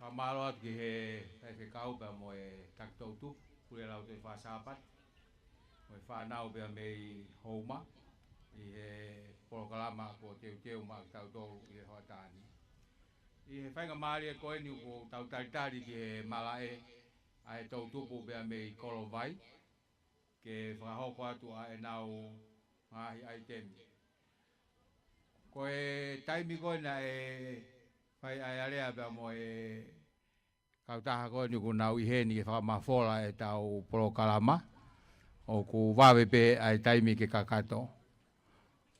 whakamalo atu ki he whai kau pia mo e Katoatu, pule Lautohi Faka-Sapate, mo e whanau pia mei houma, i he polokalama ko teu ma tautolu i he hoatani. I he whainga maari e koe ni ko tautaritari ki he malae, a he tautupu pia mei kolovai, ke whakahoko atu a e nau ngahi ai temi. Ko e taimi koe na e whai ai area pia mo e kautaha koe ni ku nau iheni ke whakamafola e tau polokalama, o ku wawe pe ai taimi ke kakato.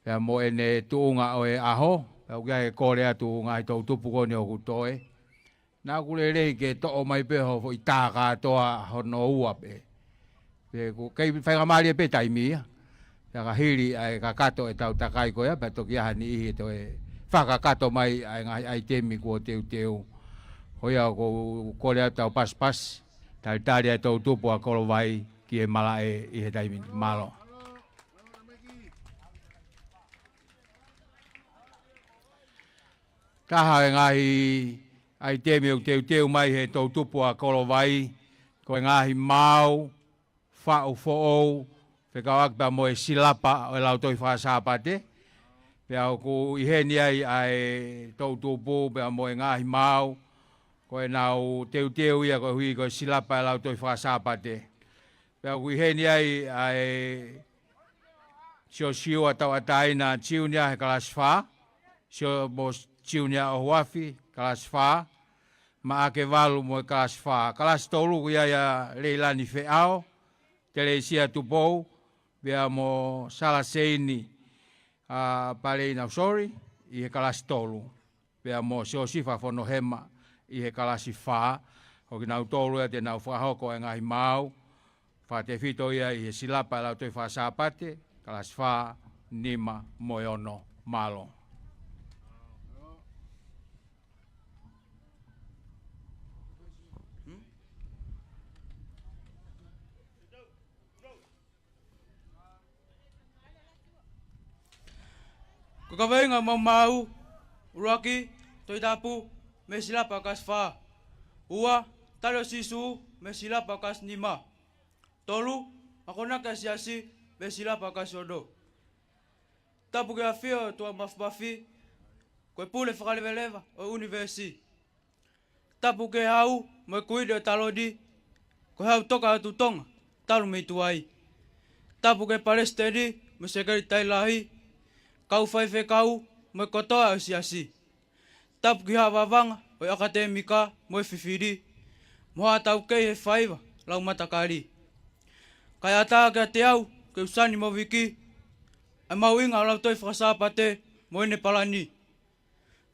Pia mo e ne tuunga o e aho, pia ukia e kore atu ngahi tautupu koe ni o ku toe. Nā kule rehi ke to'o mai pe ho i tā katoa hono ua pe. Pe ku kei whainga maari e pe taimi ia. Pia ka hiri ai kakato e tau takai koea, pia toki aha ni ihi to e whakakato mai ai ngahi ai temi kua teu. Hoia ko kore atu tau pas, tari ai tau tupu a kolovai ki e mala e i he taimi malo. Taha e ngahi ai temi o teu mai he tau tupu a kolovai, ko e ngahi mau, whao fo'ou, whekawak pia mo e silapa o e Lautohi Faka-Sapate, pia ku iheni ai tau tupu pia mo e ngahi mau, ko e nau teu ia ko hui ko silapa e Lautohi Faka-Sapate. Pia ku iheni ai sio a tau ataina tiunia he kalaswha, sio mo tiunia o huafi, kalaswha, ma ake walu mo e kalaswha. Kalastolu ku ia leilani feao, telesia tupou, pia mo salaseini pale ina sorry, i he kalastolu. Pia mo siosifa fono hema, i he kalasiwha, o ki nau tolu e te nau whahoko e ngahi mau, whate whito ia i he silapa e Lautohi Faka-Sapate, kalaswha, nima, moeono, malo. Ko ka wenga mau, uraki, Tongatapu, me silapa kas wha. Ua, talo sisu, me silapa kas nima. Tolu, ako naka siasi, me silapa kas odo. Tapu ke afio tua mafi, koe pule whakalewelewa o universi. Tapu ke hau, me kuide o talodi, koe hau toka atu Tonga, talu mei tuai. Tapu ke palestedi, me sekeri tailahi, kau whaife kau, mo kotoa o siasi. Tapu ki hawa wanga, o akademika, mo whiwhiri, mo hatau kei he whaiva, lau matakari. Kai ataa kia te au, ke usani mo wiki, ai mau inga o Lautohi Faka-Sapate, mo ene palani.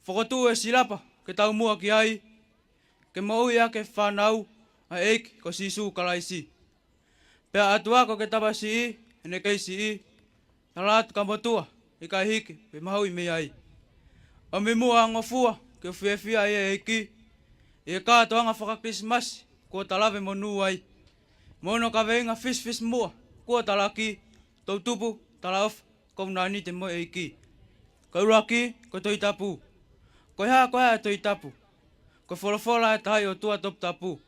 Whakotu e silapa, ke tau mua ki ai, ke mo ui ake whanau, a eiki ko sisu kalaisi. Pea atuako ke tabasi i, ene keisi i, talat kamotua, i kai hiki, pe mahui me ai. O me mua angofua, ke uwhiawhia e eiki, i e Katoanga whakakrismasi, kua talave mo nu ai. Mono ka veinga fish mua, kua talaki, tau tupu, talaof, kou nani te mo eiki. Kauraki, ko Tongatapu. Ko hea Tongatapu. Ko wholofola e tahi o tua Tongatapu.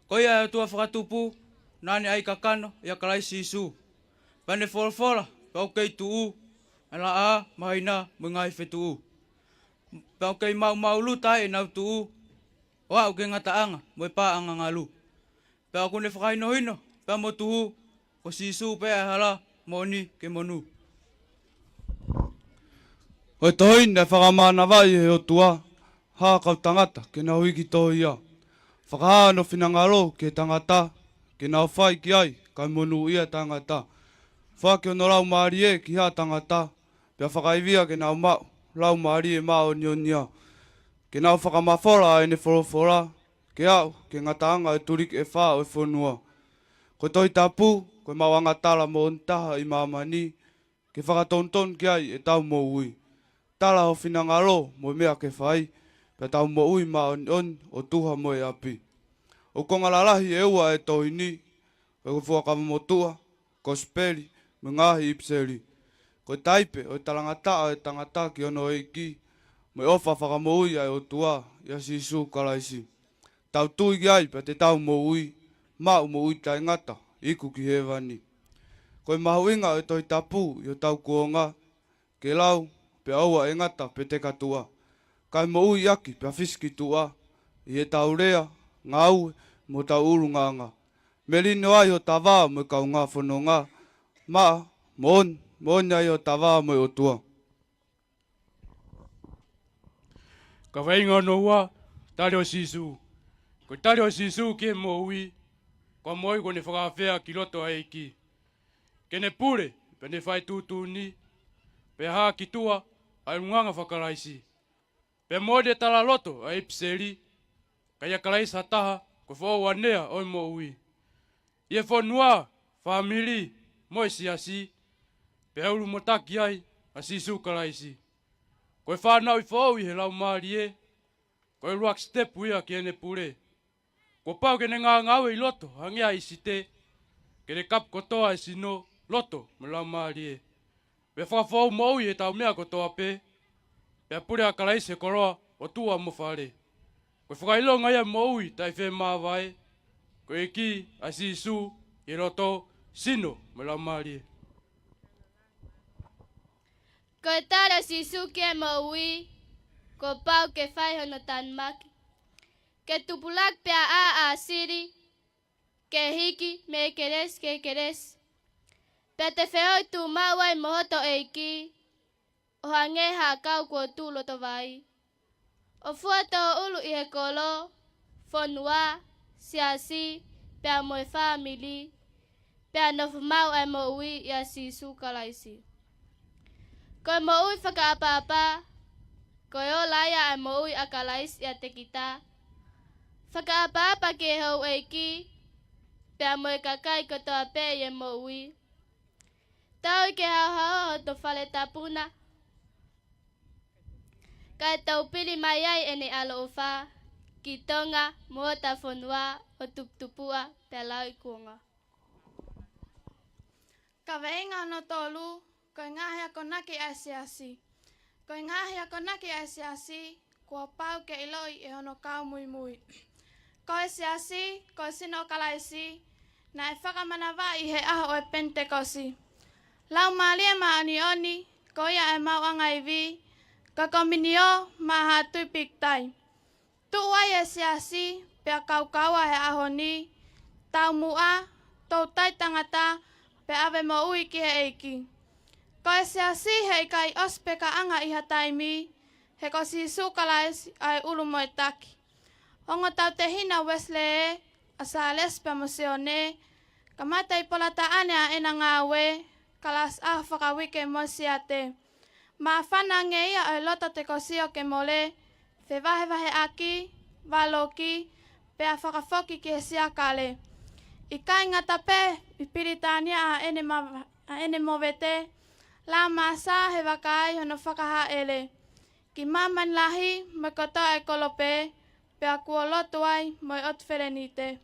Ko ia e tua whakatupu, nani ai kakano, ia kalaisi isu. Pane wholofola, pau kei tuu, ala a, mahaina, mungai whetuu. Pau kei mau luta e nau tuu, o au ke ngataanga, mo e paanga ngalu. Pau kune whakaino hino, pau mo tuu, ko sisu pea hala, moni ke monu. Oi tohina whakamana vai he o tua, hākau tangata ke nau hiki tohia. Whakahano whinangaro ke tangata, ke nau whai ki ai, kai monu ia tangata. Whake o no lau maari e ki hā tangata, pia whakaivia ke nau mau, lau maari e mao nionia. Ke nau whakamawhora e ne whorofora, ke au, ke ngataanga e turik e whao e whonua. Ko Tongatapu, ko mau angatala mo ontaha i mamani, ke whakatonton ki ai e tau mo ui. Tala ho whinangaro mo mea ke whai, pe tau mo ui ma o tuha mo e api. O kongalalahi e ua e tohini, pe ko whakamamotua, ko speli, me ngahi ipseli. Ko taipe o talangata e tangata ki ono eiki, mo e ofa whakamo ui ai o tua, ia sisu kalaisi. Tau tui ki ai pe te tau mo ui, mau mo ui tai ngata, iku ki he wani. Koe mahuinga e toi tapu i o tau kuonga, ke lau pe aua e ngata pe te katua. Kai mo ui aki pe fiski tua, i e tau rea, ngau mo tau urunganga. Me lino ai o tawa mo kau ngā whanonga, maa, mo ai o tawa mo o tua. Ka whainga noua, tare o sisu. Ko tare o sisu ke mo ui, ko moi ko ne whakawhea ki loto a eiki. Ke ne pure, pe ne whai tūtūni, pe haa ki tua, ai runganga whakaraisi. Pe mode tala loto a ipseri, ka ia karaisi hataha, ko whaua nea oi mo ui. Ie whanua, whamiri, moi siasi, pe auru motaki ai, a sisu karaisi. Koe whanau i whau i he lau maari e, koe ruak step uia ki ene pure. Ko pau ke ne ngā ngau i loto, hangia i site, ke ne kap kotoa i sino, loto, me lau maari e. Pe whawhau mo ui e tau mea kotoa pe, pe pure a karaisi e koroa, o tua mo whare. Koe whakailonga ia mo ui, tai whe maa vai, koe ki, a sisu, i roto, sino, me lau maari e. Ko tara si suke mo ui, ko pau ke whai hono tan maki. Ke tupulak pia a siri, ke hiki me keres ke keres. Pia te wheoi tu mawai mohoto eiki, o hange ha kau kua tu loto vai. O fuato ulu i he kolo, whanua, siasi, pia moe family, pia nofu mau e mo ui i a sisu kalaisi. Koe mo ui whakaapapa, koe o laia e mo ui akalais i a te kita. Whakaapapa ke hau eiki, pia moe kakai kotoa pe i e mo ui. Tau i ke hau hao o to whale tapuna. Kai tau pili mai ai ene alo uwha, ki Tonga, mohota whanua, o tuptupua, pia lau i kuonga. Ka weinga no tolu, koe ngahi ako naki ai siasi. Koe ngahi ako naki ai siasi, kua pau ke iloi e hono kau mui mui. Koe siasi, koe sino kalaisi, na e whakamanawa i he aho e pentekosi. Lau maalia maa oni oni, ko ia e mau anga i vi, ka kominio maa haa tupik tai. Tuai e siasi, pia kaukaua he aho ni, tau mua, tau tai tangata, pe ave mo ui ki he eiki. Ko e siasi he kai ospe ka anga iha taimi, he ko si sukalais ai ulu moe taki. Ongo tau te hina Wesley a sa lespe mosione, ka matai polata ane a ena ngawe, kalas ah whakawike mo siate. Ma whana nge ia ai loto te kosio ke mole, fe wahe wahe aki, waloki, pe a whakafoki ki he siakale. I kai ngata pe, i Piritania a ene movete, la masa he wakai hono whakaha ele. Ki maman lahi, me koto e kolope, pe a kua lotu ai, moi ot wherenite.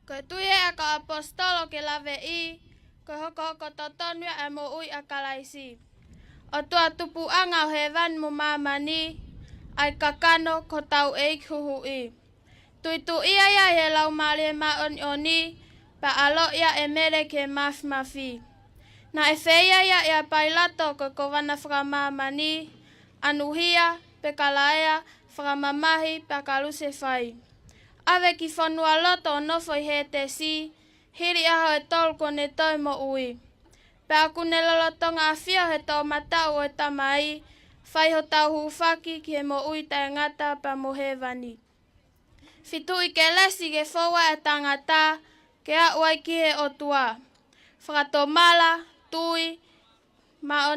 Ko tuie a ka apostolo ke lave i, ko hoko totonua e mo ui a kalaisi. O tua tupu anga o he van mo mamani, ai kakano ko tau eik huhu i. Tui tu ia ia he lau malie ma oni, pa alo ia e mere ke mafi. Na e feia ia ia pailato ko wana whakamamani, anuhia, pe kalaea, whakamamahi, pe kaluse whai. Ave ki whanua loto nofo i he te si, hiri aho e tolko ne toi mo ui. Pe aku ne lolotonga a fio he tau matau o tamai, whai ho tau hufaki ki he mo ui tai ngata pa mo he vani. Fitu i ke lesi ke whaua e tangata, ke a uai ki he o tua. Whakatomala, tui, ma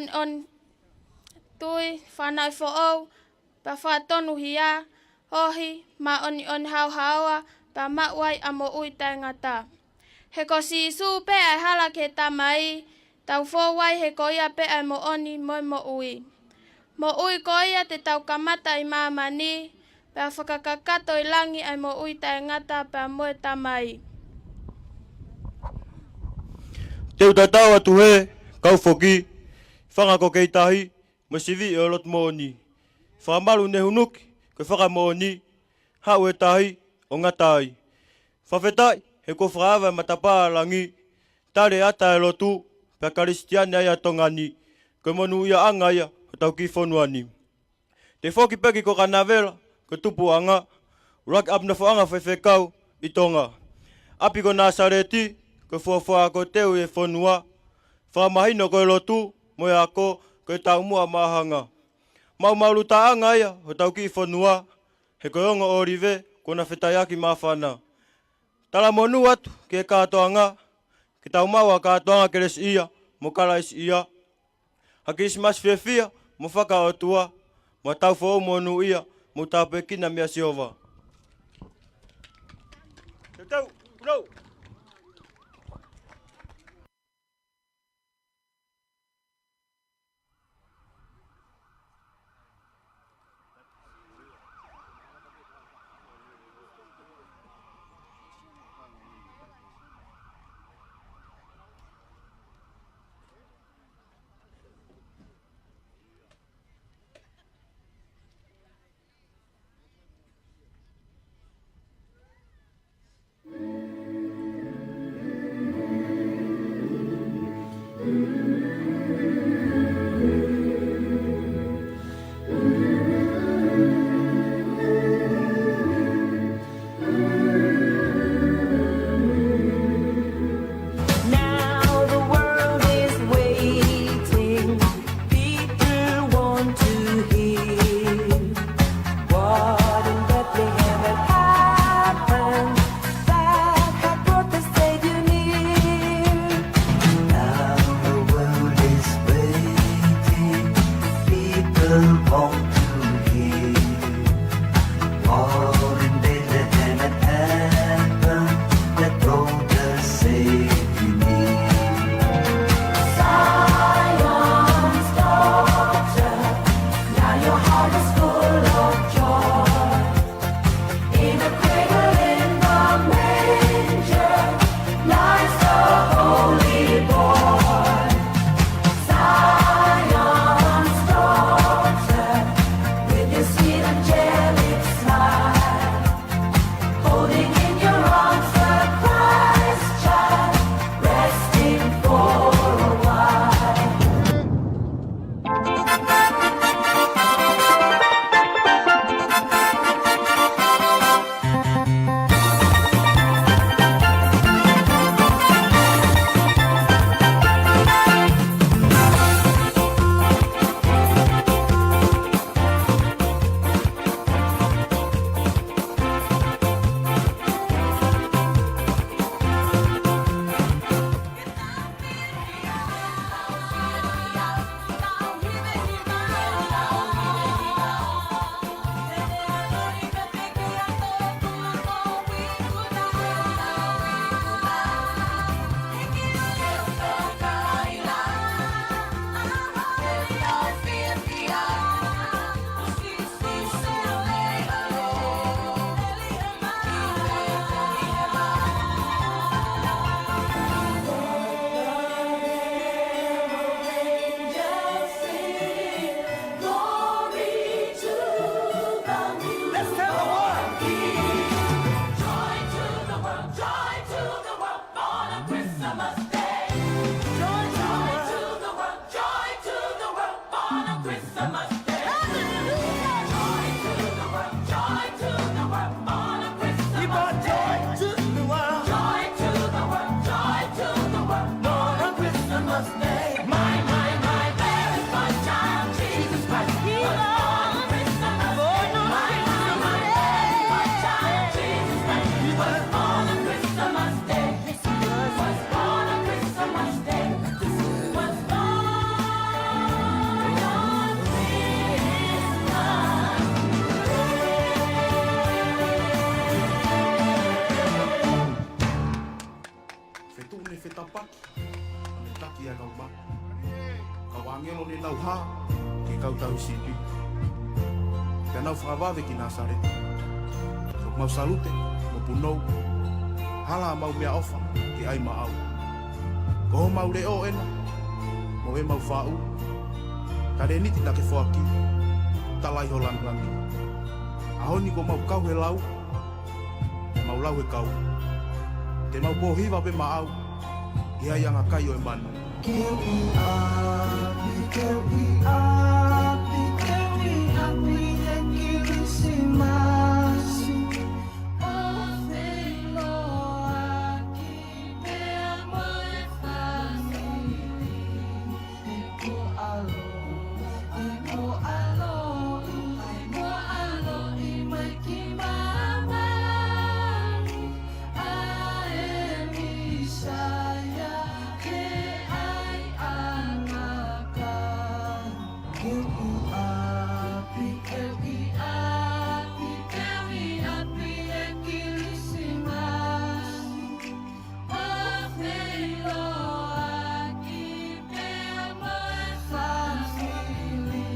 tui, whanau whoou, pa whakatonu hia, hohi, ma on hau haua, pa mauai a mo ui tai ngata. He ko si su pe ai hala ke tamai, tau whowai he ko ia pe ai mo oni moi mo ui. Mo ui ko ia te tau kamata i mamani, pe a whakakakato i langi ai mo ui tai ngata pe a moe tamai. Teu tatau atu he, kau whoki, whangako kei tahi, mo sivi e olot mo oni. Whamaru ne hunuki, ke whakamooni, hau e tahi o ngatai. Whawhetai, he ko whaawa matapā rangi, tare ata e lotu, pia karistiani ai a tongani, ke monu ia anga ia, o tau ki whonuani. Te whoki peki ko kanawela, ke tupu anga, uraki apna whaanga whewhekau i Tonga. Api ko Nasareti, ke whuawhua ko teu e whonua, whamahino ko e lotu, moe ako, ke tau mua mahanga. Mau maulu ta anga ia, o tau ki whonua, he ko ongo orive, kona whetaiaki mawhana. Tala monu atu, ke katoanga, ke tau maua katoanga keres ia, mo karais ia. Ha Christmas whiawhia, mo whakaotua, mo tau whao monu ia, mo tau pekina mea siova. Te tau, urau! Whakawave ki Nasaret. So mau salute, mo punou, hala mau mea ofa ki ai maau. Ko mau reo ena, mo e mau whau, kare niti na ke whaki. talai ho langi. Ahoni ko mau kau he lau, e mau lau he kau. Te mau po hiwa pe maau, i hai anga kai o e manu. Keu i api, keu i api, keu i api e kilisimasi. O wheloa ki mea moe whanili. E ko alo, e ko alo, e ko alo i mai ki mamani. A e Misaya, ke ai anaka. Keu i api, keu i api, keu i api e kilisimasi. O wheloa ki mea moe whanili.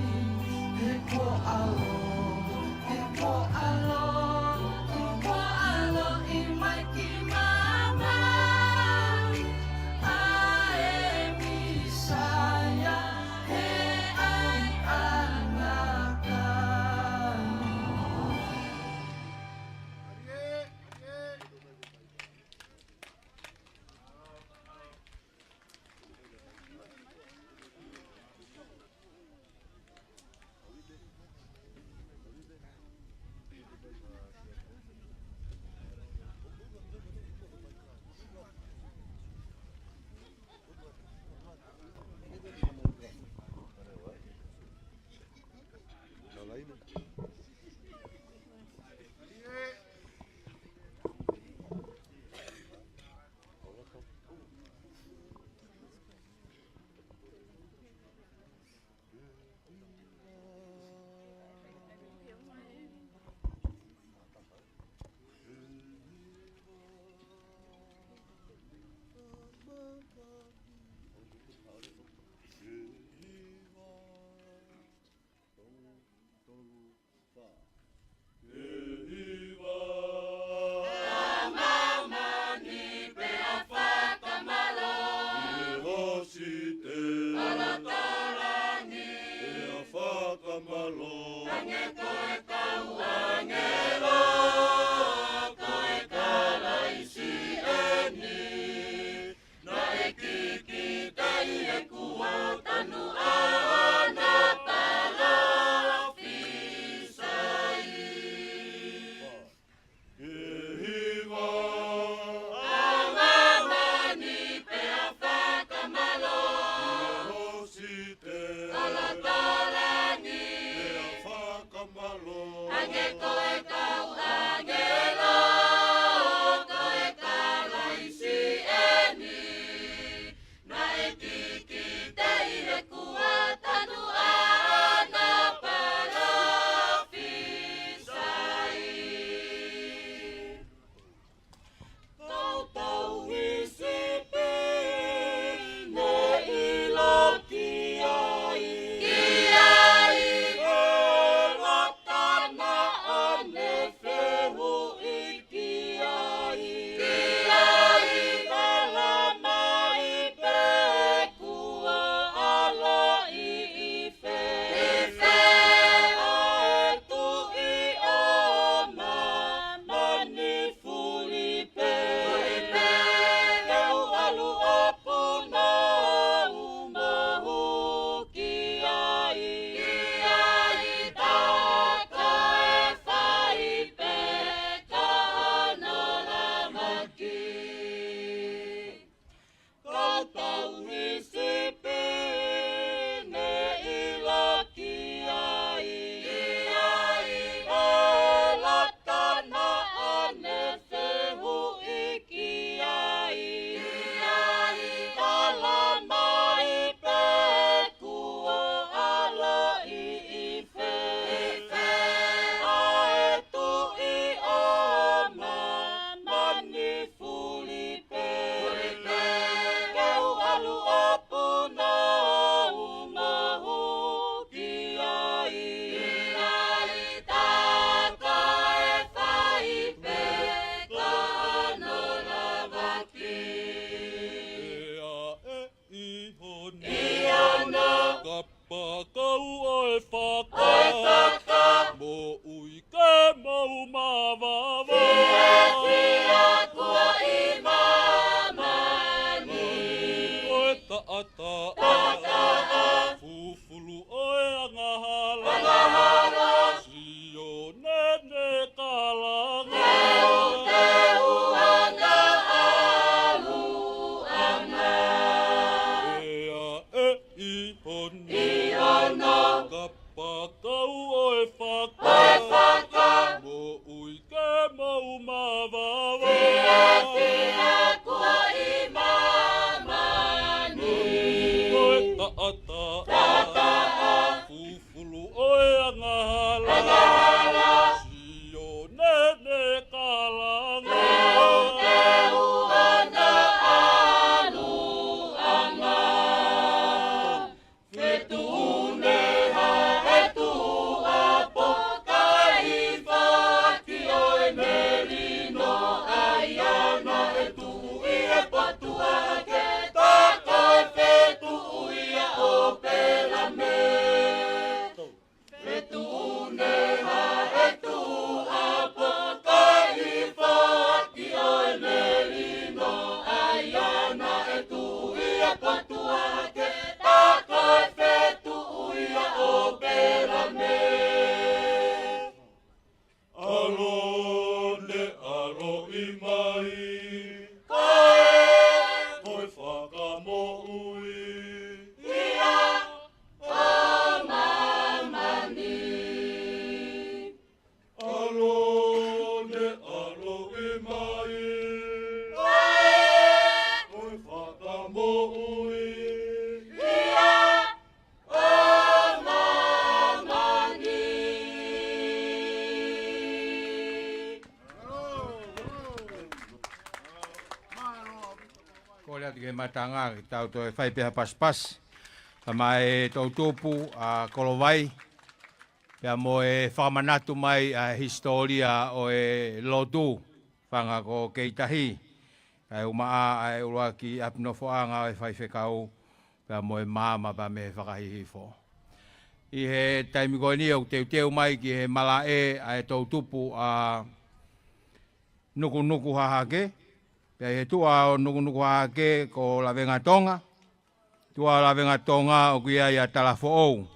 E ko alo, e ko alo, e ko alo i mai ki mamani. A e Misaya, he ai anaka. Oi, Faka! Pakau oe whaka Mo ui ke mau mawawa Fia kua i mamani Oe taata Fufulu oe angahala Sio nene kalanga Keu ana alu anga Fetune ha etu apo kai whaki oe merino aiana etu ia patua ke takai fetu ia o pela me Fetune ha etu apo kai whaki oe merino aiana etu ia patua ke takai fetu ia o pela me Alone alo i mai Koe Koe whakamo'ui ia o mamani Alone alo i mai Koe whakamo'ui ia o mamani Ko lea tike matanga ki tau toi whai peha paspas. Kama e tau tōpu a Kolowai. Pea mo e whakamanatu mai a historia o e lotu. Whanga ko keitahi. Kai umaa a e urua ki apinofo anga e whai whekau. Pea mo e māma pa me whakahihi fo. I he taimi koe ni au teu mai ki he mala e a e tau tupu a nuku hahake. Pea he tua o nuku hahake ko lawenga Tonga. Tua lawenga Tonga o kuia ia talafo ou.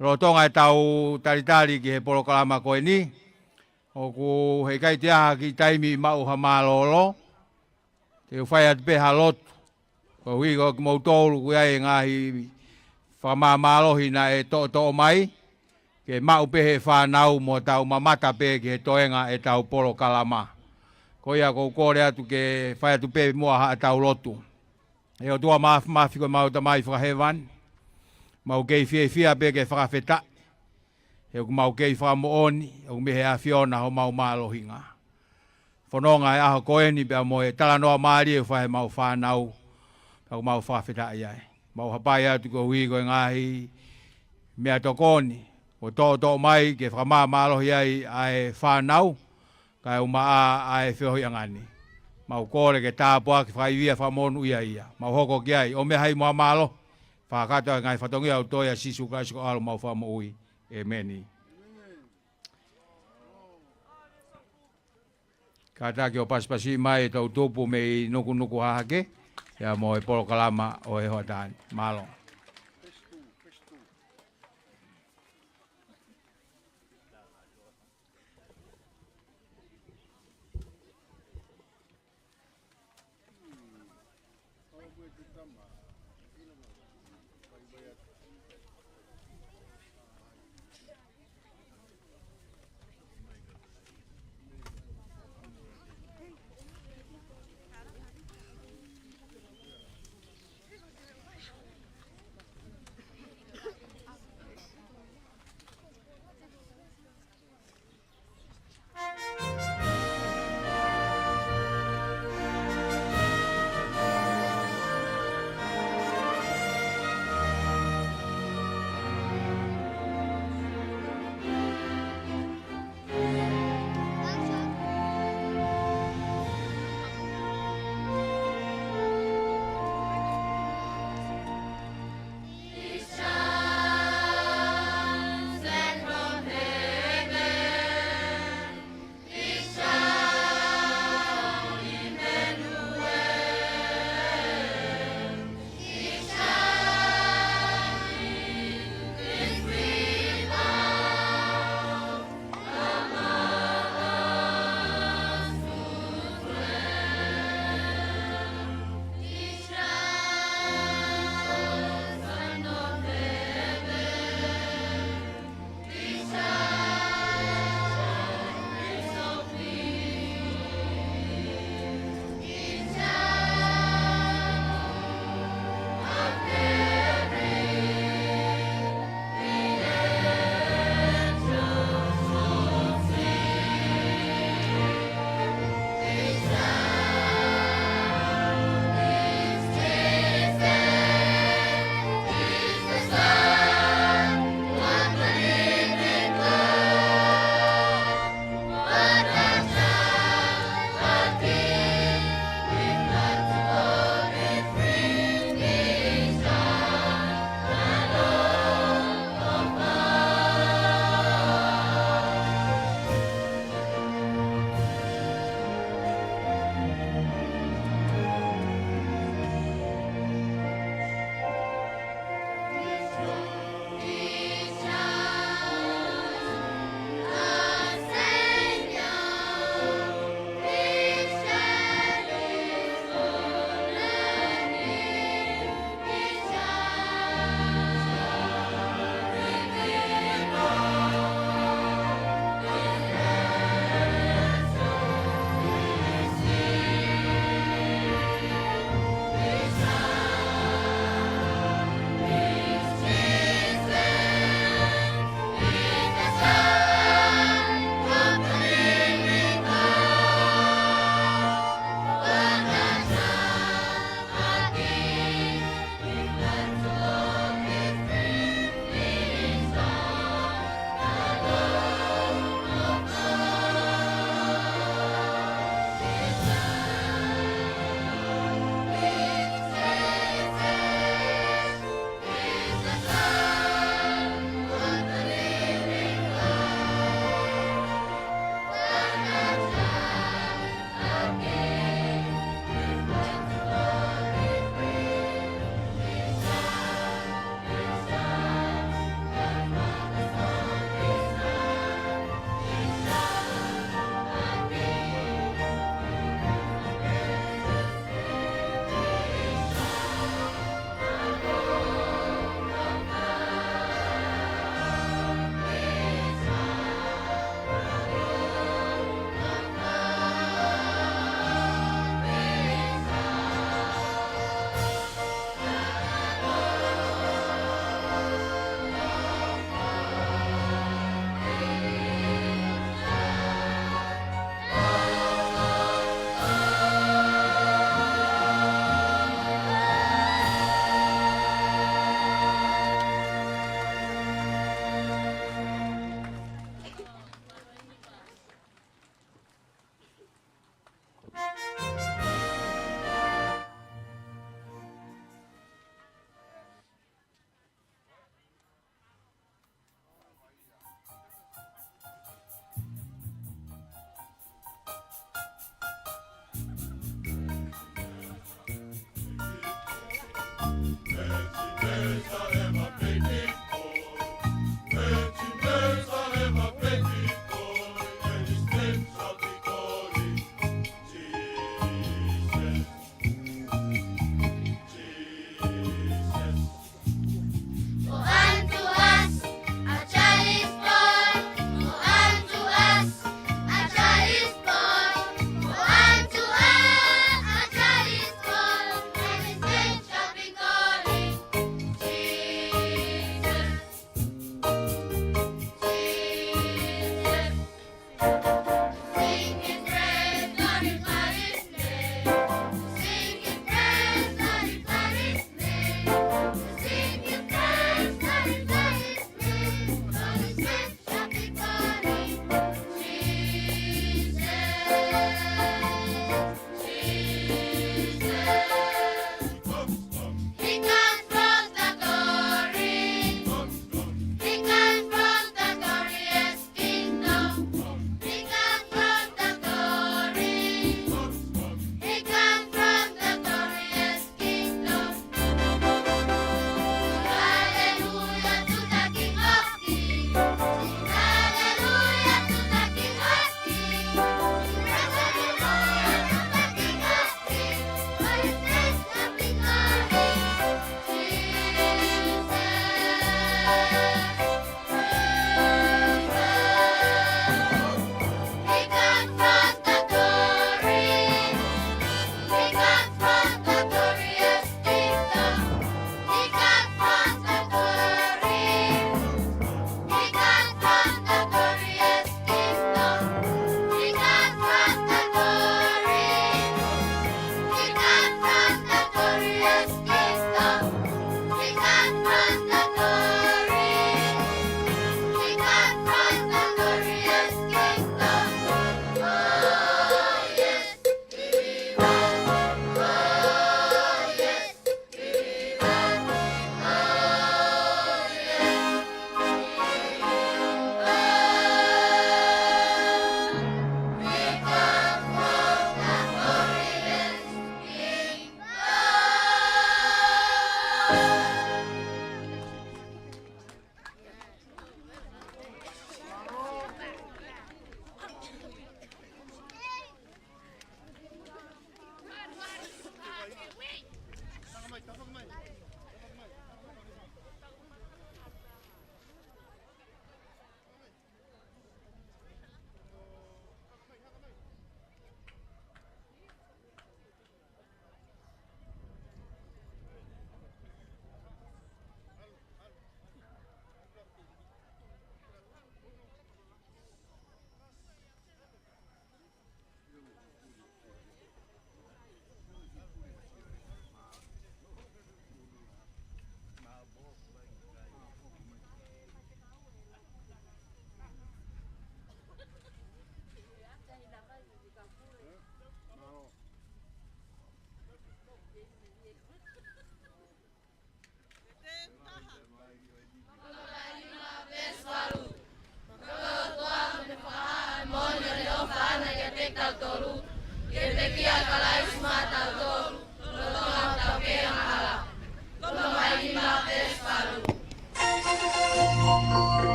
Ro Tonga e tau taritari ki he polokalama koe ni. O ku he kai te aha ki taimi mau ha malolo. Te uwhai atu peha lotu. Ko hui ko ki mautolu kuia e ngahi whamamalohi na e to mai. Ke mau pehe whanau mo tau mamata pe ki he toenga e tau polokalama. Ko ia ko kore atu ke whai atu pe mua ha tau lotu. E o tua maafi koe mau tamai whakahewan. Mau kei fia pe ke whakawheta. E o mau kei whakamooni. O mehe a Fiona ho mau malohinga. Whanonga e aho koeni pe mo e talanoa maari e whahe mau whanau. Pe o mau whakawheta iai. Mau hapai atu ko hui koe ngahi mea tokoni. O to mai ke whakamā malohi ai ai whanau. Kai umaa ai whiohi angani. Mau kore ke tāpua ki whaiwia whamonu ia. Mau hoko ki ai. O me hai mua malo. Whakatoa ngai whatongi au toia sisu kaisiko alo mau whamo ui. E meni. Kata ki o paspasi mai tau tupu me i nuku hahake. Ia mo e polokalama o e hoatani. Malo.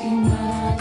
Iman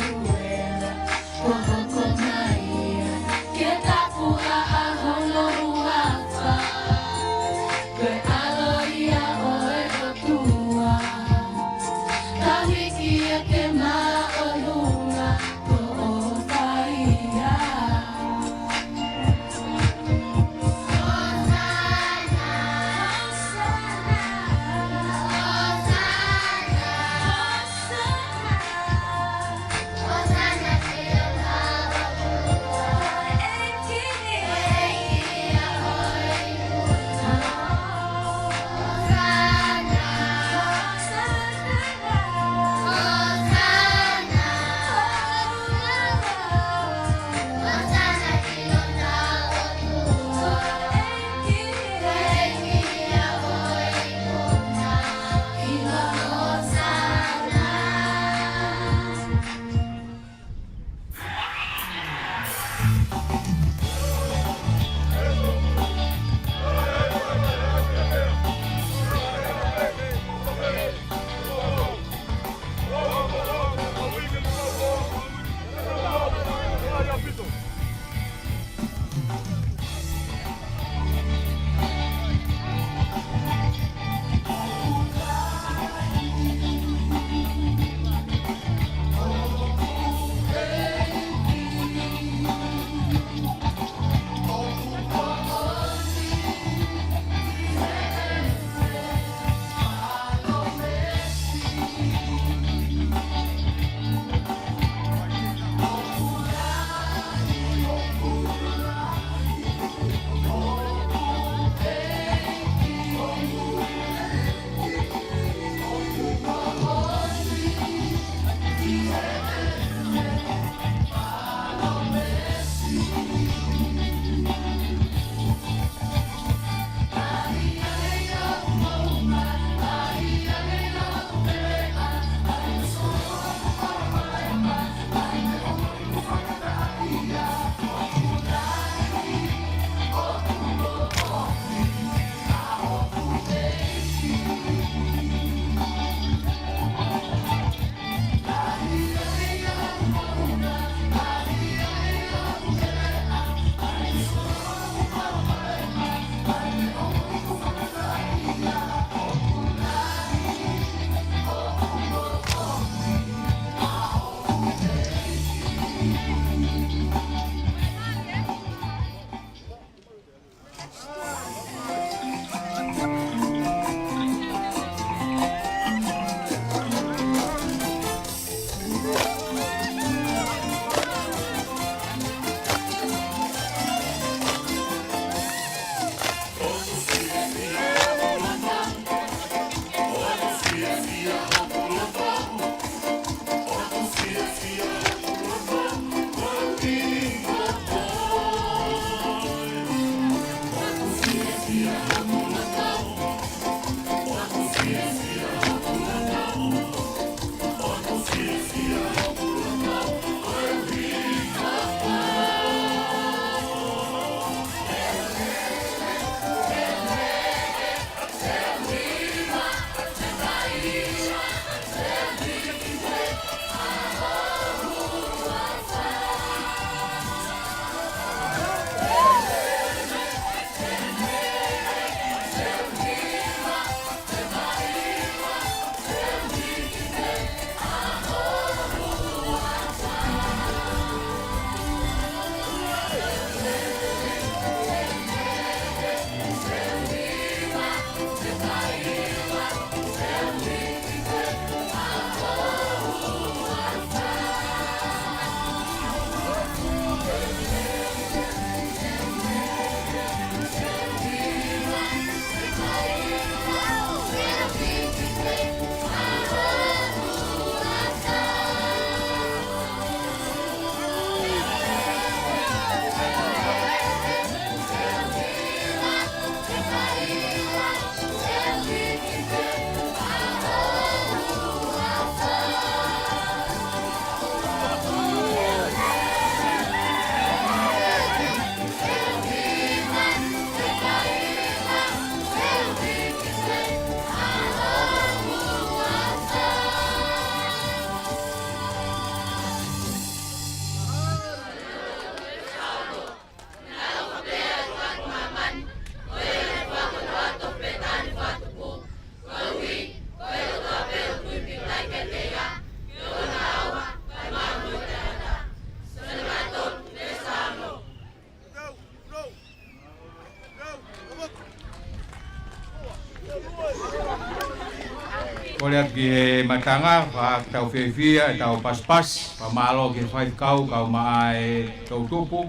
Kole atu ki he matanga, wha tau whiwhia, tau paspas, pa malo ki whai kau, kau maa e Tautupu,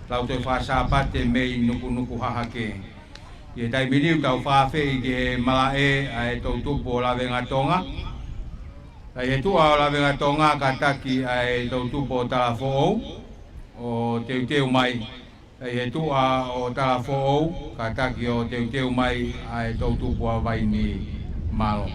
Lautohi Faka-Sapate mei nuku hahake. Ie tai miniu tau whawhi ki he mala e a e Tautupu o lawenga Tonga. Tai he tua o lawenga Tonga ka taki a e Tautupu o Talafo'ou, o teuteu mai. Tai he tua o Talafo'ou, ka taki o teuteu mai a e Tautupu a Waini Malo.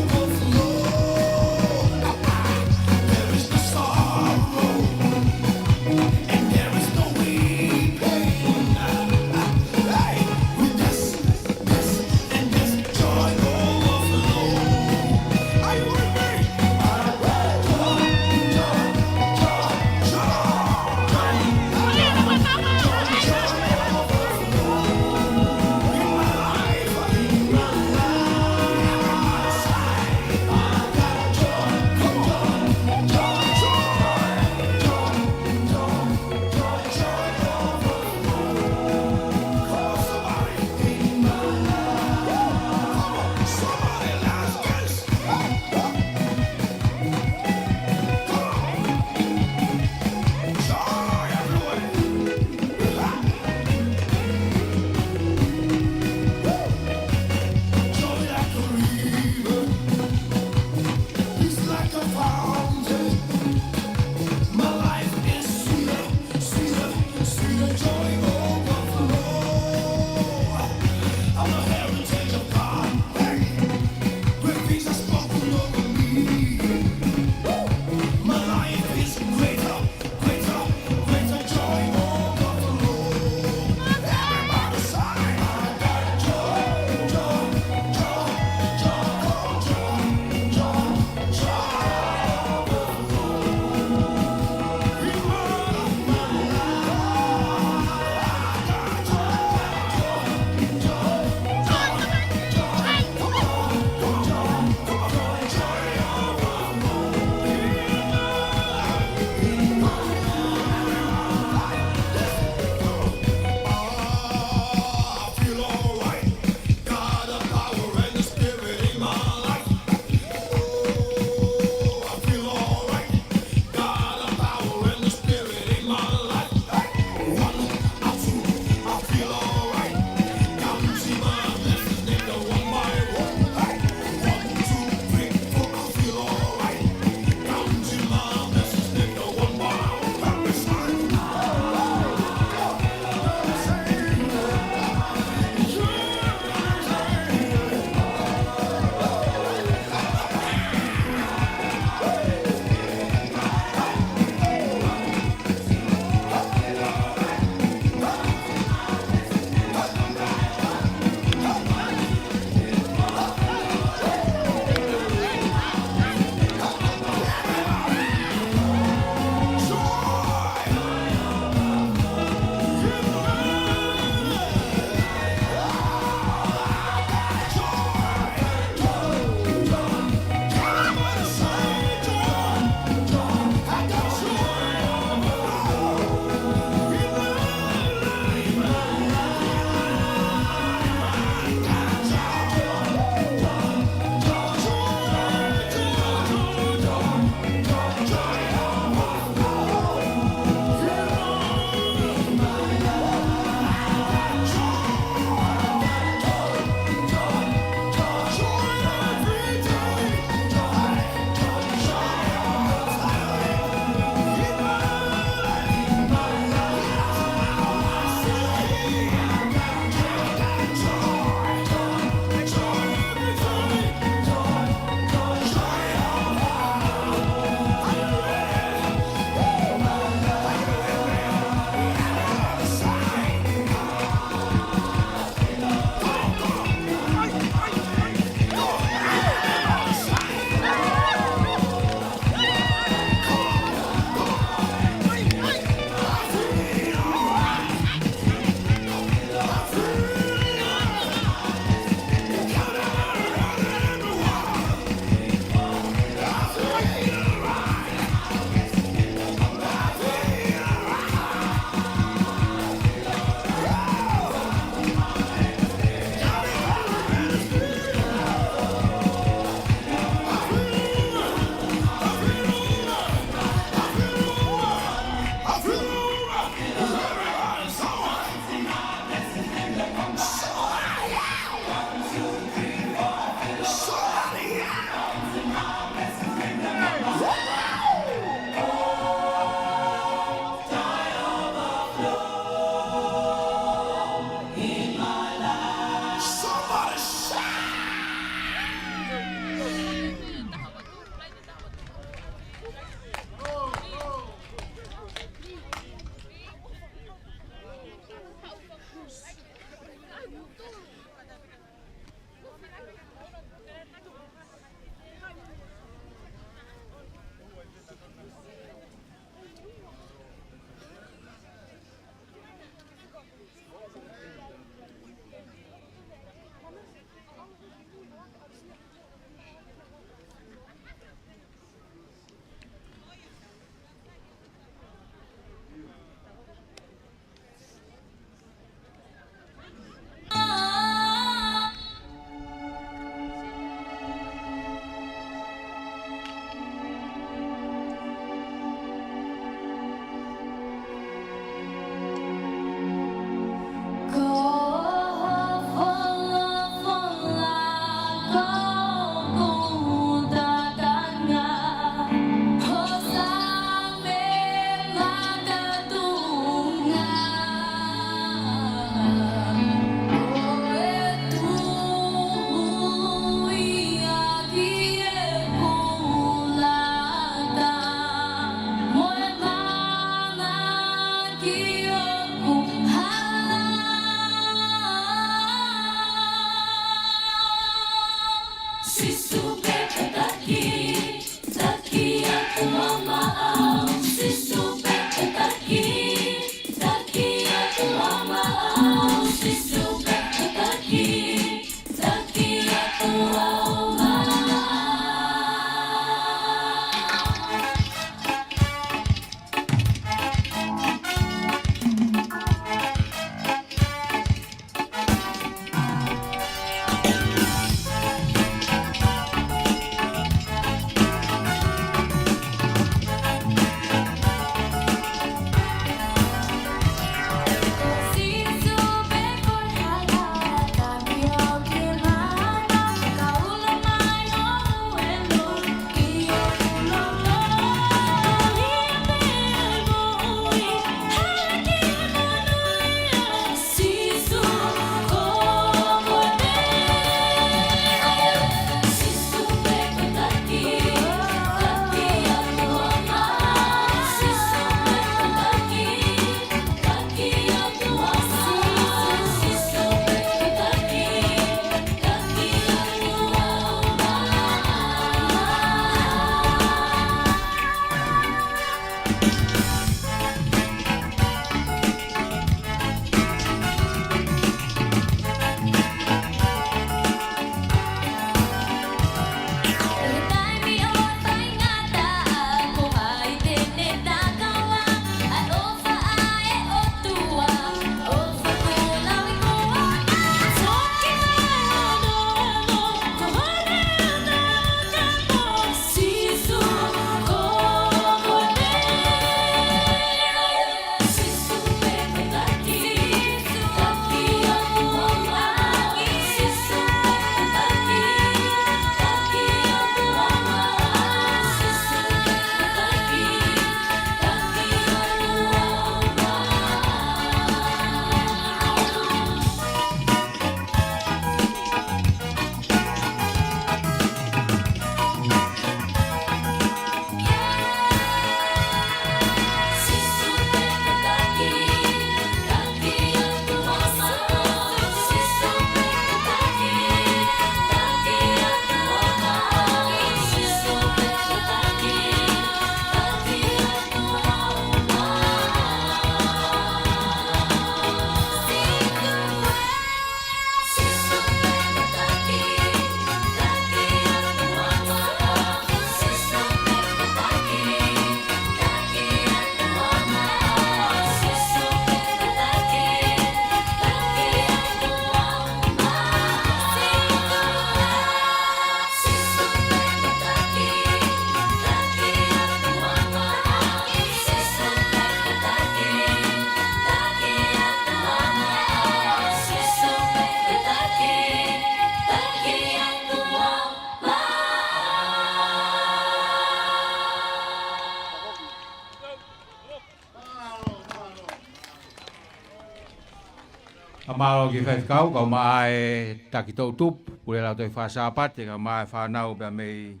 Kamalo ki whaikau, kau maae taki tau tup, pule Lautohi Faka-Sapate, ka maae whanau pia mei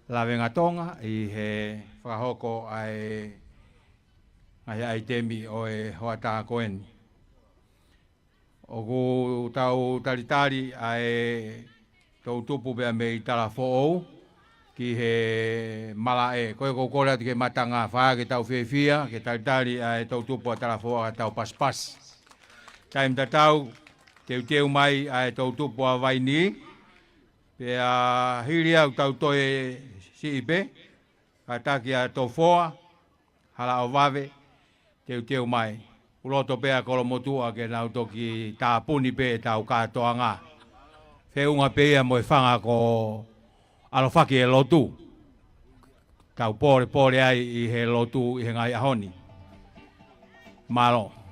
lawenga Tonga, i he whakahoko ai temi o e hoata koeni. O ku tau taritari ai tau tupu pia mei tala fo'ou, ki he mala e. Koe kore atu ke matanga whaa ke tau whiawhia, ke taritari ai tau tupu a tala fo'ou a tau paspas. Taim tatau, teu mai ai tau tupu a waini, pia hiri au tau toe si ipe, ka taki a tau foa, hala o wawe, teu mai. Uloto pea kolo motua ke nau toki tāpuni pe tau Katoanga. Whiunga pea mo e whanga ko alofaki e lotu. Tau pore ai i he lotu i he ngai ahoni. Malo.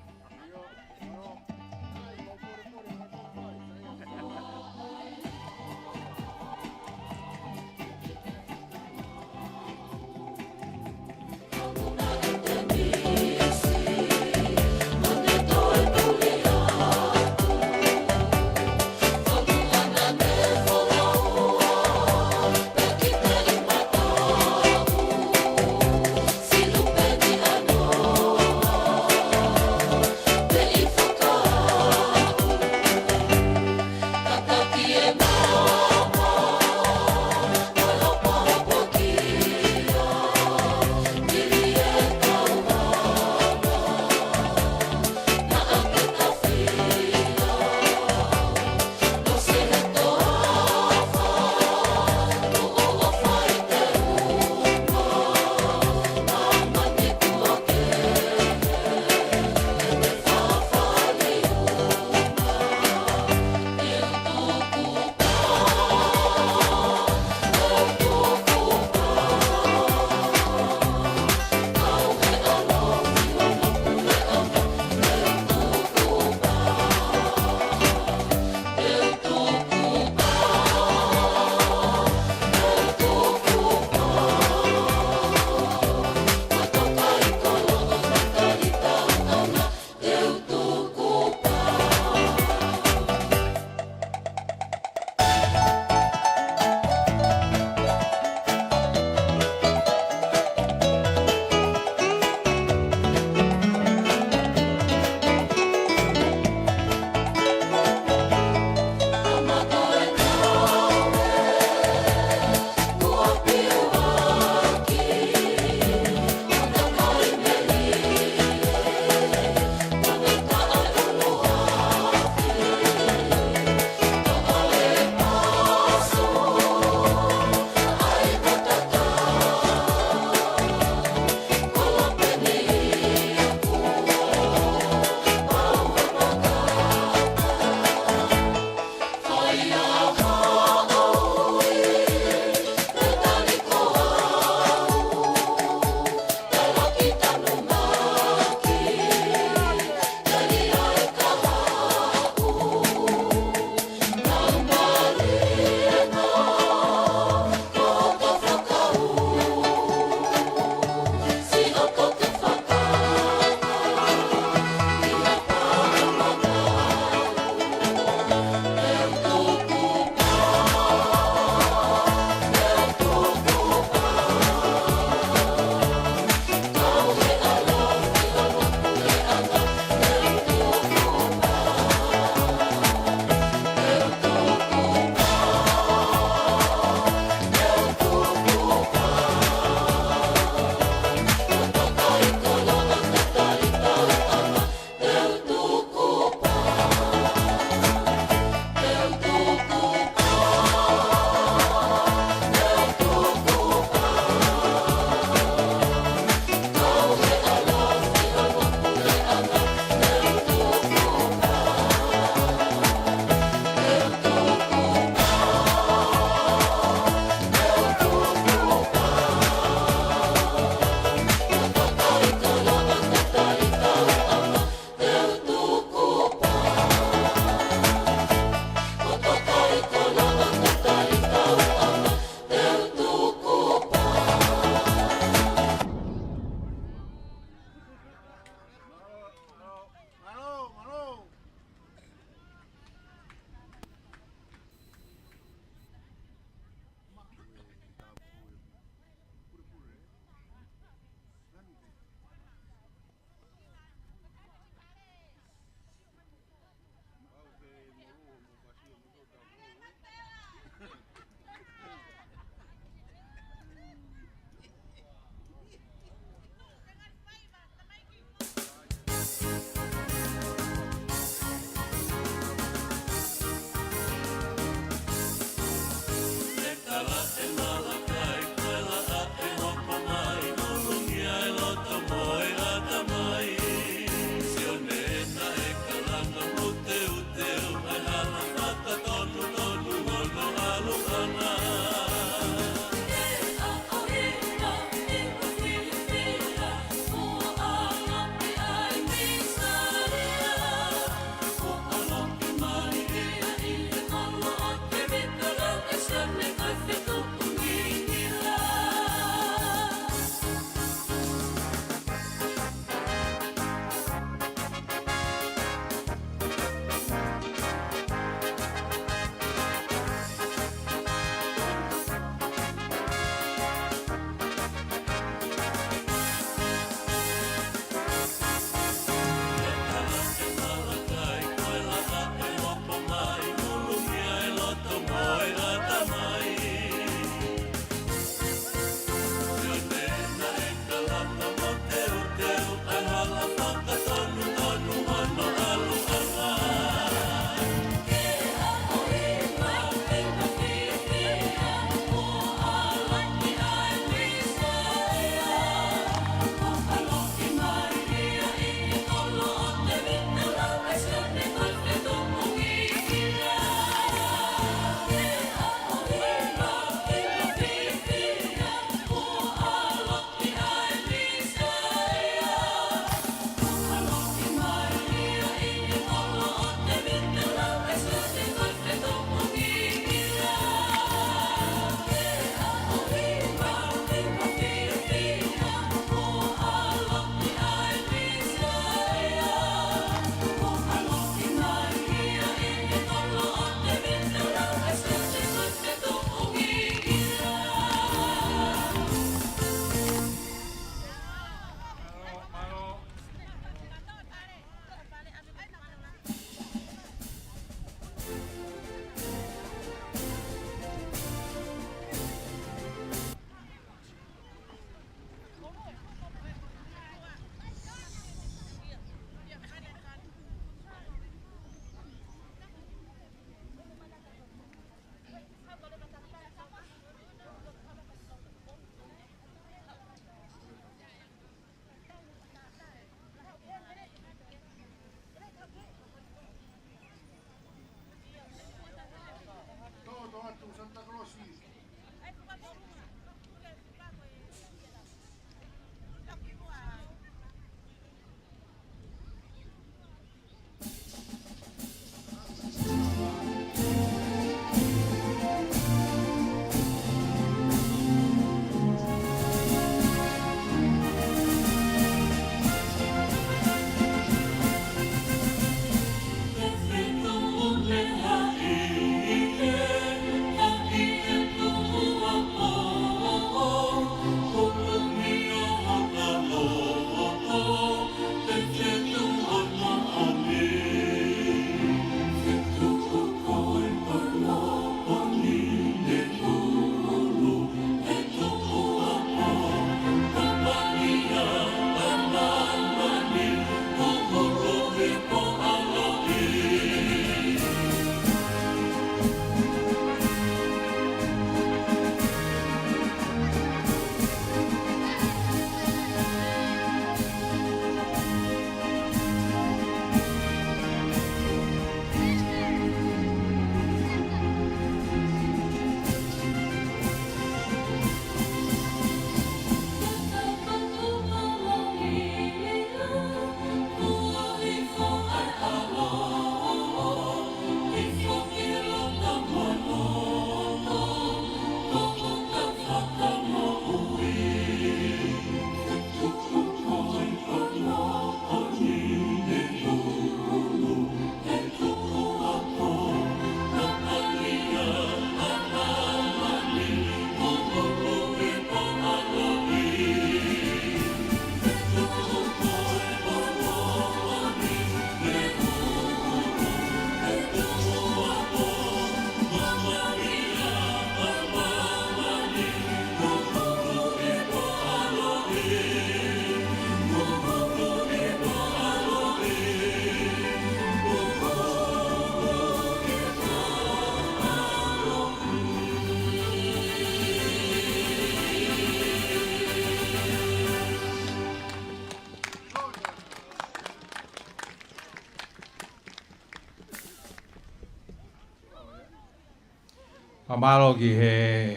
Whamaro ki he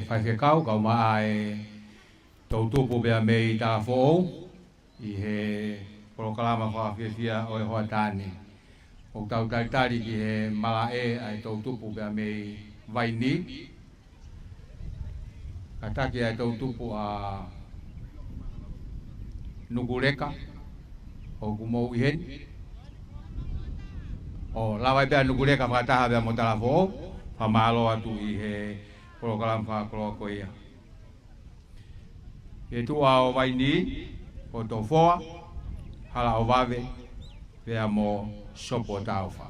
whaiwhekau, kau maa e tau tupu bea mei tā whoou, i he porokalama whawhiawhia o e hoa tāni. O tau taritari ki he mala e ai tau tupu bea mei vaini. Ka taki ai tau tupu a Nukureka, o kumou ihen. O lawai bea Nukureka whakataha bea mo tala whoou, whamalo atu i he porokalama whakaloa ko ia. E tua o vaini, o tō whoa, hala o vave, pea mo sopo tauwha.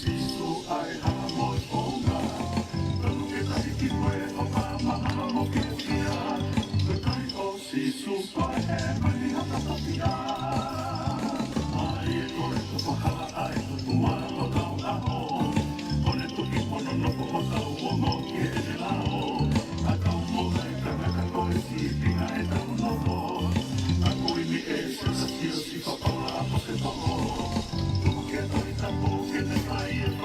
Siasi Uesiliana.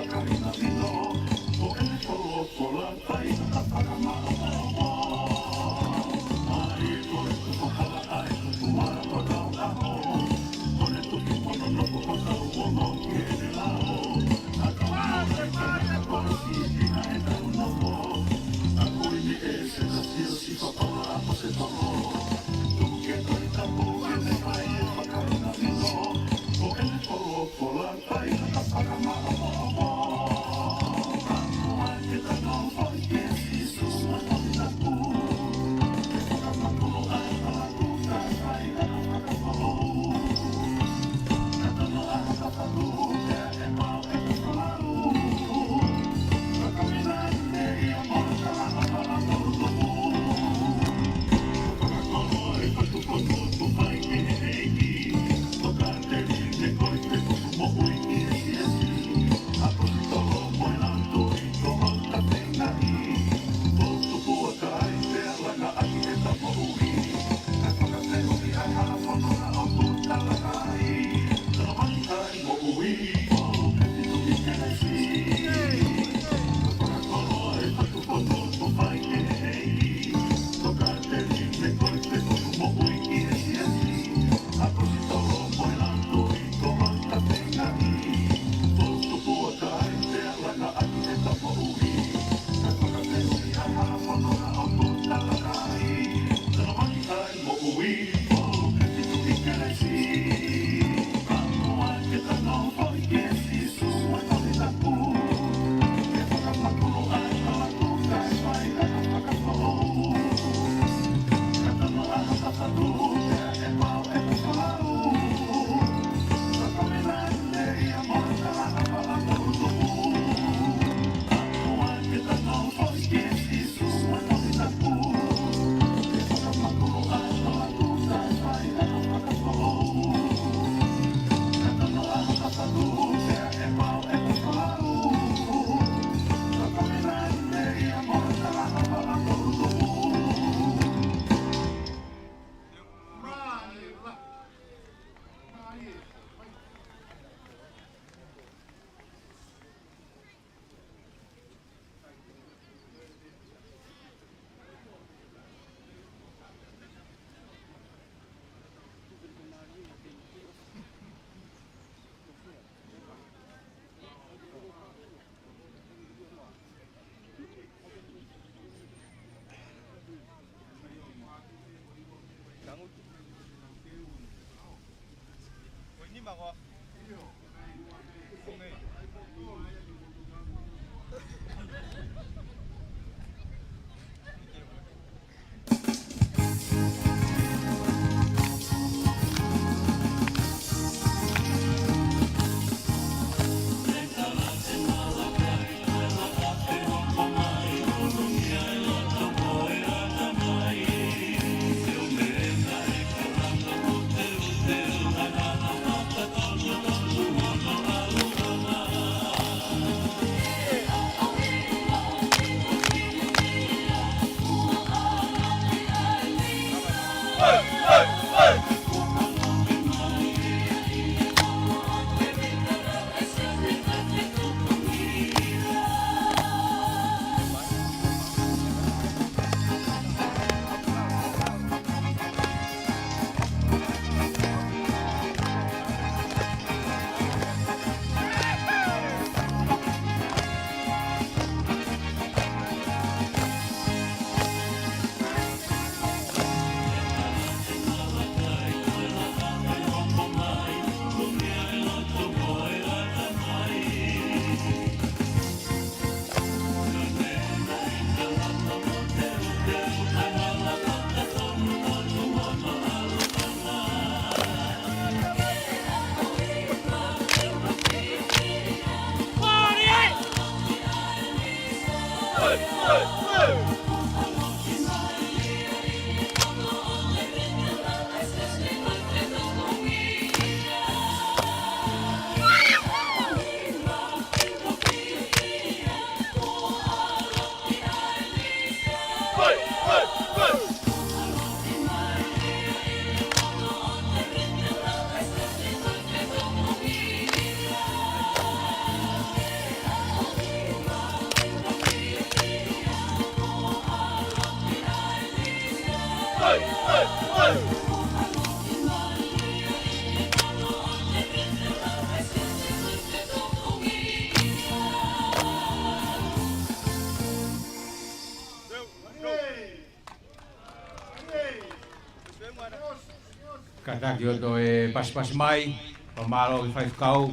Kataki o to e pas mai, o malo i whai whakau,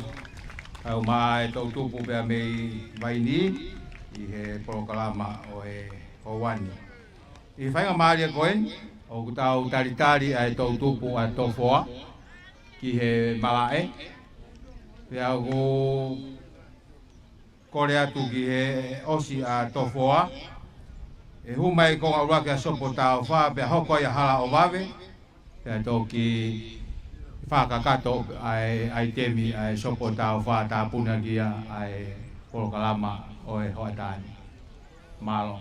au mai tau tupu pia mei mai ni, i he porokalama o e wani. I whainga maari a koen, o kutau taritari a e tau tupu a tofoa, ki he malae, pia o kore atu ki he osi a tofoa, e humai konga urake a sopo tau wha, pia hoko i a hala o wawe, pia toki whakakato ai temi ai sopo tau wha tā puna kia ai porokalama o e hoatani. Malo.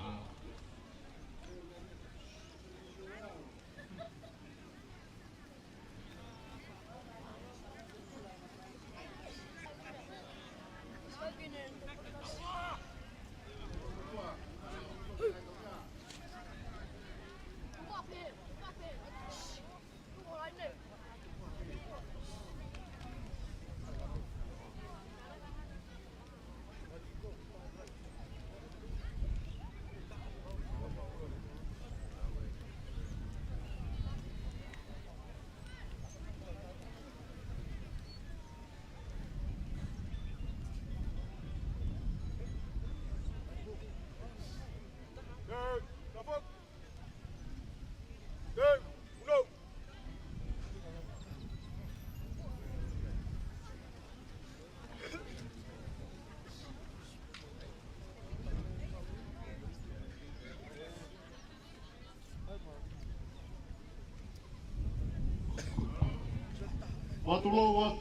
Watuloa,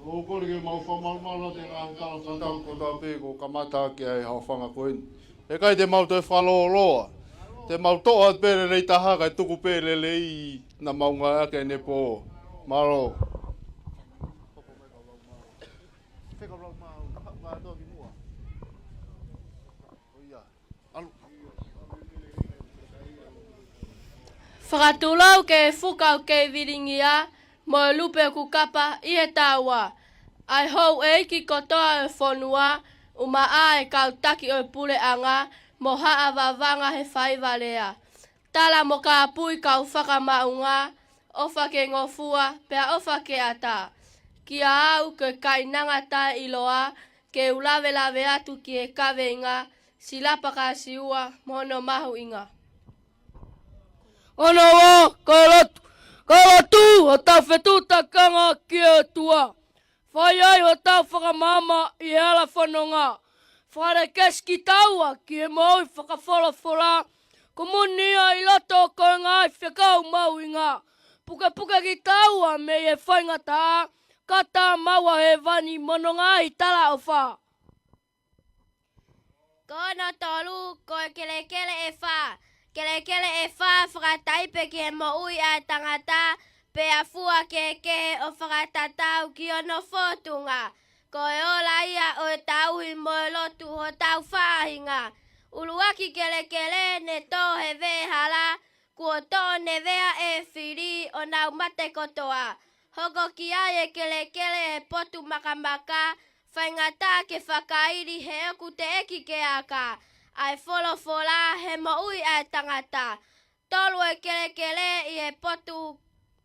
o kore ke mau whamalmala te ngā tala whatau ko tā pē ko kamata ki ai hao whanga koen. E kai te mau te whaloa loa, te mau toa pere rei taha kai tuku pere lei na maunga ake ne pō. Maro. Whakatulau ke whukau ke viringia, mo lupe ku kapa i he tāua. Ai hou e ki kotoa e whonua, uma a e kautaki o pule anga, mo haa wawanga he whaivalea. Tala mo ka apui kau whakamaunga, ofa ke ngofua, pea ofa ke ata. Kia au ke kainanga ta iloa, ke ulawe lawe atu ki e kawe inga, silapa ka siua mono mahu inga. Ono wa, kalatu, o tau whetu takanga kia tua. Whai ai o tau whakamama i ala whanonga. Whare keski taua ki e maui whakawholofola. Komunia i loto ko ngai whekau mau inga. Puka puka ki taua me e whaingata. Kata maua he vani mononga i tala o wha. Kono tolu ko kelekele e wha. Kelekele e wha whakataipe ki e maui a tangata. Pe a fua ke o whakatatau ki ono whotunga. Ko e ola ia o e tauhi mo e lotu ho tau whahinga. Uluaki kelekele ne tō he vehala. Kua tō ne vea e whiri o nau mate kotoa. Hoko ki ai e kelekele e potu makamaka. Whaingata ke whakairi he oku te eki ke aka. Ai wholofola he maui ai tangata. Tolu e kelekele i e potu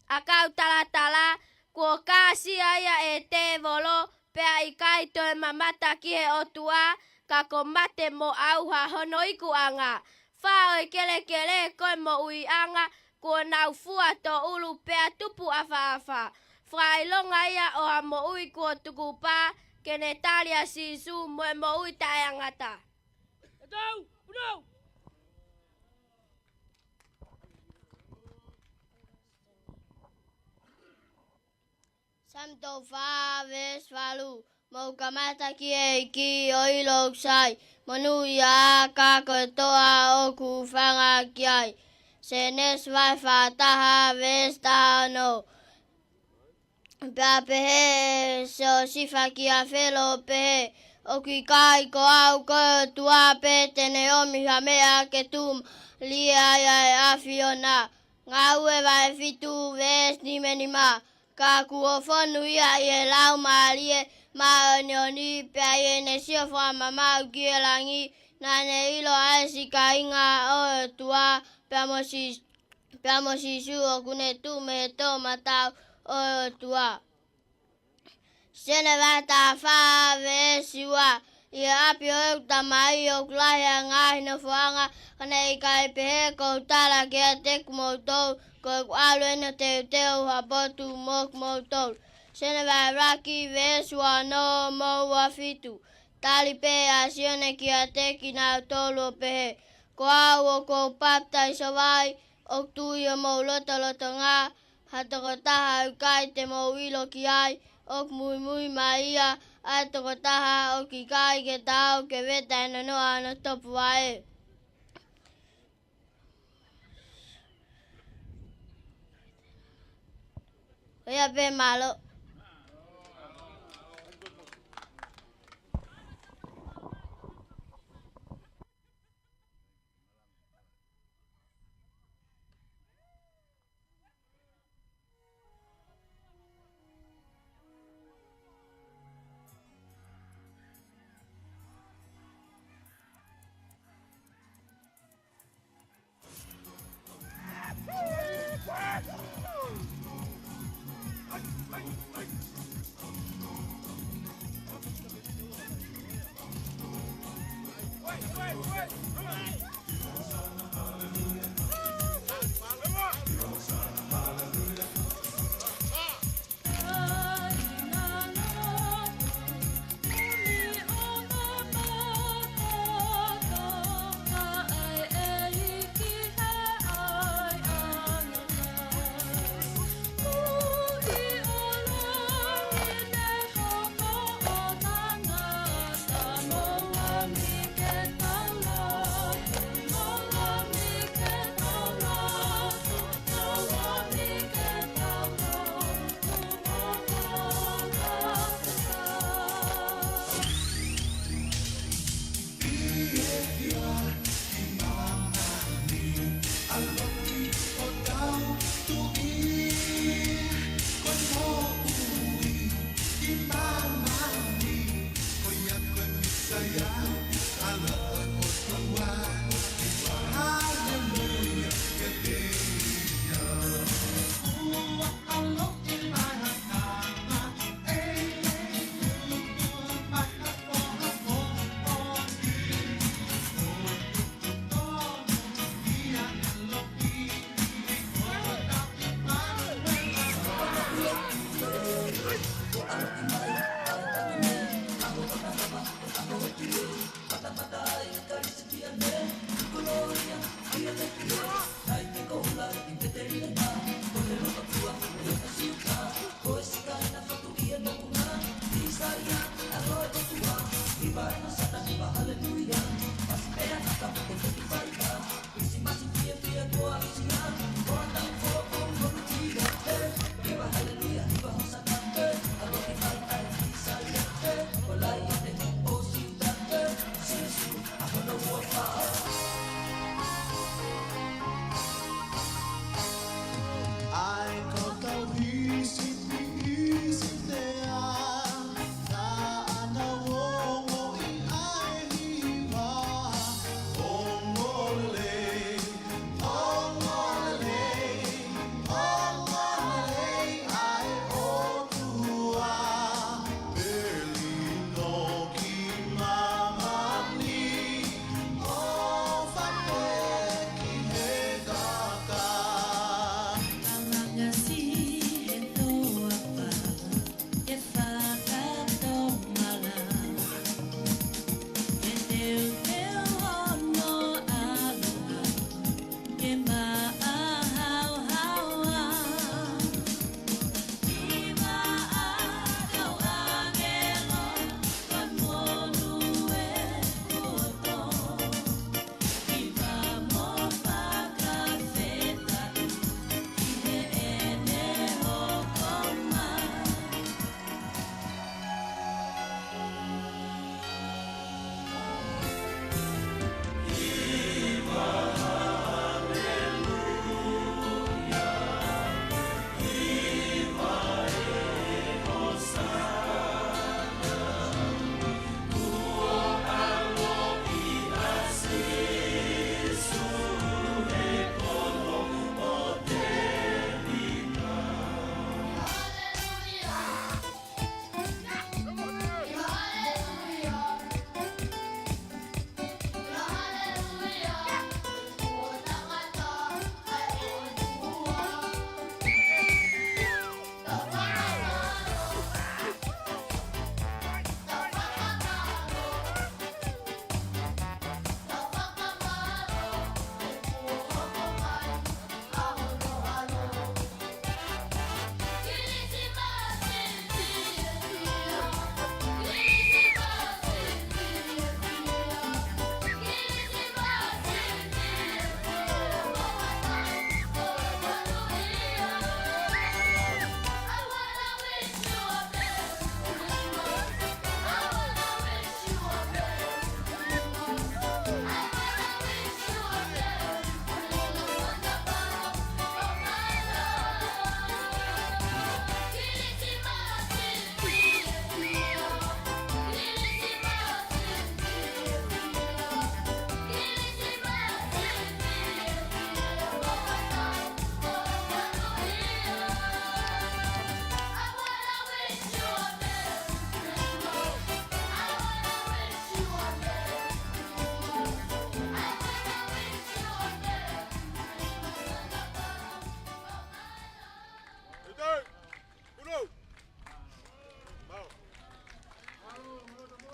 akau talatala, kua kasi aia e te volo, pea i kai toe mamata ki he otua, ka ko mate mo auha hono iku anga. Whao e kelekele koe mo ui anga, kua nau fua to ulu pea tupu afa. Whai longa ia o ha mo ui kua tukupa, kene talia sisu mo ui tae angata. Tau, unau! Samto wha ves walu, mau kamata ki e ki o ilo sai, manu ia ka kotoa o ku whanga ki ai. Se nes vai whataha ves taha no. Pea pehe se o sifa ki a whelo pehe, o ki kai ko au ko tua pe tene omi hamea ke tum lia ia a fiona. Ngau e vai fitu ves ni menima. Ka kua whonu ia i e lau maalie maa ni pia i e ne sio wha mamau ki e langi na ne ilo aesi ka inga o e tua pia mo sisu o kune tu me to matau o e tua. Sene vata wha ve siwa i e api o eu tamai o kulahi a ngahi no whanga kane i kai pehe kou tala ki a teku moutou ko alu eno teu hapotu mok moutou. Sene vai raki vesua no mou a fitu. Tali pe a sione ki a teki nau tolu o pehe. Ko au o ko papta i sawai o tui o mou loto ngā. Hatoko taha ukai te mou ilo ki ai. Ok mui maia. Atoko taha o ki kai ke tau ke veta eno noa no topu ae. Ia pe malo. Ai kota wisi isi nea na ana wongo I ai hiwa ongole ongole ongole ai otua Berlino ki mamani o fate ki he kaka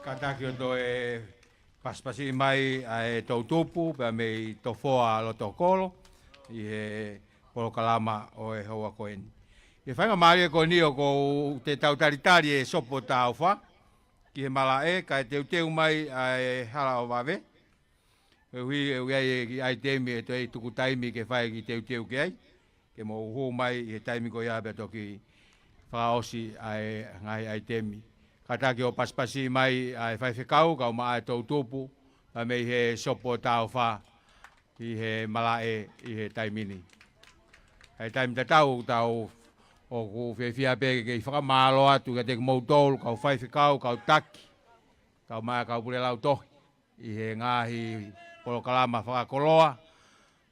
Kataki o to e paspasi mai a tau tupu pe me tofoa loto kolo I he polo kalama o e hoa koeni. E whainga maari ko ni o ko te tau taritari e sopo tau wha ki he mala e ka te uteu mai a e hala o wawe. E hui e uiai ki ai teimi e to e tuku taimi ke whai ki te uteu ki ai. Ke mo uhu mai I he taimi ko ia beto ki whaosi a e ngai ai teimi. Kataki o paspasi mai ai whaiwhekau, kau maa e tau tupu, pa mei he sopo tau wha I he malae I he taimini. Hei taimi tatau tau o ku whiawhia peke kei whakamalo atu ka te mautolu, kau whaiwhekau, kau taki, kau maa kau pure lautohi. I he ngahi polokalama whakakoloa,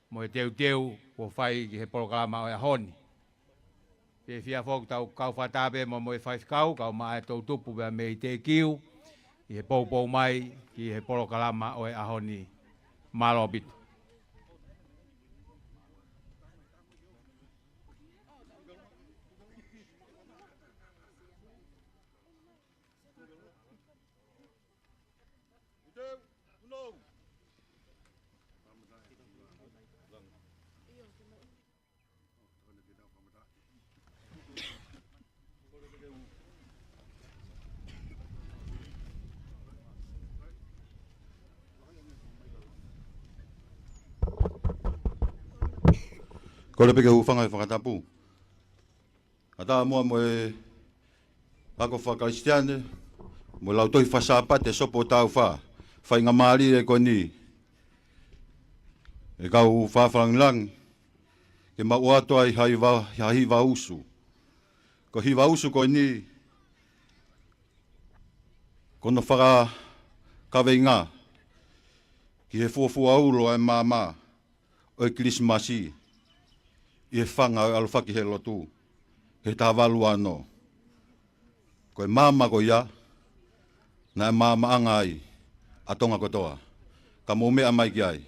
mo he teu o whai ki he polokalama o e honi. Pe fia fok tau kau whatape mo mo e whaiwhekau, kau maa e tau tupu pia me I te kiu, I he poupou mai ki he polokalama o e ahoni malo bitu. Ko le peke ufanga Faka-Tapu. Ata mua mo e ako Faka-Kristiane mo Lautohi Faka-Sapate sopo tau fa. Fai ngā maari e ko ni. E kau whawharangilang. Ke mau ato ai hai hiva usu. Ko hiva usu ko ni. Kono whaka kawe ngā. Ki he fuafua ulo e māma. O Krismasi. I he whanga o alwhaki he lotu. He tāwalu anō. Ko e māma ko ia. Na e māma anga ai. A Tonga kotoa. Ka mō mea mai ki ai.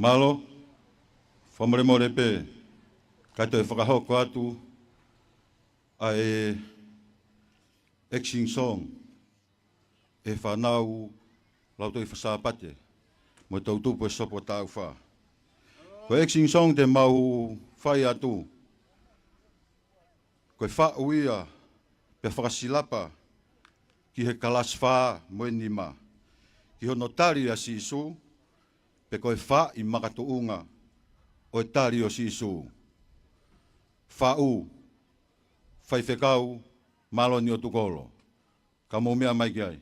Malo, whamare mo repe, kaito e whakahoko atu, a e Exing Song, e whanau Lautohi Faka-Sapate, mo tau tupu e sopo tau wha. Ko Exing Song te mau whai atu, ko e wha uia, pe whakasilapa, ki he kalas wha mo e nima, ki hono tari a sisu, pe koe wha i makatuunga o e tari o sisu. Whau, whaiwhekau, malo ni o tukolo. Ka mo mea mai ki ai.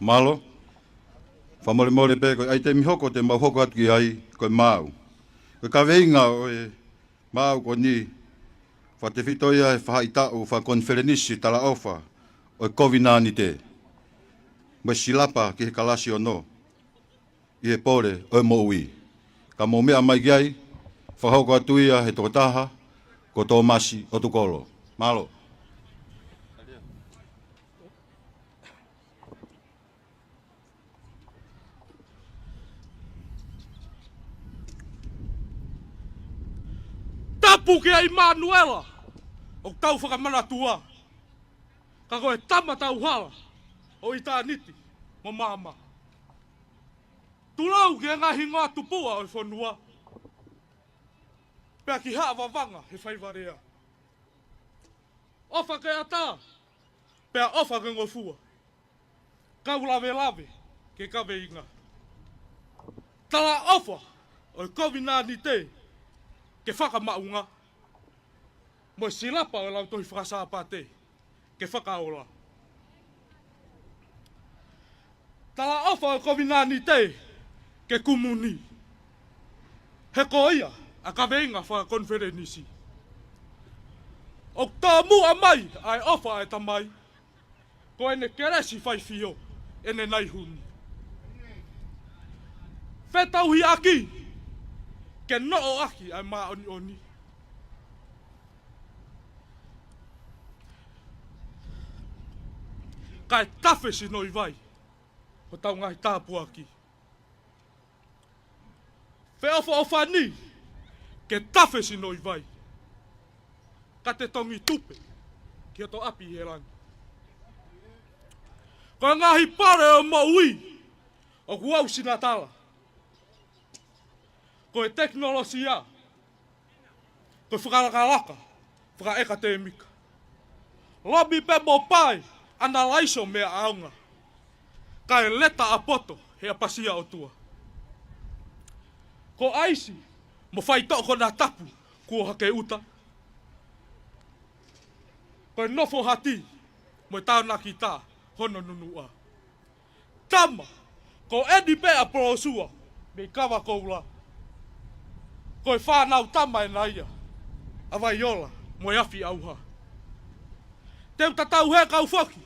Malo. Whamole mole pe koe ai te mihoko te mau hoko atu ki ai koe mau. Koe ka veinga o e mau ko ni wha te whitoia e whahaitau wha konferenisi tala ofa o e COVID-19 te. Mai silapa ki he kalasi o no. I he pore o e moui. Ka mo mea mai ki ai whahoko atu ia he tokotaha ko tō masi o tukolo. Malo. Tapu ke ai Manuela, o tau whakamanatua. Ka koe tama tau hala, o i tā niti, mo mama. Tulau ke ngahi ngā tupua o i whanua. Pea ki haa wawanga he whaiwarea. Ofa ke ata, pea ofa ke ngofua. Kau lawe lawe, ke kawe inga. Tala ofa, o i COVID-19, ke whakamaunga. Mo silapa o Lautohi Faka-Sapate, ke whakaola. Tala ofa o COVID-19, ke kumuni. He ko ia, a ka veinga whakakonferenisi. O tā mua mai, ai ofa e tamai. Ko ene keresi whai fio, ene nai huni. Whetauhi aki, ke noo aki ai maa oni oni. Kai tafe si noi vai, o tau ngai tāpu aki. Wheofa ofa ni, ke tafe si noi vai. Ka te tongi tupe, ki o to api he rangi. Ko ngahi pare o maui, o kuau sinatala. Ko e teknolosia, ko whakarakaraka, whakaeka te mika. Lobi pe mo pai, ana laiso mea aunga. Ka e leta a poto, he a pasia o tua. Ko aisi, mo whai toko na tapu, kua hake uta. Ko e nofo hati, mo e tāna ki tā, hono nunua. Tama, ko edi pe a prosua, me kawa koula. Ko e whanau tama e naia, a vai ola, mo e afi auha. Teu tatau he kau whaki,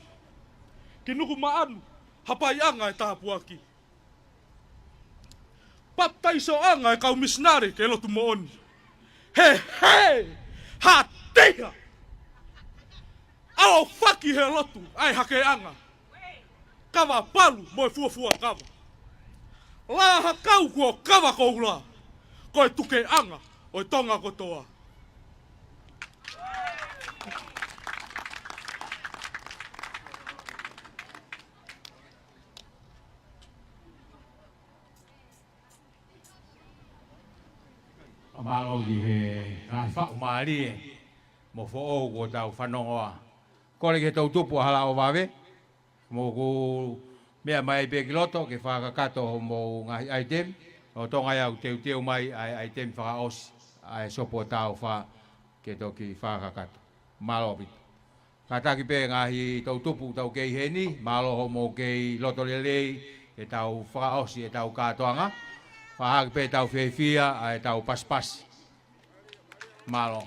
ki nuku maanu, hapai anga e tāpu aki. Paptaiso anga e kau misnari ke lotu mo oni. He, ha teha! Ao whaki he lotu, ai hake anga. Kawa palu, mo e fuafua kawa. Laha kau kua kawa koula. Ko e tuke anga, o e tonga kotoa. Amalo di he ngai whau maari e. Mo fo o tau whanongoa. Kore ke tau tupu hala o wawe. Mo ku mea mai pe kiloto ke whakakato mo ngahi item. O tonga iau teu mai ai item whakaosi. Ai sopo tau wha ke toki whakakato. Malo pito. Kataki pe ngahi tau tupu tau kei heni. Malo ho mo kei loto lelei. E tau whakaosi e tau katoanga. Wahak pe tau whiawhia, ai tau paspas. Malo.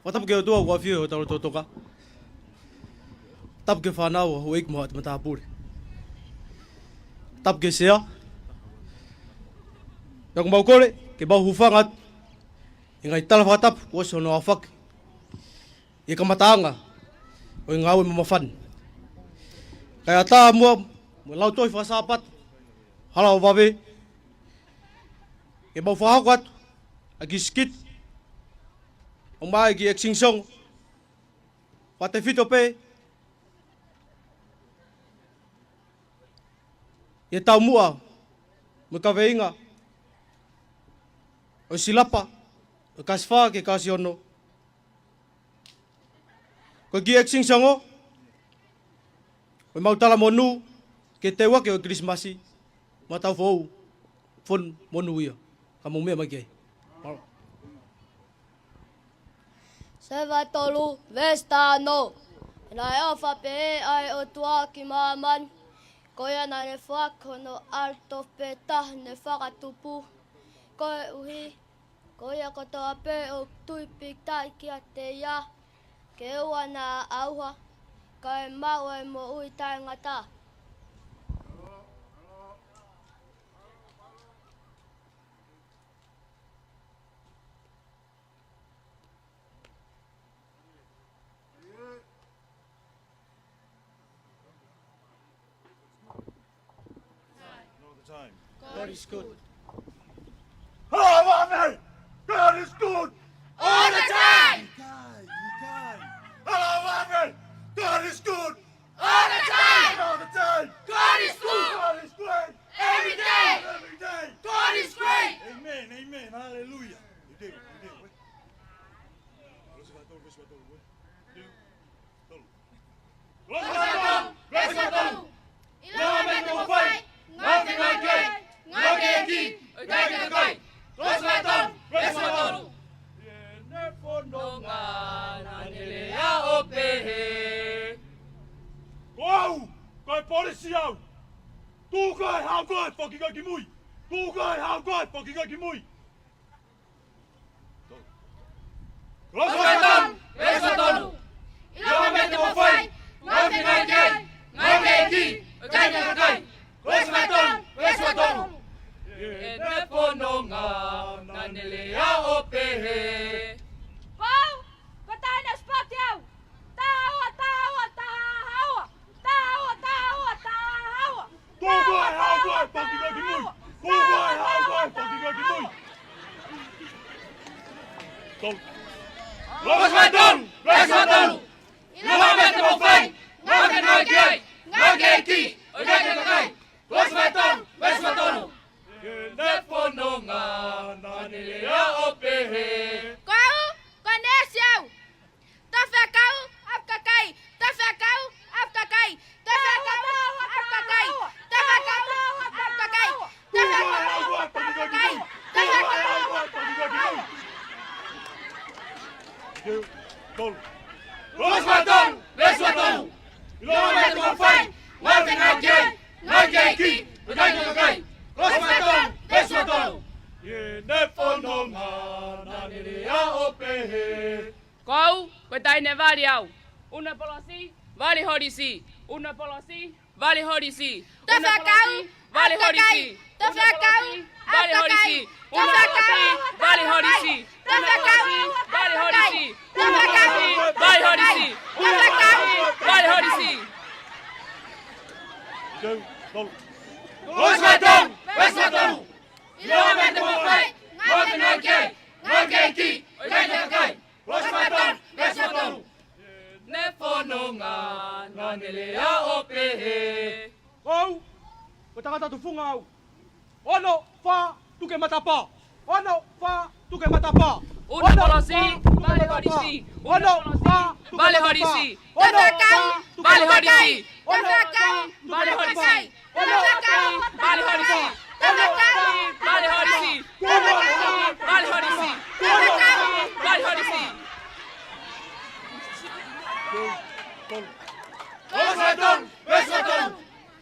Watapu ke o tua ua whio o tau totoka. Tapu ke whanau o eik moha te matapure. Tapu ke sea. Taku mau kore, ke mau hufanga. I ngai tala whakatapu, o se ono a whaki. I ka mataanga, o i ngāwe mamawhani. Kai ata mua, mo Lautohi Faka-Sapate, hala o wawe. Ke mau whahako atu, a ki skit. O mai ki extinction. Wate whito pe. Ia tau mua, mo ka veinga. O silapa, o kasi wha ke kasi ono. Ko ki ek sing sango. Ko mau tala monu ke te wa ke o Krismasi. Ma tau fo fon monu ia. Kamu me mai ke. Se vai tolu vestano. Nai ofa pe ai o tua ki maman. Koia na ne whako no alto peta ne whakatupu. Koe uhi. Koia kotoa pe o tuipik tai ki a te ia. Ke ua na auha. Koe mau e mo ui tai ngata. God is good. Hello, Amen! God is good! All the time! Hello, Amen! God is good! All the time! All the time! God is good! God is great! Every day! Every day! God is great! Amen, amen, hallelujah. You did, Wow! Kai polisiau! Tu kai hau kai fucking kai mui! Tu kai hau kai fucking kai mui! Rosmaton! Rosmaton! Ilo mete mo fai! Ngau ki ngai kei! Ngau kei ki! Kai kai kai! Rosmaton! Rosmaton! E ne pononga na nelea o pehe. Pau! Kotai na spot yau! Taua, taua, taua! Taua, taua, taua! Tu kai hau kai fucking kai mui! Tu kai hau kai fucking kai mui! Rosmaton! Rosmaton! Ilo mete mo fai! Ngau ki ngai kei! Ngau kei ki! Kai kai kai! Rosmaton! Rosmaton! Ne pononga na nelea o pehe. Kau, konesiau. Tafakau, afkakai. Tafakau, afkakai. Tafakau, afkakai. Tafakau, afkakai. Tafakau, afkakai. Rosmaton! Rosmaton! Ilo mete mo fai! Ngau ki ngai kei! Ngau kei ki! Kai kai kai! Rosmaton! Rosmaton! Ne pononga na nelea o pehe. Kau, kotai ne vali au. Una polosi, vali hodisi. Una polosi, vali hodisi. Tafakau, vali hodisi. Tafakau, vali hodisi. Una polosi, vali hodisi. Tafakau, vali hodisi. Tafakau, vali hodisi. Tafakau, vali hodisi. Rosmaton! Rosmaton! Ilo mete mo fai! Ngau ki ngai kei! Ngau kei ki! Kai kai kai! Rosmaton! Rosmaton! Ne pononga na nelea o pehe. Au! Ko tangata tu fungau. Ono fa tu ke matapa. Ono fa tu ke matapa. Una polosi, vali hodisi. Ono fa tu vali hodisi. Tafakau, vali hodisi. Tafakau, vali hodisi. Tafakau, vali hodisi. Tafakau, vali hodisi. vali hodisi. vali hodisi. Rosmaton! Rosmaton!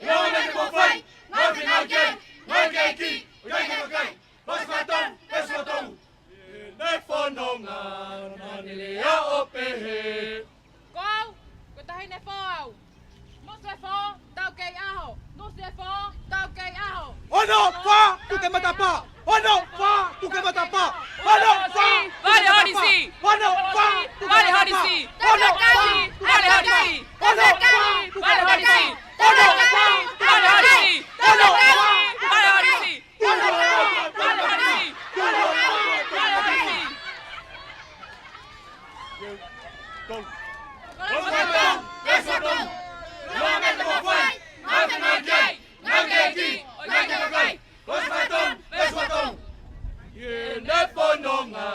Ilo mete mo fai! Ngau ki ngai kei! Ngau kei ki! Kai kai kai! Rosmaton! Rosmaton! Ne pononga na nelea o pehe. Kau! Kotai ne fo! No se fo, tau kei aho! No se fo, tau kei aho! Ono fa tu ke matapa. Ono fa tu ke matapa. Ono fa vali hodisi. Ono fa tu ke vali matapa. hodisi. Ono fa vali hodisi. Ono fa vali hodisi. Ono fa vali hodisi. Ono fa vali hodisi. Ono fa vali hodisi. vali hodisi. Rosmaton! Rosmaton! Ilo mete mo fai! Ngau ki ngai kei! Ngau kei ki! Kai kai kai! Rosmaton! Rosmaton! Ne pononga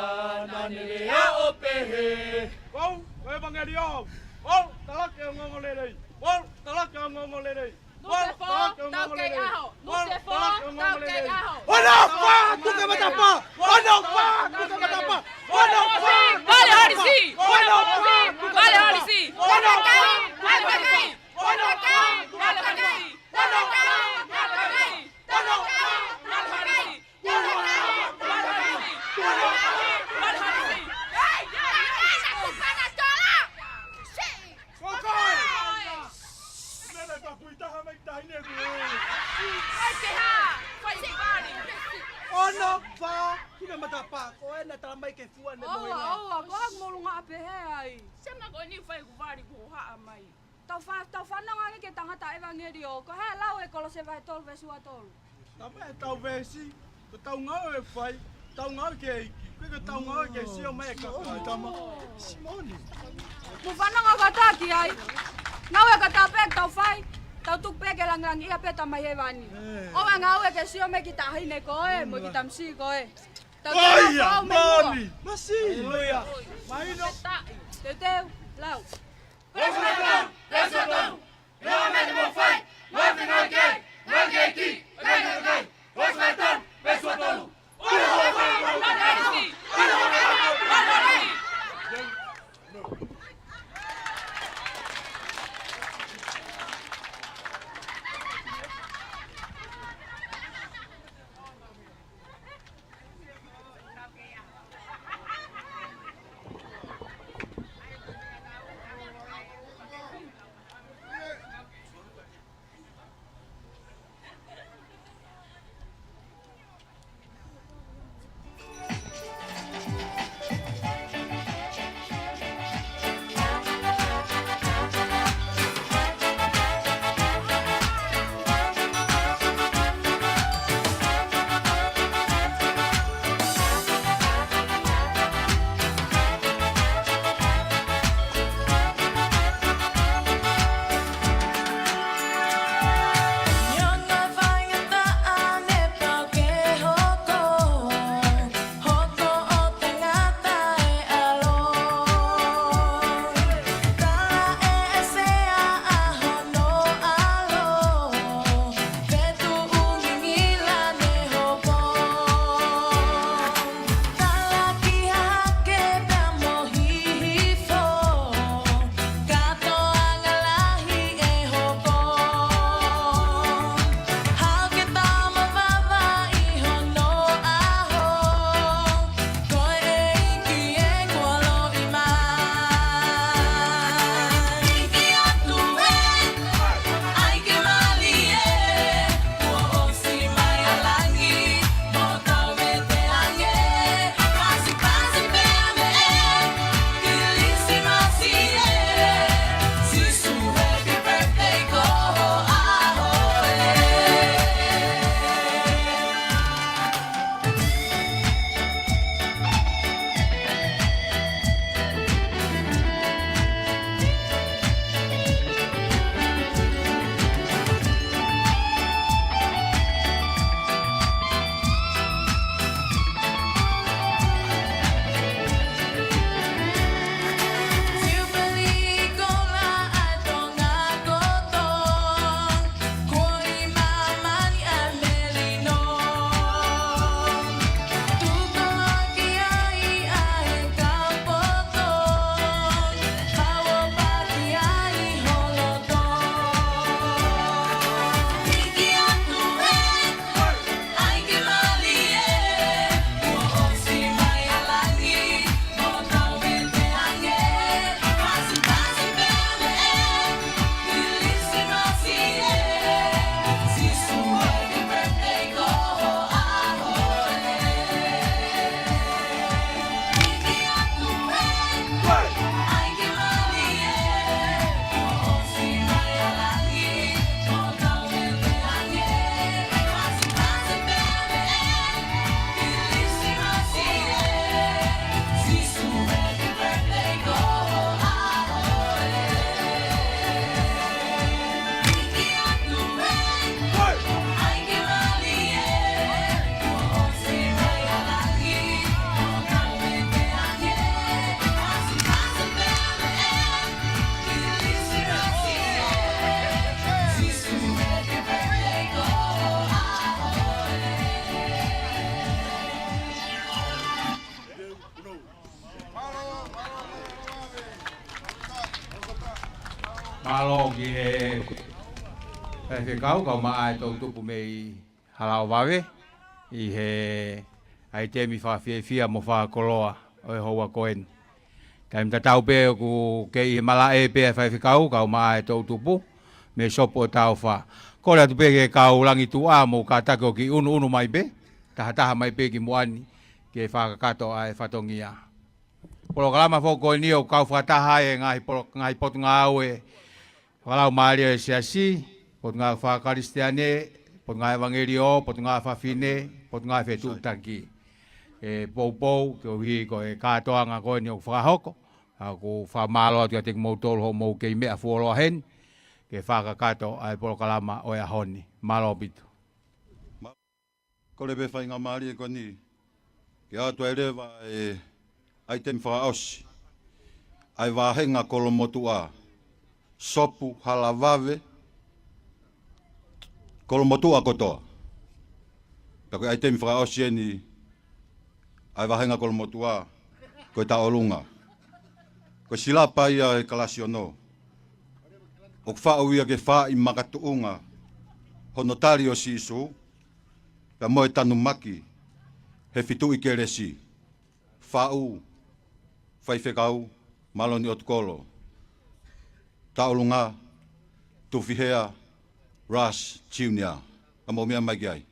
na nelea o pehe. Kau, koe bangerio. Wal, talake o ngongolere. Wal, talake o ngongolere. Wal, talake o ngongolere. Wal, talake o ngongolere. Ono fa, kuka matapa. Ono fa, kuka matapa. Ono fa. Vale, Harisi. Ono fa, Vale, Harisi. Ono fa. Vale, Harisi. Ono fa. Vale, Harisi. Ono fa. Ono Harisi. Ono fa, kuka matapa. Ko ena talamai ke fua ne moe. Aua, ko hak mo lunga ape he ai. Sema ko ni fai ku vari ku ha mai. Tau whananga ni ke tangata evangelio, ko he lau e kolo se vai tolu vesu a tolu. Tama e tau vesi, ko tau ngau e fai, tau ngau ke eiki. Koe ko tau ngau ke sio mai ka pai tama. Simoni. Mu whananga kataki ai. Ngau e ka tau pek tau whai, tau tuk peke langlang ia peta mai e vani. Owa ngau e ke sio me ki tahine koe, mo ki tamsi koe. Oia, moni. Masi. Aleluia. Maino. Teteu, lau. Malo ki he kau mai tau tupu mei halau wawe I he ai temi whawhiawhia mo whakoloa o e hoa koen. Kai mta tau pe ku kei he mala e pe kau mai tau tupu me sopo tau wha. Kore atu pe ke kau langi tu a mo ka tako ki unu mai pe, taha mai pe ki moani ke whakakato ai whatongia. Polo kalama whoko ni o kau whataha e ngahi potu ngā au e walau maari e siasi, potu ngā whakaristiane, potu ngā evangelio, potu ngā whawhine, potu ngā whetu utaki. E pou, ke uhi ko e katoanga koe ni o whakahoko, ko whamalo atu a te kumautolo ho mou kei mea fuoloa hen, ke whakakato ai polo kalama o e ahoni. Malo bitu. Ko le be whai ngā maari e koe ni, ke atu e rewa e ai temi whaaosi, ai wāhenga kolo motu a, sopu halawave, kolo motu a kotoa. Pako ai temi whaaosi e ni, ai wāhenga kolo motu a, koe ta olunga. Koe sila paia e kalasi ono. O whao ia ke wha I makatuunga, honotari o sisu, pia moe tanu maki, he fitu I ke resi. Whau, whaifekau, maloni o tukolo. Taolunga, tufihea, ras, chiunia. Amo mea mai ai.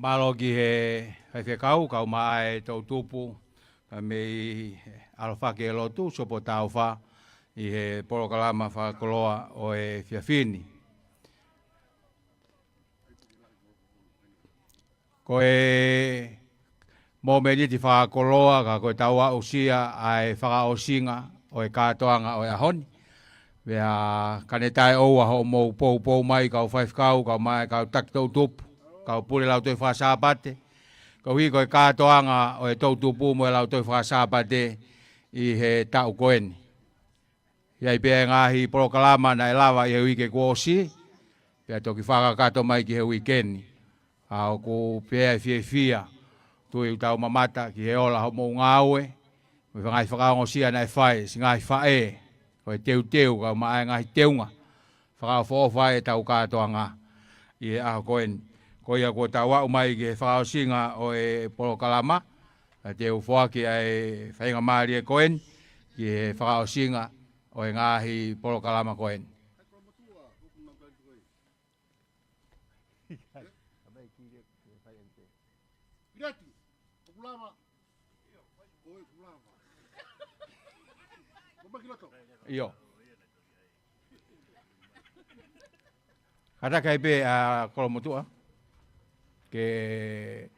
Malo ki he whakau, kau mai tau tupu, ka mei alofake lotu, sopo tau wha, i he porokalama whakoloa o e whiawhini. Ko e mō me niti whakoloa, ka koe tau a usia ai whakaosinga o e Katoanga o e ahoni. Wea kanetai oua ho mō pou mai, kau whaifkau, kau mai, kau tak tau tupu, kau pule Lautohi Faka-Sapate. Kau hi koe Katoanga o e tau tupu mo e Lautohi Faka-Sapate i he tau koeni. Iai pia ngahi porokalama na e lawa i he wike kuosi, pia toki whakakato mai ki he wikeni. Au ko pia e fia, tui utau mamata ki he ola ho mō ngāue, me whangai whakaongosia na e whae, si ngai whae, ko e teu, kau maa ngahi teunga, whakao whae tau Katoanga i he aho koeni. Ko ia ko tau wau mai ki he whakaosinga o e porokalama, teu whoaki ai whainga maari e koeni, ki he whakaosinga o e ngahi porokalama koeni. Pirati, populama. Oi, populama. Como kiloto? Iyo. Kata kai pe a kolomotua. Ke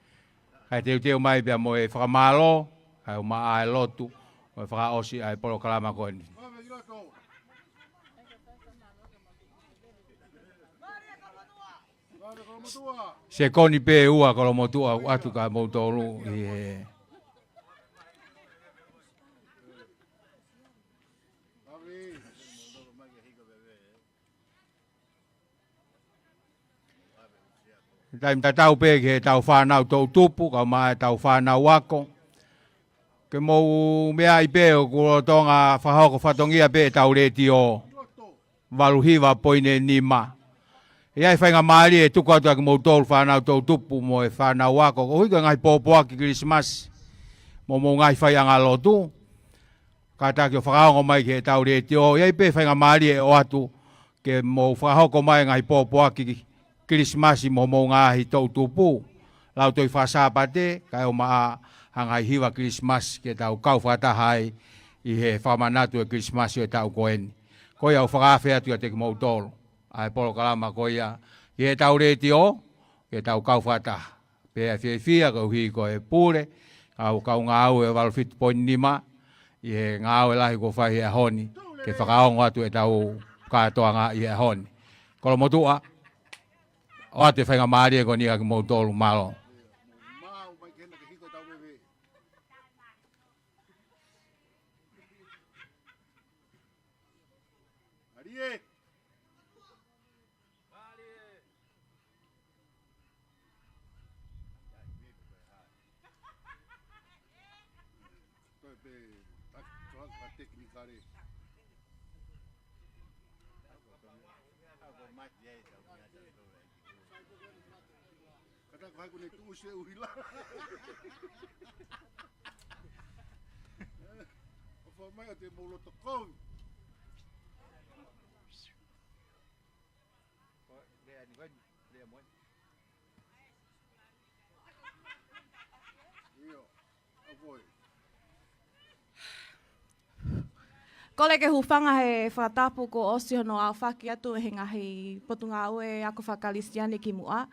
kai teu mai pia mo e whakamalo, kai o maa e lotu, o e whakaosi ai porokalama koeni. Se koni pe ua kolomotua atu ka moutolu i he. Tai tau pe ke tau whanau tau tupu, ka mai tau whanau wako. Ke mou mea i pe o kuro Tonga whahoko whatongia pe tau reti o waluhiwa poine nima. Iai whainga maari e tuku atu aki mou tolu whanau tau tupu mo e whanau wako. Ko hiko ngai pōpua ki Christmas. Mo ngai whai anga lotu. Ka taki o whakaongo mai ke tau reti o. Iai pe whainga maari e o atu ke mou whahoko mai ngai pōpua ki Christmas mo ngahi tau tupu. Lautohi Faka-Sapate, kai o maa hangai hiwa Christmas ke tau kau whatahai i he whamanatu e Christmas o e tau koeni. Ko ia o whakawhea tu a te ki mou tolu. Ai porokalama ko ia, i he tau reti o, ke tau kau whataha. Pea whia kau hi ko e pūre, kau ngāu e walfitu poini nima, i he ngāu e lahi ko whai e honi, ke whakaongo atu e tau Katoanga i e honi. Kolo motua, o atu e whainga maari e ko ni aki mou tolu malo. Vai com ele tu seu lá. O formato de molotov. Kole ke hufanga he whakatapu ko osio no au whaki atu he ngahi potunga aue ako whakalistiane ki mua.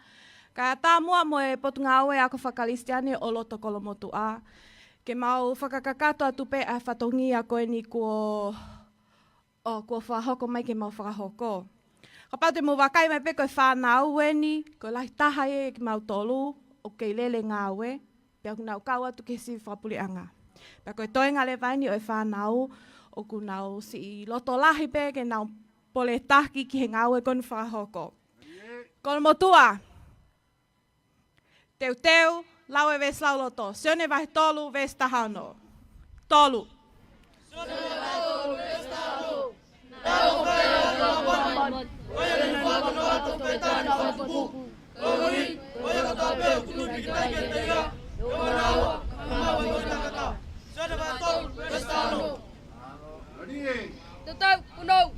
Ka tā mua mo e potunga aue ako whakalistiane o loto kolomotu a. Ke mau whakakakato atu pe a whatongi a koe ni kua whahoko mai ke mau whakahoko. Ka pau te mo wakai mai pe koe whanau e ni, koe lahi taha e ke mau tolu o kei lele ngā ue, pe aku nau kau atu ke si whapuli anga. Pe koe toenga le vaini o e whanau, o ku nau si loto lahi pe ke nau pole taki ki he ngā ue konu whakahoko. Kolomotua. Teu teu, lau e ves lau loto. Sione vai tolu ves tahano. Tolu. Sione vai tolu ves tahano. Nau kaya kapan. Kaya ni whaka no atu petani whatupu. Kongori, kaya katapeu tuki kai ke teia. Yoga rawa, kamawa i Tongata. Sione vai tolu ves tahano. Tetap punau.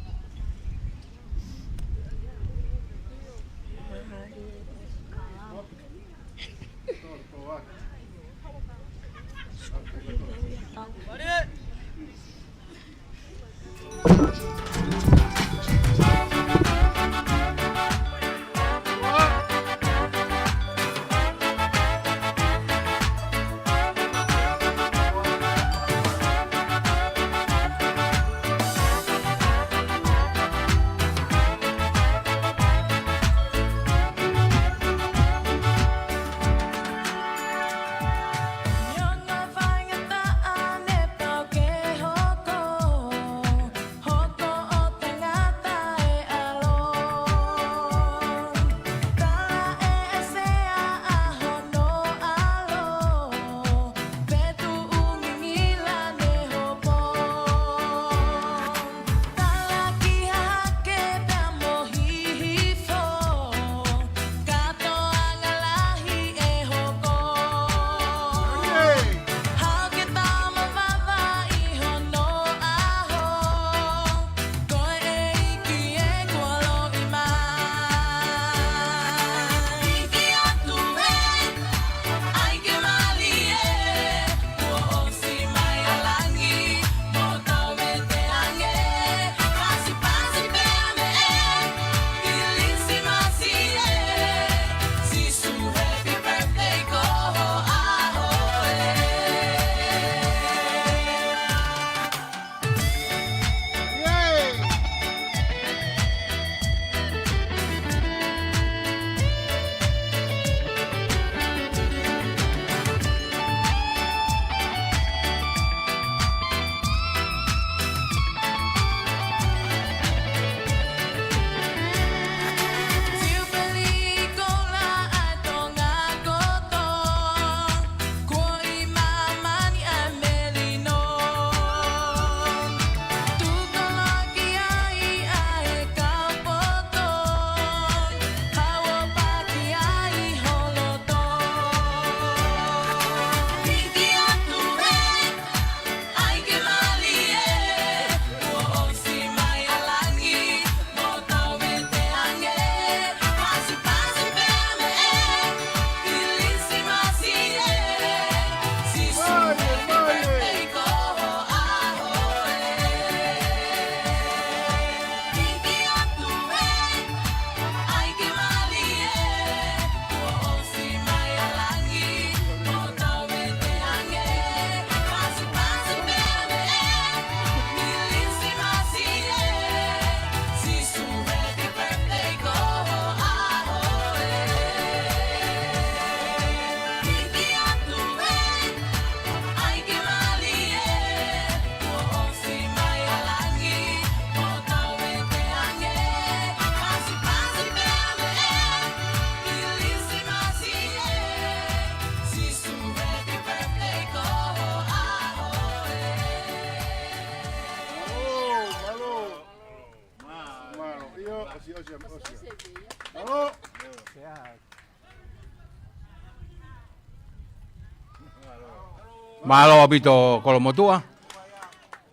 Malo abito kolomotua.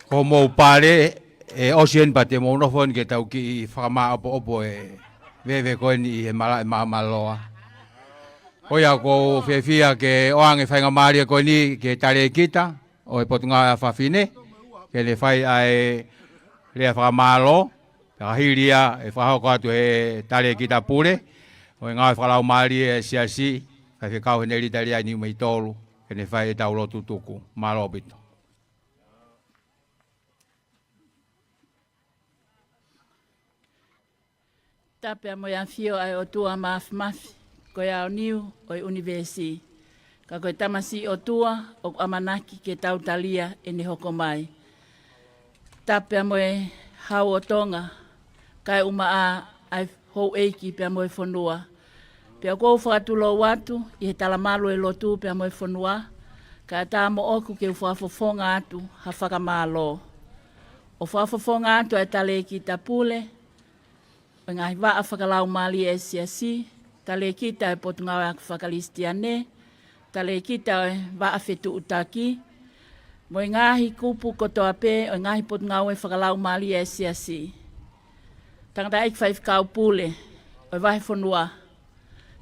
Ko mo pare e osien pate mo no fon ke tau ki fama opo veve ko ni e maloa. Oya ko fefia ke oang e fainga mari ko ni ke tare kita o e potunga fafine ke le fai ai le fa malo ka hiria e fa ko atu e tare kita pure o nga fa la mari e siasi ka fe ka ne italia ni mai tolu ke ne fai tau lo tutuku malo bito. Tapea mo ia fio ai o tua mafi ko ia o niu o universi. Ka koe tamasi o tua o amanaki ke tau talia e ne hoko mai. Tapea mo e hau o Tonga kai uma ai hou eiki pea mo e whanua. Pea kou whakatulo watu i he talamalo e lotu pea mo e whanua. Ka tā mo oku ke uwhafofonga atu ha whakamalo. O whafofonga atu e tale ki tapule. O ngā hiwa a whakalau mali e siasi, tale kita e potunga o aku whakalistiane, tale kita e wa a whetu utaki, mo i ngāhi kupu kotoa pē, o ngāhi potunga o e whakalau mali e siasi. Tangata eik whai whakau pule, o i wahi whanua,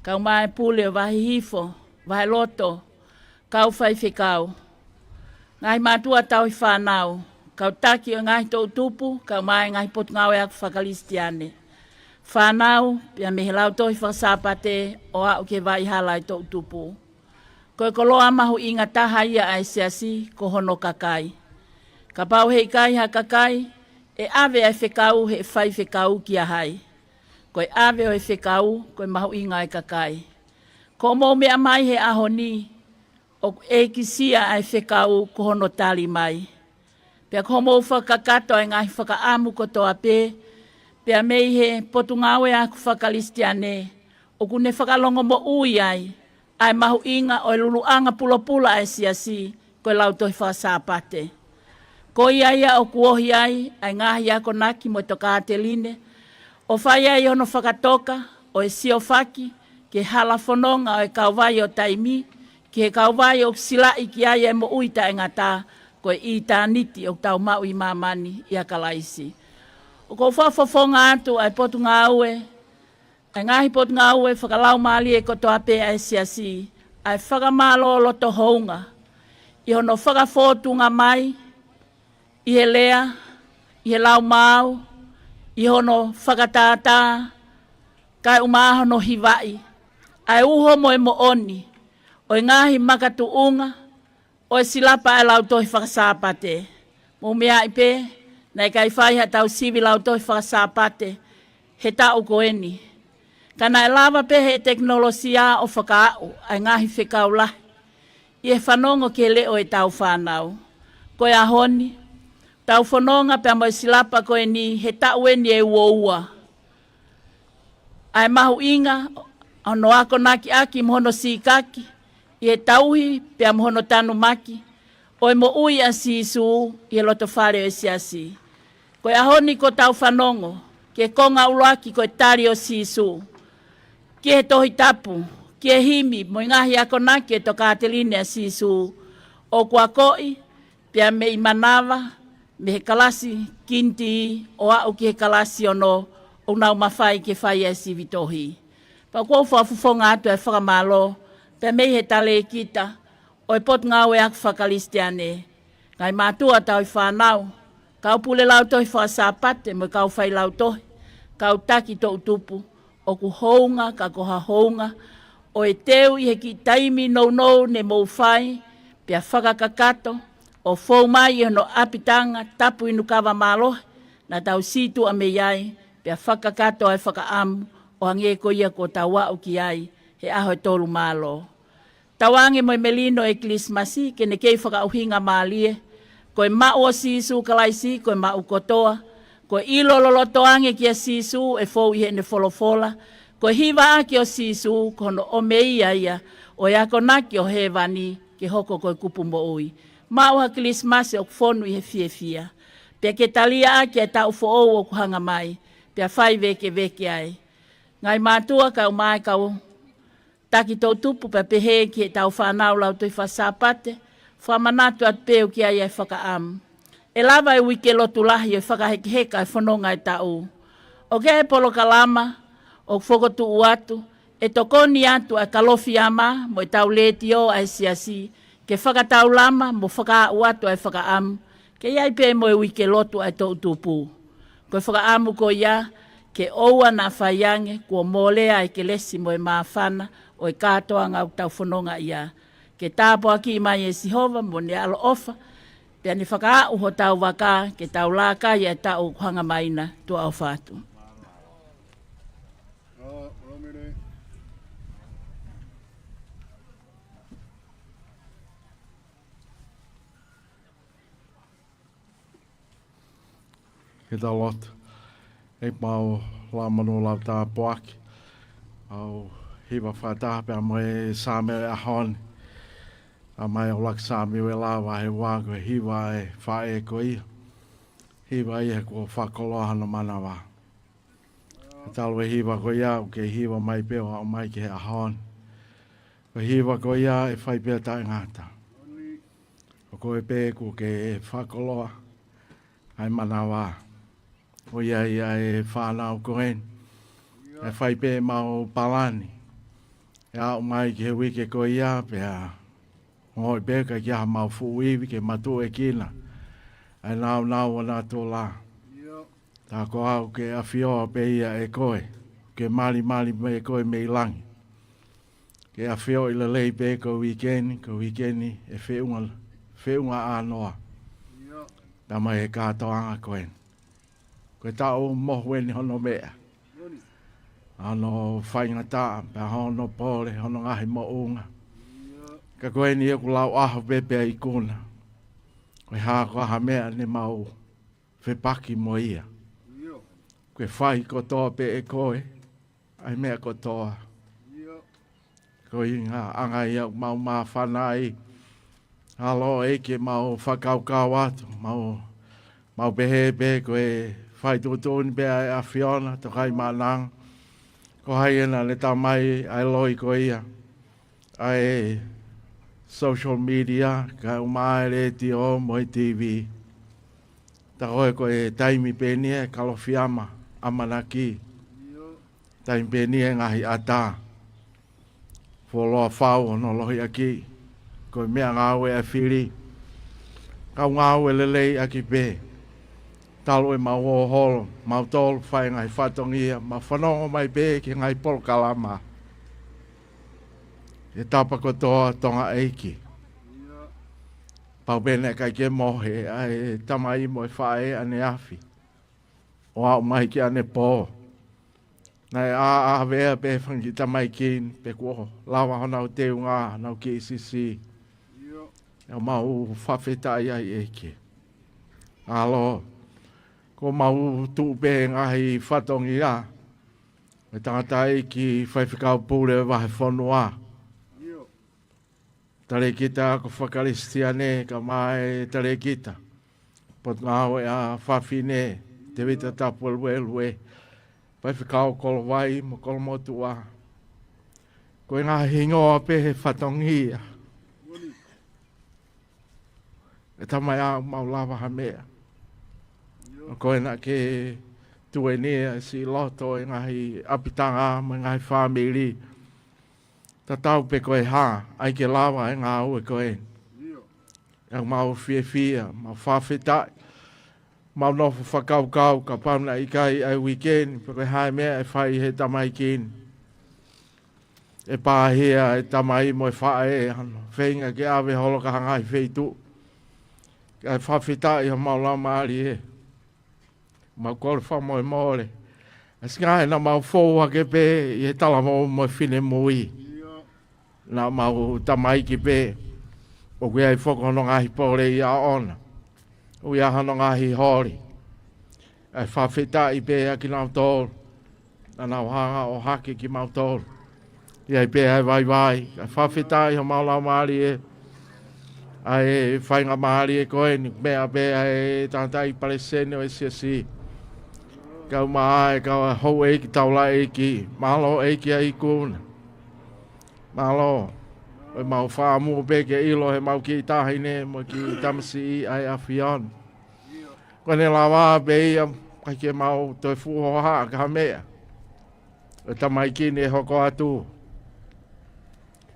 kau mai pule o wahi hifo, wahi loto, Kau whai whekau. Ngai mātua tau i whanau. Kau taki o ngai tō tupu, kau mai ngai potu ngau e aku whakalistiane. Whanau, pia me he Lautohi Faka-Sapate o au ke vai hala i tō tupu. Koe koloa mahu inga taha ia ai Siasi ko hono kakai. Ka pau hei kai ha kakai, e ave ai whekau he whai whekau ki a hai. Koe ave o e whekau, koe mahu inga ai kakai. Ko mō mea mai he ahoni, o e kisia ai whekau ko hono tali mai. Pea ko mō whakakato ai ngai whakaamu ko toa pē, pea mei he potu ngawe aku whakalistiane, o kune whakalongo mo ui ai, ai mahu inga o luluanga pula ai Siasi, koe Lautohi Faka-Sapate. Ko ia o kuohi ai ngahi ako naki mo toka ateline, o whai ai ono whakatoka, o e sio whaki, ke hala whanonga o e kauwai o taimi, ke kauwai o silai ki ai e mo uita e ngata, koe i tā niti o tau mau i mamani i a kalaisi. O ko whawhawhonga atu ai potu ngā ue, ai ngahi potu ngā ue whakalau maali e koto ape ai Siasi, ai whakamalo loto hounga, i hono whakawhotunga mai, i he lea, i he lau mau, i hono whakatātā, kai umahono hiwai, ai uho mo e mo oni, o i ngahi makatuunga, o e silapa e Lautohi Faka-Sapate. Mo mea i pē, nei kai whaiha tau sivi Lautohi Faka-Sapate, he tau koeni. Kana e lava pe he teknolosia o whakaau, ai ngahi whekau lahi. I e whanongo ke leo e tau whanau. Koe a honi, tau whanonga pe mo e silapa koeni, he tau eni e ua. Ai mahu inga, ono ako naki aki mohono sikaki, i e tauhi pe mohono tanu maki, o e mo ui a sisu i e loto whare o Siasi. Koe a honi ko tau whanongo, ke konga uloaki koe tari o sisu. Ki he tohi tapu, ki he himi, mo ngahi ako naki e toka ateline a sisu. O kua koi, pia me i manawa, me he kalasi kinti, o au ki he kalasi ono, o nau mawhai ke whai e si vitohi. Pa kua whafufonga atu e whakamalo, pia me he tale kita, o e pot ngau e aku whakalistiane. Ngai mātua tau i whanau, kau pule Lautohi Faka-Sapate, mo kau whai Lautohi, kau taki tō tupu, o ku hounga, ka koha hounga, o e teu i he ki taimi nou ne mou whai, pia whakakakato, o whou mai i hono apitanga, tapu inu kawa mālohi, na tau situ a me iai, pia whakakato ai whakaamu, o hange ko ia ko tau wau ki ai, he aho e tolu mālo. Tawange mo e melino e Krismasi, ke ne kei whakauhinga mālie, koe mau o sisu kalaisi, koe mau kotoa, koe ilo lolotoange ki a sisu e fou i hene folofola, koe hiwa aki o sisu kono o meia ia, o yako naki o hewani ke hoko koe kupu mo ui. Mau ha Krismasi o kufonu i he fia. Pea ke talia aki e tau fo o kuhanga mai, pea whai veke ai. Ngai mātua kau mai kau taki tau tupu pea pehe ki e tau whanau Lautohi Faka-Sapate, whamanatu at peo ki ai e whakaamu. E lava e wike lotu lahi e whakahekeheka e whanonga e tau. O ke he polo kalama, o whokotu uatu, e tokoni atu e kalofi ama, mo e tau leti o ai Siasi, ke whakatau lama, mo whaka uatu e whakaamu, ke iai pe mo e wike lotu e tau tupu. Ko e whakaamu ko ia, ke oua na whaiange, kua molea e ke lesi mo e maafana, o e katoanga au tau whanonga ia. Ke tāpo aki mai e Sihova, mo ne alo ofa, pea ni whakaau ho tau waka, ke tau laka ia tau hanga maina tua au whātu. Ke tau lotu. E pao la mano lau tā poaki. Au hiwa whātā pia moe sāme a honi. A mai o lak sāme ue lawa he wāko he hiwa e whae ko ia. Hiwa ia ko whakoloa hana manawa. E talu e hiwa ko ia o ke hiwa mai peo o mai ke he a honi. Ko hiwa ko ia e whai pia tae ngata. O ko e pē ko ke whakoloa ai manawa. O ia e whanau koen. E whai pē mau palani. E au mai ki he wike ko ia pia Ngoi beka kia mau fuiwi ke matu e kina. Ai nau ana tō la. Tā ko au ke awhioa pe ia e koe. Ke mali me koe me ilangi. Ke awhio i le lei pe ko weekendi e whiunga anoa. Tama e Katoanga koe. Koe tau mohueni hono mea. Ano whaingata, pe hono pole, hono ngahi mo unga. Ka koe ni e kulau aho pepe i kuna. Koe hako aha mea ne mau whepaki mo ia. Koe whai kotoa pe e koe, ai mea kotoa. Koe inga anga ia mau maa whanai. Halo eke mau whakaukau atu, mau pehe pe koe whai tūtūni pe ai a Fiona, to kai manang. Ko hai ena le tamai ai loi ko ia. Ai social media, ka umai re ti o moi TV. Ta koe koe taimi pe ni e kalofiama, amanaki. Taimi pe ni e ngahi ata. Foloa whau no lohi aki. Koe mea ngāwe a whiri. Kau ngāwe lelei aki pe. Talo e mau o holo, mau tolu whai ngai whatongia, ma whanongo mai pe ki ngai polo kalama. E tapa kotoa tonga eiki. Pau bene kai ke mohe, ai tamai mo e whae ane afi. O au mai ki ane pō. Nai a vea pe whangi tamai kin, pe kuoho, lawa honau te unga, nau ki sisi. Au mau whawhetai ai eiki. Alo. Ko mau tupe ngahi whatongi a. Me tangatai ki whaiwhikau pūre wahe whanua. Tare kita ko whakaristiane ka mai tare kita. Pot ngāwe a whawhine te wita tapu elue. Whaiwhikau kolo wai mo kolo motu a. Ko ngahi hingoa pehe whatongi a. E tamai a mau lava ha mea. Koe na ke tuenea si loto e ngahi apitanga me ngahi whamiri. Ta tau pe koe ha, ai ke lawa e ngā ue koe. E mau fia, mau whawhetai. Mau nofu whakaukau ka pauna i kai ai weekend. Pe koe hae mea e whai he tamai kin. E pāhea e tamai mo e whae ano. Whenga ke awe holo ka hangai wheitu. Ai whawhetai ha mau lau maari e. Mau kore whamoe mōre. As ngai na mau fōua ke pē, i he tala mō mo whine mui. Na mau tamai ki pē. O kui ai whokono ngahi pōre i a ona. O ia hano ngahi hori. Ai whawheta i pē a ki nau tōru. Na nau hanga o hake ki mau tōru. I ai pē ai vai. Ai whawheta i ho mau lau maari e. Ai whainga maari e koe ni mea pē ai tātai palesene o e siasi. Kau mai, kau hou eiki taula eiki, malo eiki a ikuna. Malo, oi mau whaamu peke ilo he mau ki tahine, mo ki tamasi i ai a Fiona. Kone la wā pe ia, kai ke mau toi fuhoha ka mea. O tamai kine hoko atu.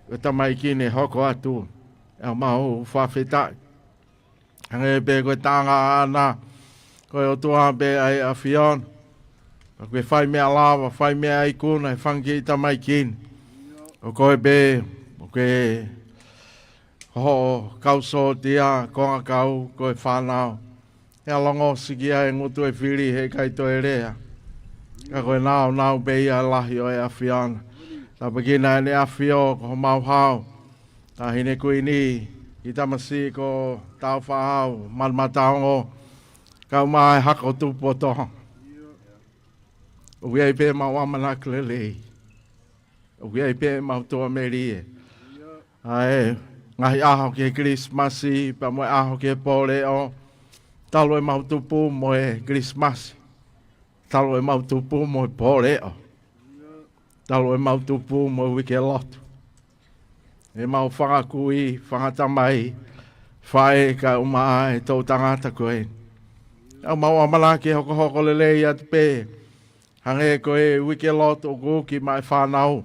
O tamai kine hoko atu. E mau whawhetai. Hange pe koe tanga ana, koe o tua pe ai a Fiona. Koe whai mea lawa, whai mea ikuna, e whangi i tamai kin. O koe be, o koe ho kauso tia, konga kau, koe whanau. E alongo sikia e ngutu e whiri he kaito e rea. Ka koe nau be ia lahi o e a Fiona. Ta pakina e ne a Fio, ko mau hau. Ta hine kui ni, i tamasi ko tau whahau, malmataongo. Kau mai hako tupo tohon. O wiai pē mau amanak lelei. O wiai pē mau toa merie. Ae, ngahi aho ke Christmasi, pa moe aho ke pōre o. Talo e mau tupu moe Christmasi. Talo e mau tupu moe pōre o. Talo e mau tupu moe wike lotu. E mau whangakui, whangatamai, whae ka umaa e tau tangata koe. Au mau amalake hoko lelei atu pē. Hange koe wike lotu o kuki mai whanau.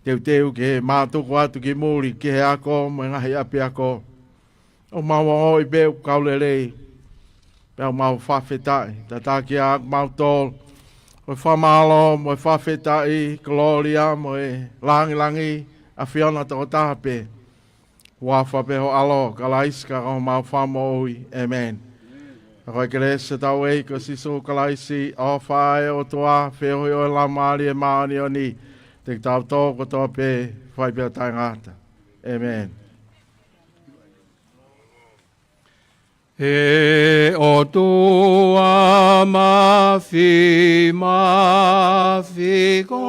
teu ke mātuku atu ki muri ki he ako, mo ngahi api ako. O mawa o i beu kaulelei, pēo mau whawhetai, tata ki a mau tōl, mo whamalo, mo whawhetai, gloria, mo langi, a whiona tō tahape. Wafa peho alo, kalaiska o mau whamo ui, amen. Koe kerese tau ei, ko siso kalaisi, o whae o toa, wheo o la maari e maani o ni, te tau tōko tō pe, whai pēo tai ngāta. Amen. E o tua mawhi ko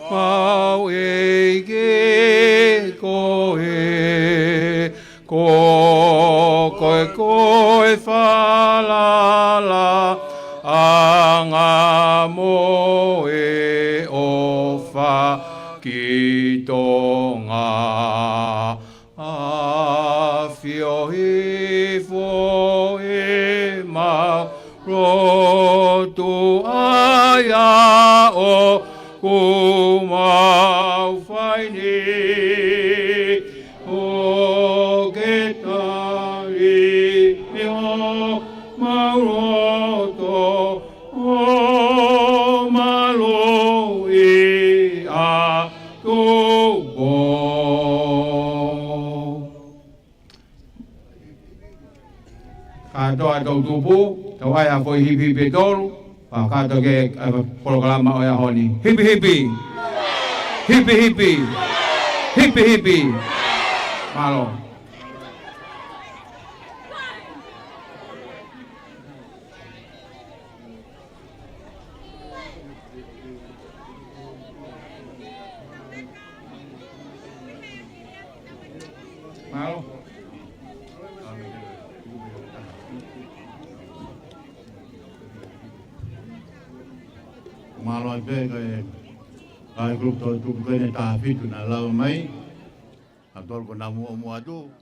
mau e ke koe koe whalala anga mo e o wha ki Tonga a whiohi fo e ma rotu ai a o kumau whaini o ke tari o mauroto o malo i a tubo. Katoa Tongatapu, tawai a foi hipi petolu, kato ke programa o ya honi. Hipi hipi, hipi hipi, hipi hipi, malo. Malo. Malo ai pe ai grup to tu kene ta fitu na lau mai a tol ko na mo atu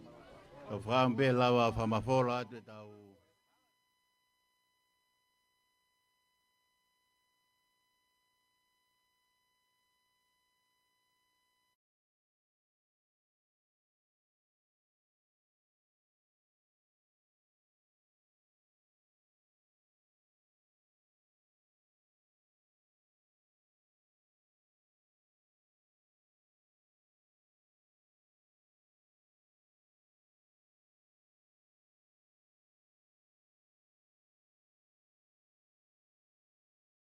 to fram pe lava fama fola te tau